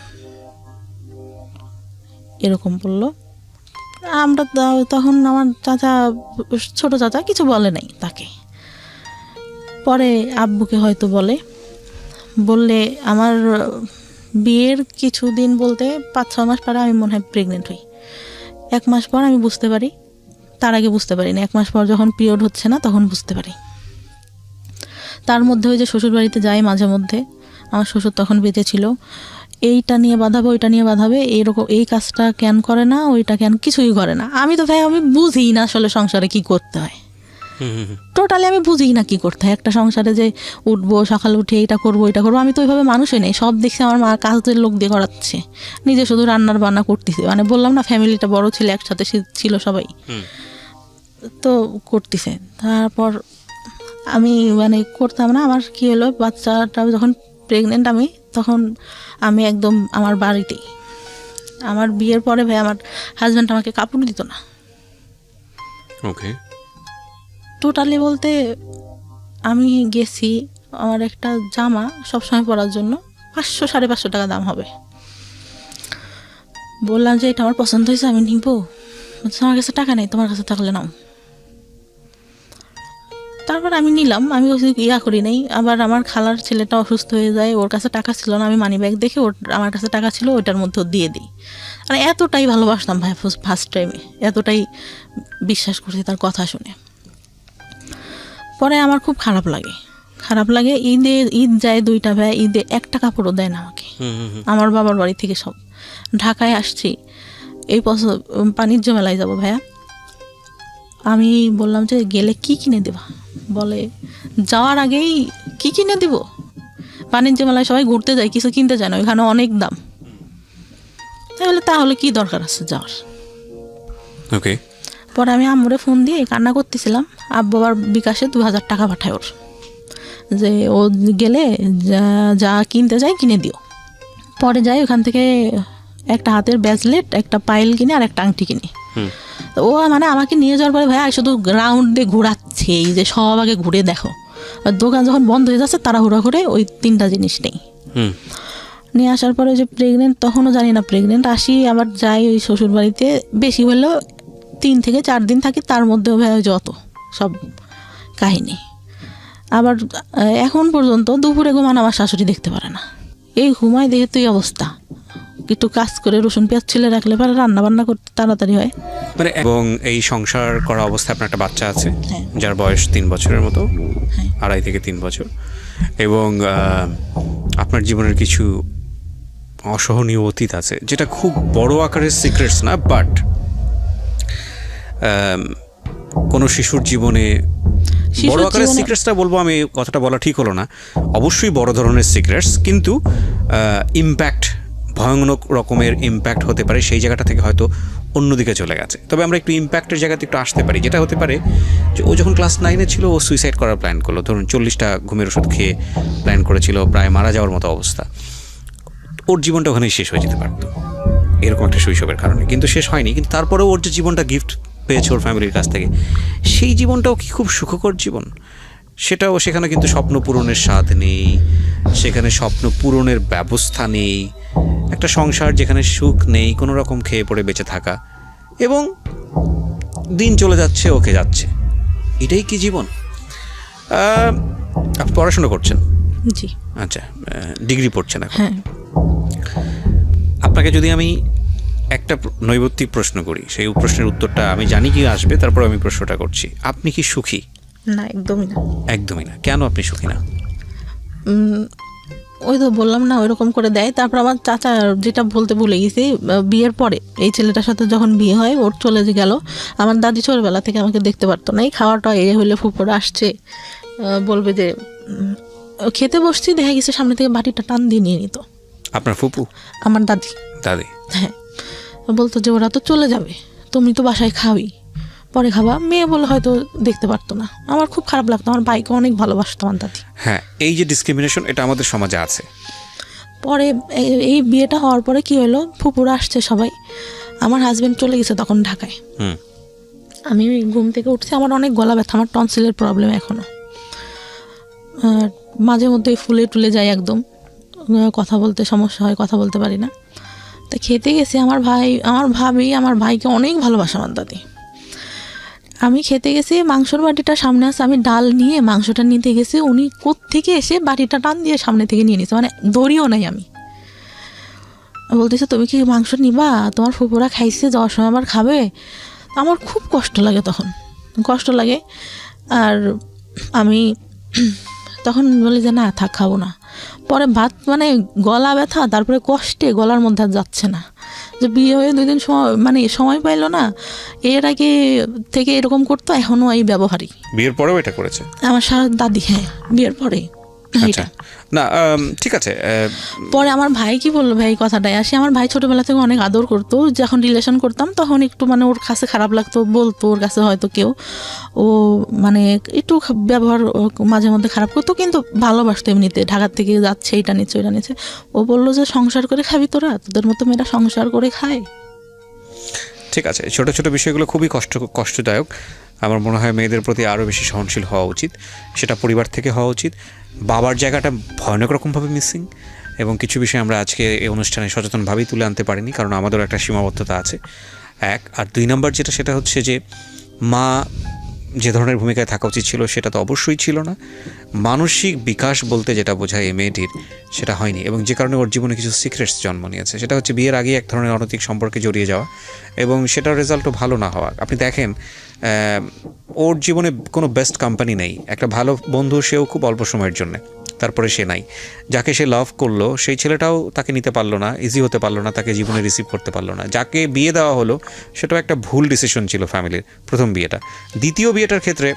এরকম বললো। আমরা তখন আমার ছোট চাচা কিছু বলে নাই তাকে। পরে আব্বুকে হয়তো বললে আমার বিয়ের কিছুদিন বলতে 5-6 মাস পরে আমি মনে হয় প্রেগনেন্ট হই। 1 মাস পর আমি বুঝতে পারি, তার আগে বুঝতে পারি না। 1 মাস পর যখন পিরিয়ড হচ্ছে না তখন বুঝতে পারি। তার মধ্যে ওই যে শ্বশুর বাড়িতে যাই মাঝে মধ্যে, আমার শ্বশুর তখন বেঁচে ছিল, এইটা নিয়ে বাঁধাবে, ওইটা নিয়ে বাঁধাবে, এরকম এই কাজটা কেন করে না, ওইটা কেন কিছুই করে না। আমি তো ভাই আমি বুঝি না আসলে সংসারে কি করতে হয়, টোটালি আমি বুঝি না কি করতে হয়। একটা সংসারে যে উঠবো, সকালে উঠে এইটা করবো ওইটা করবো, আমি তো ওইভাবে মানুষই নেই। সব দেখছি আমার মা কাজের লোক দিয়ে করাচ্ছে, নিজে শুধু রান্নার বান্না করতেছে। মানে বললাম না ফ্যামিলিটা বড় ছিল, একসাথে ছিল সবাই, তো করতেছে। তারপর আমি মানে করতাম না। আমার কি হলো, বাচ্চাটা যখন প্রেগনেন্ট আমি, তখন আমি একদম আমার বাড়িতেই, আমার বিয়ের পরে ভাই আমার হাজব্যান্ড আমাকে কাপড় দিত না।
ওকে।
টোটালি বলতে আমি গেছি, আমার একটা জামা সবসময় পরার জন্য 500-550 টাকা দাম হবে। বললাম যে এটা আমার পছন্দ হয়েছে, আমি নিব। আমার কাছে টাকা নেই, তোমার কাছে থাকলে নাও। তারপর আমি নিলাম, আমি ইয়া করি নাই। আবার আমার খালার ছেলেটা অসুস্থ হয়ে যায়, ওর কাছে টাকা ছিল না, আমি মানি ব্যাগ দেখে ওর আমার কাছে টাকা ছিল, ওইটার মধ্যে দিয়ে দিই। মানে এতটাই ভালোবাসতাম ভাই ফার্স্ট টাইমে, এতটাই বিশ্বাস করছি তার কথা শুনে। পরে আমার খুব খারাপ লাগে। ঈদ যায় 2টা ভাই, ঈদে একটা কাপড়ও দেয় না আমাকে। আমার বাবার বাড়ি থেকে সব ঢাকায় আসছি, এই বাণিজ্য মেলায় যাবো ভাইয়া। আমি বললাম যে গেলে কি কিনে দেবা, বলে যাওয়ার আগেই কি কিনে দিব, বাণিজ্য মেলায় সবাই ঘুরতে যায়, কিছু কিনতে যায় না, ওইখানে অনেক দাম। তাহলে কি দরকার আছে যাওয়ার।
ওকে।
পরে আমি আম্মুরে ফোন দিয়ে কান্না করতেছিলাম, আব্বু আবার বিকাশে 2000 টাকা পাঠায় ওর, যে ও গেলে যা কিনতে যায় কিনে দিও। পরে যাই ওখান থেকে একটা হাতের ব্রেসলেট, একটা পাইল কিনে আর একটা আংটি কিনি। ও মানে আমাকে নিয়ে যাওয়ার পরে ভাইয়া শুধু গ্রাউন্ডে ঘোরাচ্ছে, এই যে সব আগে ঘুরে দেখো। আর দোকান যখন বন্ধ হয়ে যাচ্ছে তাড়াহুড়া করে ওই 3টা জিনিস নেই। নিয়ে আসার পরে যে প্রেগনেন্ট, তখনও জানি না প্রেগনেন্ট। আসি আবার যাই ওই শ্বশুর বাড়িতে, বেশি হলেও 3 থেকে 4 দিন থাকি, তার মধ্যেও ভাই যত সব কাহিনী। আবার এখন পর্যন্ত দুপুরে ঘুমান আমার শাশুড়ি দেখতে পারে না, এই ঘুমায় দেখে তুই অবস্থা। একটু কাজ করে রসুন পেঁয়াজ ছিলে রাখলে পরে রান্না বান্না করতে তাড়াতাড়ি হয়।
মানে এবং এই সংসার করা অবস্থায় আপনার একটা বাচ্চা আছে,
হ্যাঁ।
যার বয়স 3 বছরের মতো,
হ্যাঁ।
2.5 থেকে 3 বছর। এবং আপনার জীবনের কিছু অসহনীয় অতীত আছে, যেটা খুব বড় আকারের সিক্রেটস না, বাট কোনো শিশুর জীবনে বড় আকারের সিক্রেটসটা বলবো আমি, কথাটা বলা ঠিক হলো না, অবশ্যই বড় ধরনের সিক্রেটস, কিন্তু ইম্প্যাক্ট, ভয়ানক রকমের ইম্প্যাক্ট হতে পারে সেই জায়গাটা থেকে হয়তো অন্যদিকে চলে গেছে। তবে আমরা একটু ইম্প্যাক্টের জায়গাতে একটু আসতে পারি, যেটা হতে পারে যে ও যখন ক্লাস 9-এ ছিল ও সুইসাইড করার প্ল্যান করলো। ধরুন 40টা ঘুমের ওষুধ খেয়ে প্ল্যান করেছিল, প্রায় মারা যাওয়ার মতো অবস্থা। ওর জীবনটা ওখানেই শেষ হয়ে যেতে পারতো এরকম একটা শৈশবের কারণে, কিন্তু শেষ হয়নি। কিন্তু তারপরেও ওর যে জীবনটা গিফট পেয়েছে ওর ফ্যামিলির কাছ থেকে, সেই জীবনটাও কি খুব সুখকর জীবন? সেটাও, সেখানে কিন্তু স্বপ্ন পূরণের স্বাদ নেই, সেখানে স্বপ্ন পূরণের ব্যবস্থা নেই, একটা সংসার যেখানে সুখ নেই, কোনো রকম খেয়ে পড়ে বেঁচে থাকা, এবং দিন চলে যাচ্ছে, ওকে যাচ্ছে। এটাই কি জীবন? আপনি পড়াশোনা করছেন?
জি।
আচ্ছা, ডিগ্রি পড়ছেন এখন।
হ্যাঁ।
আপনাকে যদি আমি একটা নৈবত্তিক প্রশ্ন করি, সেই প্রশ্নের উত্তরটা আমি জানি কি আসবে, তারপর আমি প্রশ্নটা করছি। আপনি কি সুখী?
না, একদমই না।
একদমই না। কেন আপনি সুখী না?
ওই তো বললাম না, ওইরকম করে দেয়। তারপর আমার চাচা, যেটা বলতে ভুলে গেছি, বিয়ের পরে এই ছেলেটার সাথে যখন বিয়ে হয়, ওর চলে গেল। আমার দাদি ছোটবেলা থেকে আমাকে দেখতে পারতো না। এই খাওয়াটা হইলে ফুপুরা আসছে, বলবে যে খেতে বসছি, দেখা গেছে সামনে থেকে বাটিটা টান দিয়ে নিয়ে নিত।
আপনার ফুপু?
আমার দাদি।
দাদি?
হ্যাঁ। বলতো যে ওরা তো চলে যাবে, তুমি তো বাসায় খাওয়াই, পরে খাবা। মেয়ে বলে হয়তো দেখতে পারতো না। আমার খুব খারাপ লাগতো, আমার ভাইকে অনেক ভালোবাসতো আমার দাদি।
হ্যাঁ, এই যে ডিসক্রিমিনেশন, এটা আমাদের সমাজে আছে।
পরে এই বিয়েটা হওয়ার পরে কি হলো, ফুপুরা আসছে সবাই, আমার হাজবেন্ড চলে গেছে তখন ঢাকায়। আমি ঘুম থেকে উঠছি, আমার অনেক গলা ব্যথা, আমার টনসিলের প্রবলেম এখনো, মাঝে মধ্যে ফুলে টুলে যায়, একদম কথা বলতে সমস্যা হয়, কথা বলতে পারি না। তা খেতে গেছি, আমার ভাবি আমার ভাইকে অনেক ভালোবাসে আমার দাদি। আমি খেতে গেছি, মাংসর বাটিটা সামনে আছে, আমি ডাল নিয়ে মাংসটা নিতে গেছি, উনি কোত্থেকে এসে বাটিটা টান দিয়ে সামনে থেকে নিয়ে নিছে, মানে দড়িও নাই। আমি বলতেছে তুমি কি মাংস নিবা, তোমার ফুপুরা খাইছে, যাওয়ার সময় আবার খাবে। আমার খুব কষ্ট লাগে, তখন কষ্ট লাগে। আর আমি তখন বলি যে না থাক, খাবো না। পরে ভাত মানে গলা ব্যথা, তারপরে কষ্টে গলার মধ্যে আর যাচ্ছে না, যে বিয়ে হয়ে 2 দিন সময় মানে সময় পাইলো না, এর আগে থেকে এরকম করতো, এখনও এই ব্যবহারই।
বিয়ের পরেও এটা করেছে
আমার দাদি, হ্যাঁ বিয়ের পরেই।
আচ্ছা, না ঠিক আছে।
পরে আমার ভাই কি বললো, ভাই কথাটাই আসে, আমার ভাই ছোটবেলা থেকে অনেক আদর করতো, যখন রিলেশন করতাম তখন একটু মানে ওর কাছে খারাপ লাগতো, বলতো ওর কাছে হয়তো কেউ, ও মানে একটু ব্যবহার মাঝে মধ্যে খারাপ করতো, কিন্তু ভালোবাসতো এমনিতে। ঢাকার থেকে যাচ্ছে, এটা নিচ্ছে ওইটা নিচ্ছে, ও বললো যে সংসার করে খাবি তোরা, তোদের মতো মেয়েরা সংসার করে খায়।
ঠিক আছে, ছোট ছোট বিষয়গুলো খুবই কষ্টদায়ক। আমার মনে হয় মেয়েদের প্রতি আরও বেশি সহনশীল হওয়া উচিত, সেটা পরিবার থেকে হওয়া উচিত। বাবার জায়গাটা ভয়ানক রকমভাবে মিসিং, এবং কিছু বিষয় আমরা আজকে এই অনুষ্ঠানে সচেতনভাবেই তুলে আনতে পারিনি, কারণ আমাদেরও একটা সীমাবদ্ধতা আছে, 1। আর 2 নম্বর যেটা, সেটা হচ্ছে যে মা যে ধরনের ভূমিকায় থাকা উচিত ছিল সেটা তো অবশ্যই ছিল না। মানসিক বিকাশ বলতে যেটা বোঝায় এই মেয়েটির, সেটা হয়নি, এবং যে কারণে ওর জীবনে কিছু সিক্রেটস জন্ম নিয়েছে। সেটা হচ্ছে বিয়ের আগে এক ধরনের অনৈতিক সম্পর্কে জড়িয়ে যাওয়া, এবং সেটার রেজাল্টও ভালো না হওয়া। আপনি দেখেন ওর জীবনে কোনো বেস্ট কোম্পানি নেই, একটা ভালো বন্ধু সেও খুব অল্প সময়ের জন্যে, তারপরে সে নাই। যাকে সে লাভ করলো সেই ছেলেটাও তাকে নিতে পারলো না, ইজি হতে পারলো না, তাকে জীবনে রিসিভ করতে পারলো না। যাকে বিয়ে দেওয়া হলো সেটাও একটা ভুল ডিসিশন ছিল ফ্যামিলির, প্রথম বিয়েটা। দ্বিতীয় বিয়েটার ক্ষেত্রে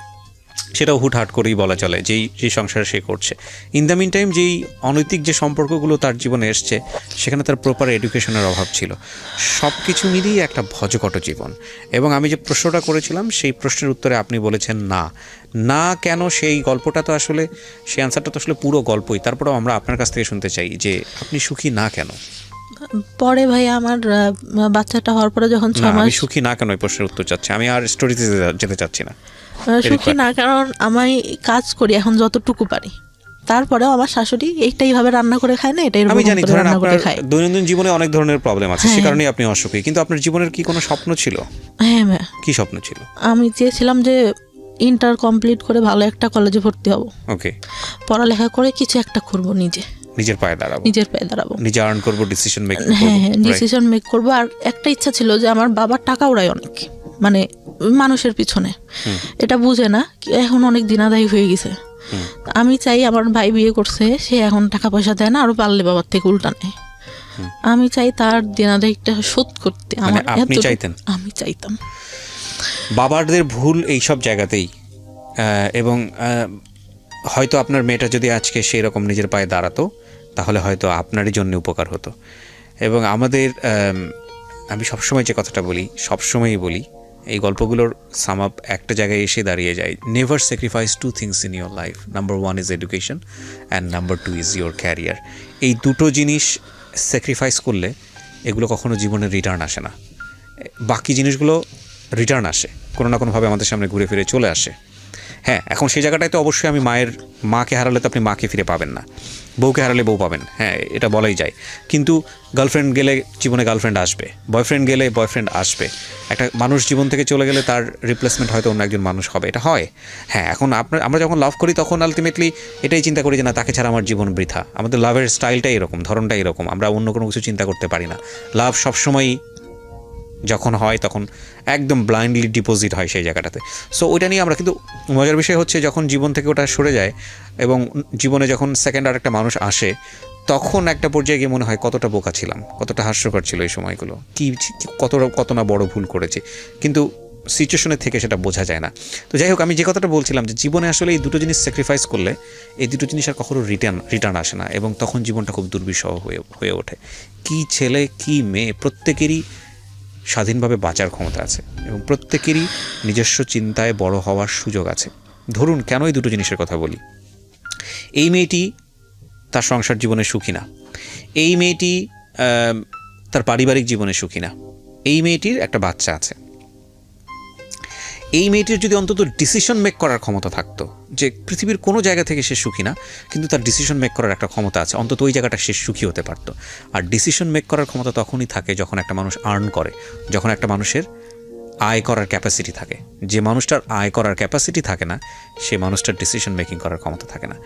সেটাও হুটহাট করেই বলা চলে, যেই সংসার সে করছে। ইন দ্য মিন টাইম যেই অনৈতিক যে সম্পর্কগুলো তার জীবনে এসছে, সেখানে তার প্রপার এডুকেশনের অভাব ছিল। সব কিছু মিলিয়ে একটা ভজকট জীবন। এবং আমি যে প্রশ্নটা করেছিলাম সেই প্রশ্নের উত্তরে আপনি বলেছেন না কেন, সেই গল্পটা তো আসলে, সেই অ্যান্সারটা তো আসলে পুরো গল্পই। তারপরেও আমরা আপনার কাছ থেকে শুনতে চাই যে আপনি সুখী না কেন।
পরে ভাই আমার বাচ্চাটা হওয়ার পরে যখন 6 মাস,
আমি সুখী না কেন এই প্রশ্নের উত্তর চাচ্ছি, আমি আর স্টোরিতে যেতে চাচ্ছি না।
সুখী না কারণ আমি কাজ করি এখন যতটুকু পারি, তারপরেও আমার শাশুড়ি এইটাই ভাবে রান্না করে খায় না, এটাই
আমি জানি, ধরেন
রান্না করে
আপনার
খায়।
দৈনন্দিন জীবনে অনেক ধরনের প্রবলেম আছে, সে
হ্যাঁ।
কারণেই আপনি অসুখী। কিন্তু আপনার জীবনের কি কোনো স্বপ্ন ছিল?
হ্যাঁ ম্যাম,
কি স্বপ্ন ছিল?
আমি চেয়েছিলাম যে ইন্টার কমপ্লিট করে ভালো একটা কলেজে ভর্তি হব,
ওকে,
পড়ালেখা করে কিছু একটা করব,
নিজের পায়ে দাঁড়াবো, নিজে আর্ন করবো, ডিসিশন মেক করব।
হ্যাঁ হ্যাঁ, ডিসিশন মেক করবো। আর একটা ইচ্ছা ছিল যে আমার বাবার টাকা উড়ায় অনেক, মানে মানুষের পিছনে, এটা বুঝে না, এখন অনেক দিনাদায়ী হয়ে গেছে। আমি চাই, আমার ভাই বিয়ে করছে, সে এখন টাকা পয়সা দেয় না, আরো পারলে বাবার থেকে উল্টা নেয়। আমি চাই তার দিনাদায়ীটা শোধ করতে। আমার
আপনি চাইতেন?
আমি চাইতাম।
বাবাদের ভুল এই সব জায়গাতেই, এবং হয়তো আপনার মেয়েটা যদি আজকে সেই রকম নিজের পায়ে দাঁড়াতো, তাহলে হয়তো আপনারই জন্য উপকার হতো। এবং আমাদের, আমি সবসময় যে কথাটা বলি, সবসময়ই বলি, এই গল্পগুলোর সাম আপ একটা জায়গায় এসে দাঁড়িয়ে যায়, never sacrifice 2 things in your life. Number 1 is education and number 2 is your career. এই দুটো জিনিস স্যাক্রিফাইস করলে এগুলো কখনো জীবনে রিটার্ন আসে না। বাকি জিনিসগুলো রিটার্ন আসে, কোনো না কোনোভাবে আমাদের সামনে ঘুরে ফিরে চলে আসে। হ্যাঁ, এখন সেই জায়গাটায় তো অবশ্যই আমি মাকে হারালে তো আপনি মাকে ফিরে পাবেন না, বউকে হারালে বউ পাবেন, হ্যাঁ এটা বলাই যায়। কিন্তু গার্লফ্রেন্ড গেলে জীবনে গার্লফ্রেন্ড আসবে, বয়ফ্রেন্ড গেলে বয়ফ্রেন্ড আসবে। একটা মানুষ জীবন থেকে চলে গেলে তার রিপ্লেসমেন্ট হয়তো অন্য একজন মানুষ হবে, এটা হয়। হ্যাঁ, এখন আমরা যখন লাভ করি তখন আলটিমেটলি এটাই চিন্তা করি যে না, তাকে ছাড়া আমার জীবন বৃথা। আমাদের লাভের স্টাইলটাই এরকম, ধরনটাই এরকম, আমরা অন্য কোনো কিছু চিন্তা করতে পারি না। লাভ সবসময়ই যখন হয় তখন একদম ব্লাইন্ডলি ডিপোজিট হয় সেই জায়গাটাতে। সো ওইটা নিয়ে আমরা, কিন্তু মজার বিষয় হচ্ছে যখন জীবন থেকে ওটা সরে যায় এবং জীবনে যখন সেকেন্ড আর একটা মানুষ আসে, তখন একটা পর্যায়ে গিয়ে মনে হয় কতটা বোকা ছিলাম, কতটা হাস্যকর ছিল এই সময়গুলো, কত না বড় ভুল করেছি, কিন্তু সিচুয়েশনে থেকে সেটা বোঝা যায় না। তো যাই হোক, আমি যে কথাটা বলছিলাম যে জীবনে আসলে এই দুটো জিনিস স্যাক্রিফাইস করলে এই দুটো জিনিস আর কখনো রিটার্ন আসে না, এবং তখন জীবনটা খুব দুর্বিষহ হয়ে ওঠে। কি ছেলে কি মেয়ে, প্রত্যেকেরই স্বাধীনভাবে বাঁচার ক্ষমতা আছে এবং প্রত্যেকেরই নিজস্ব চিন্তায় বড় হওয়ার সুযোগ আছে। ধরুন, কেন এই দুটো জিনিসের কথা বলি? এই মেয়েটি তার সংসার জীবনে সুখী না, এই মেয়েটি তার পারিবারিক জীবনে সুখী না, এই মেয়েটির একটা বাচ্চা আছে। এই মেয়েটির যদি অন্তত ডিসিশন মেক করার ক্ষমতা থাকতো, যে পৃথিবীর কোনো জায়গা থেকে সে সুখী না, কিন্তু তার ডিসিশন মেক করার একটা ক্ষমতা আছে, অন্তত ওই জায়গাটা সে সুখী হতে পারতো। আর ডিসিশন মেক করার ক্ষমতা তখনই থাকে যখন একটা মানুষ আর্ন করে, যখন একটা মানুষের আয় করার ক্যাপাসিটি থাকে। যে মানুষটার আয় করার ক্যাপাসিটি থাকে না, সে মানুষটার ডিসিশন মেকিং করার ক্ষমতা থাকে না।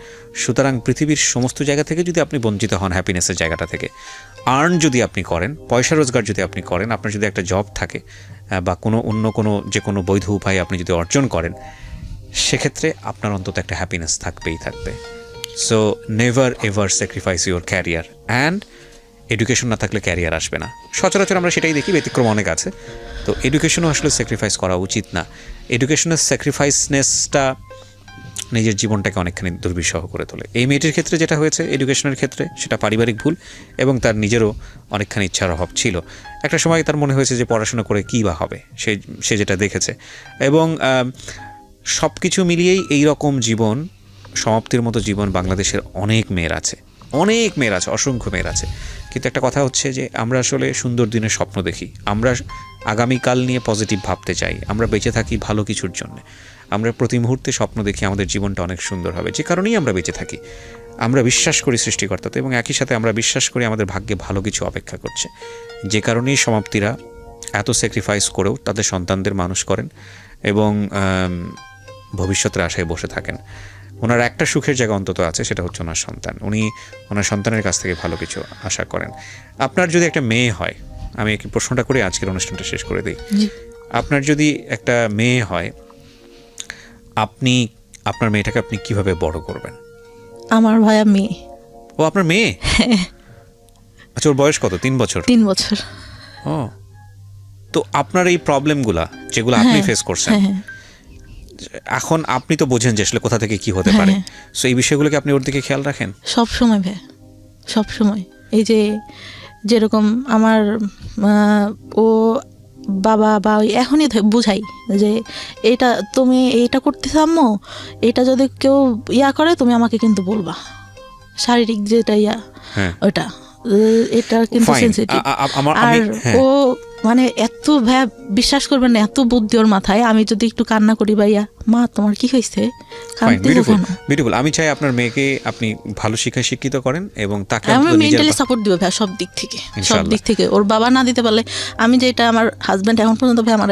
সুতরাং পৃথিবীর সমস্ত জায়গা থেকে যদি আপনি বঞ্চিত হন হ্যাপিনেসের জায়গাটা থেকে, আর্ন যদি আপনি করেন, পয়সা রোজগার যদি আপনি করেন, আপনার যদি একটা জব থাকে বা অন্য কোনো যে কোনো বৈধ উপায়ে আপনি যদি অর্জন করেন, সেক্ষেত্রে আপনার অন্তত একটা হ্যাপিনেস থাকবেই থাকবে। So never ever sacrifice your career, and education না থাকলে ক্যারিয়ার আসবে না। সচরাচর আমরা সেটাই দেখি, ব্যতিক্রম অনেক আছে। তো এডুকেশনও আসলে স্যাক্রিফাইস করা উচিত না। এডুকেশনের স্যাক্রিফাইসনেসটা নিজের জীবনটাকে অনেকখানি দুর্বিষহ করে তোলে। এই মেয়েটির ক্ষেত্রে যেটা হয়েছে এডুকেশনের ক্ষেত্রে, সেটা পারিবারিক ভুল এবং তার নিজেরও অনেকখানি ইচ্ছার অভাব ছিল। একটা সময় তার মনে হয়েছে যে পড়াশোনা করে কী বা হবে, সে যেটা দেখেছে। এবং সব কিছু মিলিয়েই এই রকম জীবন, সমাপ্তির মতো জীবন বাংলাদেশের অনেক মেয়ের আছে, অসংখ্য মেয়ের আছে। কিন্তু একটা কথা হচ্ছে যে আমরা আসলে সুন্দর দিনের স্বপ্ন দেখি, আমরা আগামীকাল নিয়ে পজিটিভ ভাবতে চাই, আমরা বেঁচে থাকি ভালো কিছুর জন্য। আমরা প্রতি মুহূর্তে স্বপ্ন দেখি আমাদের জীবনটা অনেক সুন্দর হবে, যে কারণেই আমরা বেঁচে থাকি। আমরা বিশ্বাস করি সৃষ্টিকর্তাতে এবং একই সাথে আমরা বিশ্বাস করি আমাদের ভাগ্যে ভালো কিছু অপেক্ষা করছে, যে কারণেই সমাপ্তিরা এত স্যাক্রিফাইস করেও তাদের সন্তানদের মানুষ করেন এবং ভবিষ্যতের আশায় বসে থাকেন। ওনার একটা সুখের জায়গা অন্তত আছে, সেটা হচ্ছে ওনার সন্তান। উনি ওনার সন্তানের কাছ থেকে ভালো কিছু আশা করেন। আপনার যদি একটা মেয়ে হয়, আমি কি প্রশ্নটা করে আজকের অনুষ্ঠানটা শেষ করে দিই। আপনার যদি একটা মেয়ে হয়, আপনি আপনার মেয়েটাকে আপনি কিভাবে বড় করবেন?
আমার ভাইয়া মেয়ে।
ও আপনার মেয়ে? আচ্ছা, ওর বয়স কত? 3 বছর?
3 বছর।
ও, তো আপনার এই প্রবলেমগুলা যেগুলো আপনি ফেস করছেন, এখন আপনি তো বোঝেন যে আসলে কোথা থেকে কি হতে পারে। সো এই বিষয়গুলোকে আপনি ওর দিকে খেয়াল রাখেন?
সব সময় ভাই, সব সময়। এই যে যেরকম আমার ও বাবা বা এখনই বুঝাই যে এটা তুমি এইটা করতেছ আম্মু, এটা যদি কেউ করে তুমি আমাকে কিন্তু বলবা, শারীরিক যেটা ওটা এটা কিন্তু সেনসিটিভ। আর ও মানে এত বিশ্বাস করবেন না, এত বুদ্ধি ওর মাথায়। আমি যদি একটু কান্না করি ভাইয়া, মা তোমার কি হয়েছে,
বিউটিফুল। আমি চাই আপনার মেয়েকে আপনি ভালো শিক্ষায় শিক্ষিত করেন এবং তাকে
আমি মেন্টালি সাপোর্ট দিব ভাই, সব দিক থেকে। ওর বাবা না দিতে পারলে আমি যেটা আমার হাজব্যান্ড এখন পর্যন্ত ভাই আমার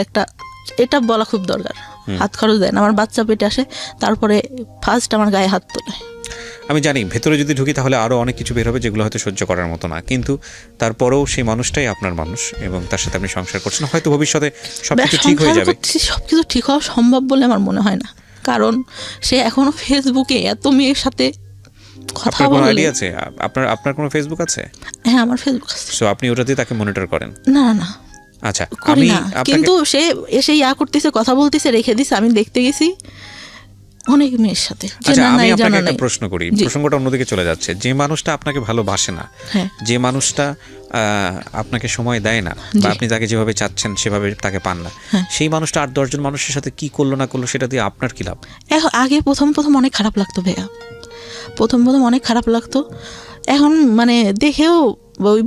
এটা বলা খুব দরকার, হাত খরচ দেন। আমার বাচ্চা পেটে আসে, তারপরে ফার্স্ট আমার গায়ে হাত তোলে।
আমি জানি ভেতরে যদি ঢুকি তাহলে আরও অনেক কিছু বের হবে যেগুলো হয়তো সহ্য করার মতো না, কিন্তু তারপরেও সেই মানুষটাই আপনার মানুষ এবং তার সাথে আপনি সংসার করছেন। হয়তো ভবিষ্যতে সবকিছু ঠিক হয়ে যাবে।
সবকিছু ঠিক হওয়া সম্ভব বলে আমার মনে হয় না, কারণ সে এখনো ফেসবুকে এত মেয়ের সাথে কথা বলে।
আইডিয়া আছে আপনার কোনো ফেসবুক আছে?
হ্যাঁ, আমার ফেসবুক আছে।
সো আপনি ওটাতে তাকে মনিটর করেন?
না না,
আচ্ছা,
আমি কিন্তু সে এসে করতেছে, কথা বলতেছে, রেখে দিছে। আমি দেখতে গেছি অনেক মেয়ের সাথে।
আচ্ছা, আমি আপনাকে একটা প্রশ্ন করি, প্রসঙ্গটা অন্যদিকে চলে যাচ্ছে। যে মানুষটা আপনাকে ভালোবাসে না, যে মানুষটা আপনাকে সময় দেয় না, বা আপনি তাকে যেভাবে চাচ্ছেন সেভাবে তাকে পান না, সেই মানুষটা 8-10 জন মানুষের সাথে কি করলো না করলো সেটা দিয়ে আপনার কি লাভ?
আগে প্রথম অনেক খারাপ লাগতো ভাইয়া, প্রথম অনেক খারাপ লাগতো। এখন মানে দেখেও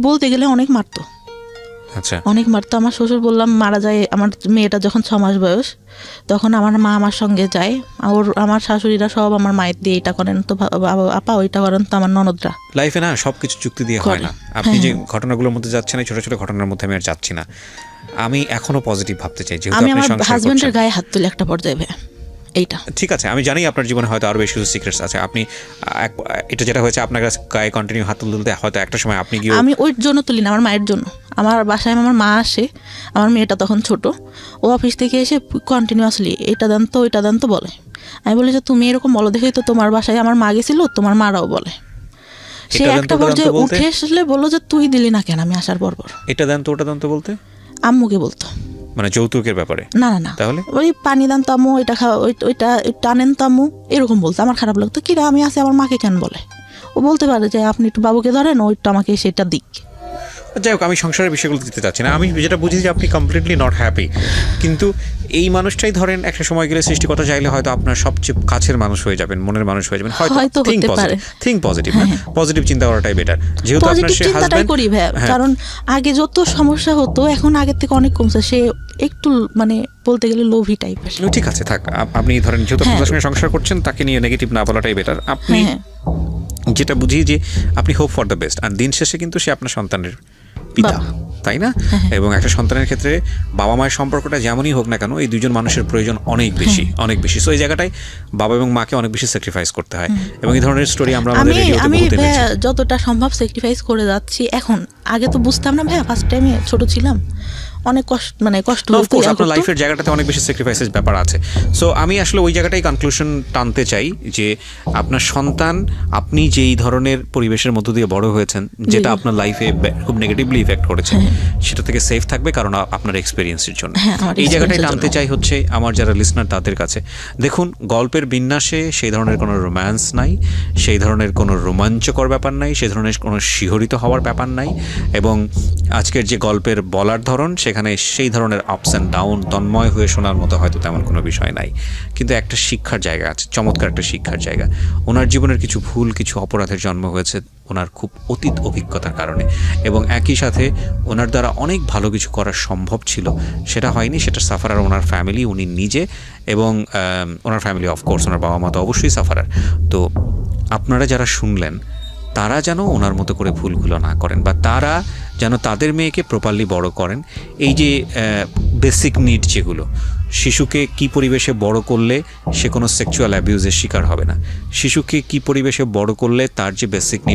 বলতে গেলে অনেক মারতো।
আচ্ছা,
অনেক মারতো। আমার শ্বশুর বললাম মারা যায়, আমার মেয়েটা যখন 6 মাস বয়স, তখন আমার মা আমার সঙ্গে যায়। আমার শাশুড়িরা সব আমার মায়ের দিয়ে এটা করেন, তো আপা ওইটা করেন, তো আমার ননদরা।
লাইফে না সবকিছু চুক্তি দিয়ে হয় না। আপনি যে ঘটনাগুলোর মধ্যে যাচ্ছেন, এই ছোট ছোট ঘটনার মধ্যে আমি আর যাচ্ছি না। আমি এখনো পজিটিভ ভাবতে চাই, যেহেতু
আমি আমার হাজবেন্ডের গায়ে হাত তুলে একটা পর্যায়ে ভাই। এইটা
ঠিক আছে, আমি জানি আপনার জীবনে হয়তো আরো বেশি সিক্রেটস আছে। আপনি এটা যেটা হয়েছে আপনার গায়ে কন্টিনিউ হাত তুলতে হয়তো একটা সময় আপনি গিয়ে,
আমি ওই জন্য তুলি না, আমার মায়ের জন্য। আমার বাসায় আমার মা আসে, আমার মেয়েটা তখন ছোট, ও অফিস থেকে এসে কন্টিনিউয়াসলি এটা দেন তো ওইটা দেন তো বলে। আমি বলি যে তুমি এরকম বলো দেখেই তো তোমার বাসায় আমার মা গেছিল, তোমার মারাও বলে। সে একটা পর্যায়ে উঠে আসলে বললো যে তুই দিলি না কেন আমি আসার পর।
এটা দেন তো ওটা দেন তো বলতে
আম্মুকে বলতো,
মানে যৌতুকের ব্যাপারে?
না না না,
তাহলে
ওই পানি দান তো আম্মু, এটা খাওয়া, ওইটা টানেন তো আম্মু, এরকম বলতো। আমার খারাপ লাগতো, কিরা আমি আসি আমার মাকে কেন বলে। ও বলতে পারে যে আপনি একটু বাবুকে ধরেন, ওইটা আমাকে সেটা দিক।
যাই হোক, আমি সংসারের বিষয়গুলো দিতে চাচ্ছি না। আমি যেটা বুঝি যে আপনি কমপ্লিটলি নট হ্যাপি, কিন্তু এই মানুষটাই ধরেন একটা সময় গেলে সৃষ্টিকর্তা চাইলে হয়তো আপনার সবচেয়ে কাছের মানুষ হয়ে যাবেন, মনের মানুষ হয়ে যাবেন। হয়তো থিঙ্ক পজিটিভ, পজিটিভ চিন্তা করাটাই বেটার। যেহেতু আপনার সে হাজবেন্ড,
করি ভাই, কারণ আগে যত সমস্যা হতো এখন আগের থেকে অনেক কমছে। সে একটু মানে বলতে গেলে লোভী টাইপের।
ঠিক আছে, থাক। আপনি ধরেন যেহেতু আপনার সঙ্গে সংসার করছেন, তাকে নিয়ে নেগেটিভ না বলাটাই বেটার। আপনি যেটা বুঝি যে আপনি হোপ ফর দ্য বেস্ট, আর দিন শেষে কিন্তু সে আপনার সন্তানের পিতা, তাই না? এবং একটা সন্তানের ক্ষেত্রে বাবা মায়ের সম্পর্কটা যেমনই হোক না কেন, এই দুজন মানুষের প্রয়োজন অনেক বেশি। সো এই জায়গাটায় বাবা এবং মাকে অনেক বেশি স্যাক্রিফাইস করতে হয়, এবং এই ধরনের স্টোরি আমরা আমাদের রেডিওতে বলতে পেরেছি।
যতটা সম্ভব স্যাক্রিফাইস করে যাচ্ছি এখন। আগে তো বুঝতাম না ভাইয়া, ফার্স্ট টাইমে ছোট ছিলাম, অনেক কষ্ট
অফ কোর্স আপনার লাইফের জায়গাটাতে অনেক বেশি স্যাক্রিফাইসেস ব্যাপার আছে। সো আমি আসলে ওই জায়গাটাই কনক্লুশন টানতে চাই যে আপনার সন্তান, আপনি যেই ধরনের পরিবেশের মধ্য দিয়ে বড় হয়েছেন, যেটা আপনার লাইফে খুব নেগেটিভলি ইফেক্ট করেছে, সেটা থেকে সেফ থাকবে, কারণ আপনার এক্সপিরিয়েন্সের জন্য। এই জায়গাটাই টানতে চাই হচ্ছে আমার যারা লিসনার তাদের কাছে। দেখুন, গল্পের বিন্যাসে সেই ধরনের কোনো রোম্যান্স নাই, সেই ধরনের কোনো রোমাঞ্চকর ব্যাপার নাই, সেই ধরনের কোনো শিহরিত হওয়ার ব্যাপার নাই, এবং আজকের যে গল্পের বলার ধরন সেখানে সেই ধরনের আপস অ্যান্ড ডাউন তন্ময় হয়ে শোনার মতো হয়তো তেমন কোনো বিষয় নাই, কিন্তু একটা শিক্ষার জায়গা আছে, চমৎকার একটা শিক্ষার জায়গা। ওনার জীবনের কিছু ভুল, কিছু অপরাধের জন্ম হয়েছে ওনার খুব অতীত অভিজ্ঞতার কারণে, এবং একই সাথে ওনার দ্বারা অনেক ভালো কিছু করা সম্ভব ছিল, সেটা হয়নি। সেটা সাফারার ওনার ফ্যামিলি, উনি নিজে, এবং ওনার ফ্যামিলি অফকোর্স, ওনার বাবা মা তো অবশ্যই সাফারার। তো আপনারা যারা শুনলেন তারা যেন ওনার মতো করে ভুলগুলো না করেন, বা তারা যেন তাদের মেয়েকে প্রপারলি বড় করেন। এই যে বেসিক নিড যেগুলো, শিশুকে কি পরিবেশে বড় করলে সে কোনো সেক্সুয়াল অ্যাবিউজের শিকার হবে না, শিশুকে কি পরিবেশে বড় করলে তার যে বেসিক নিড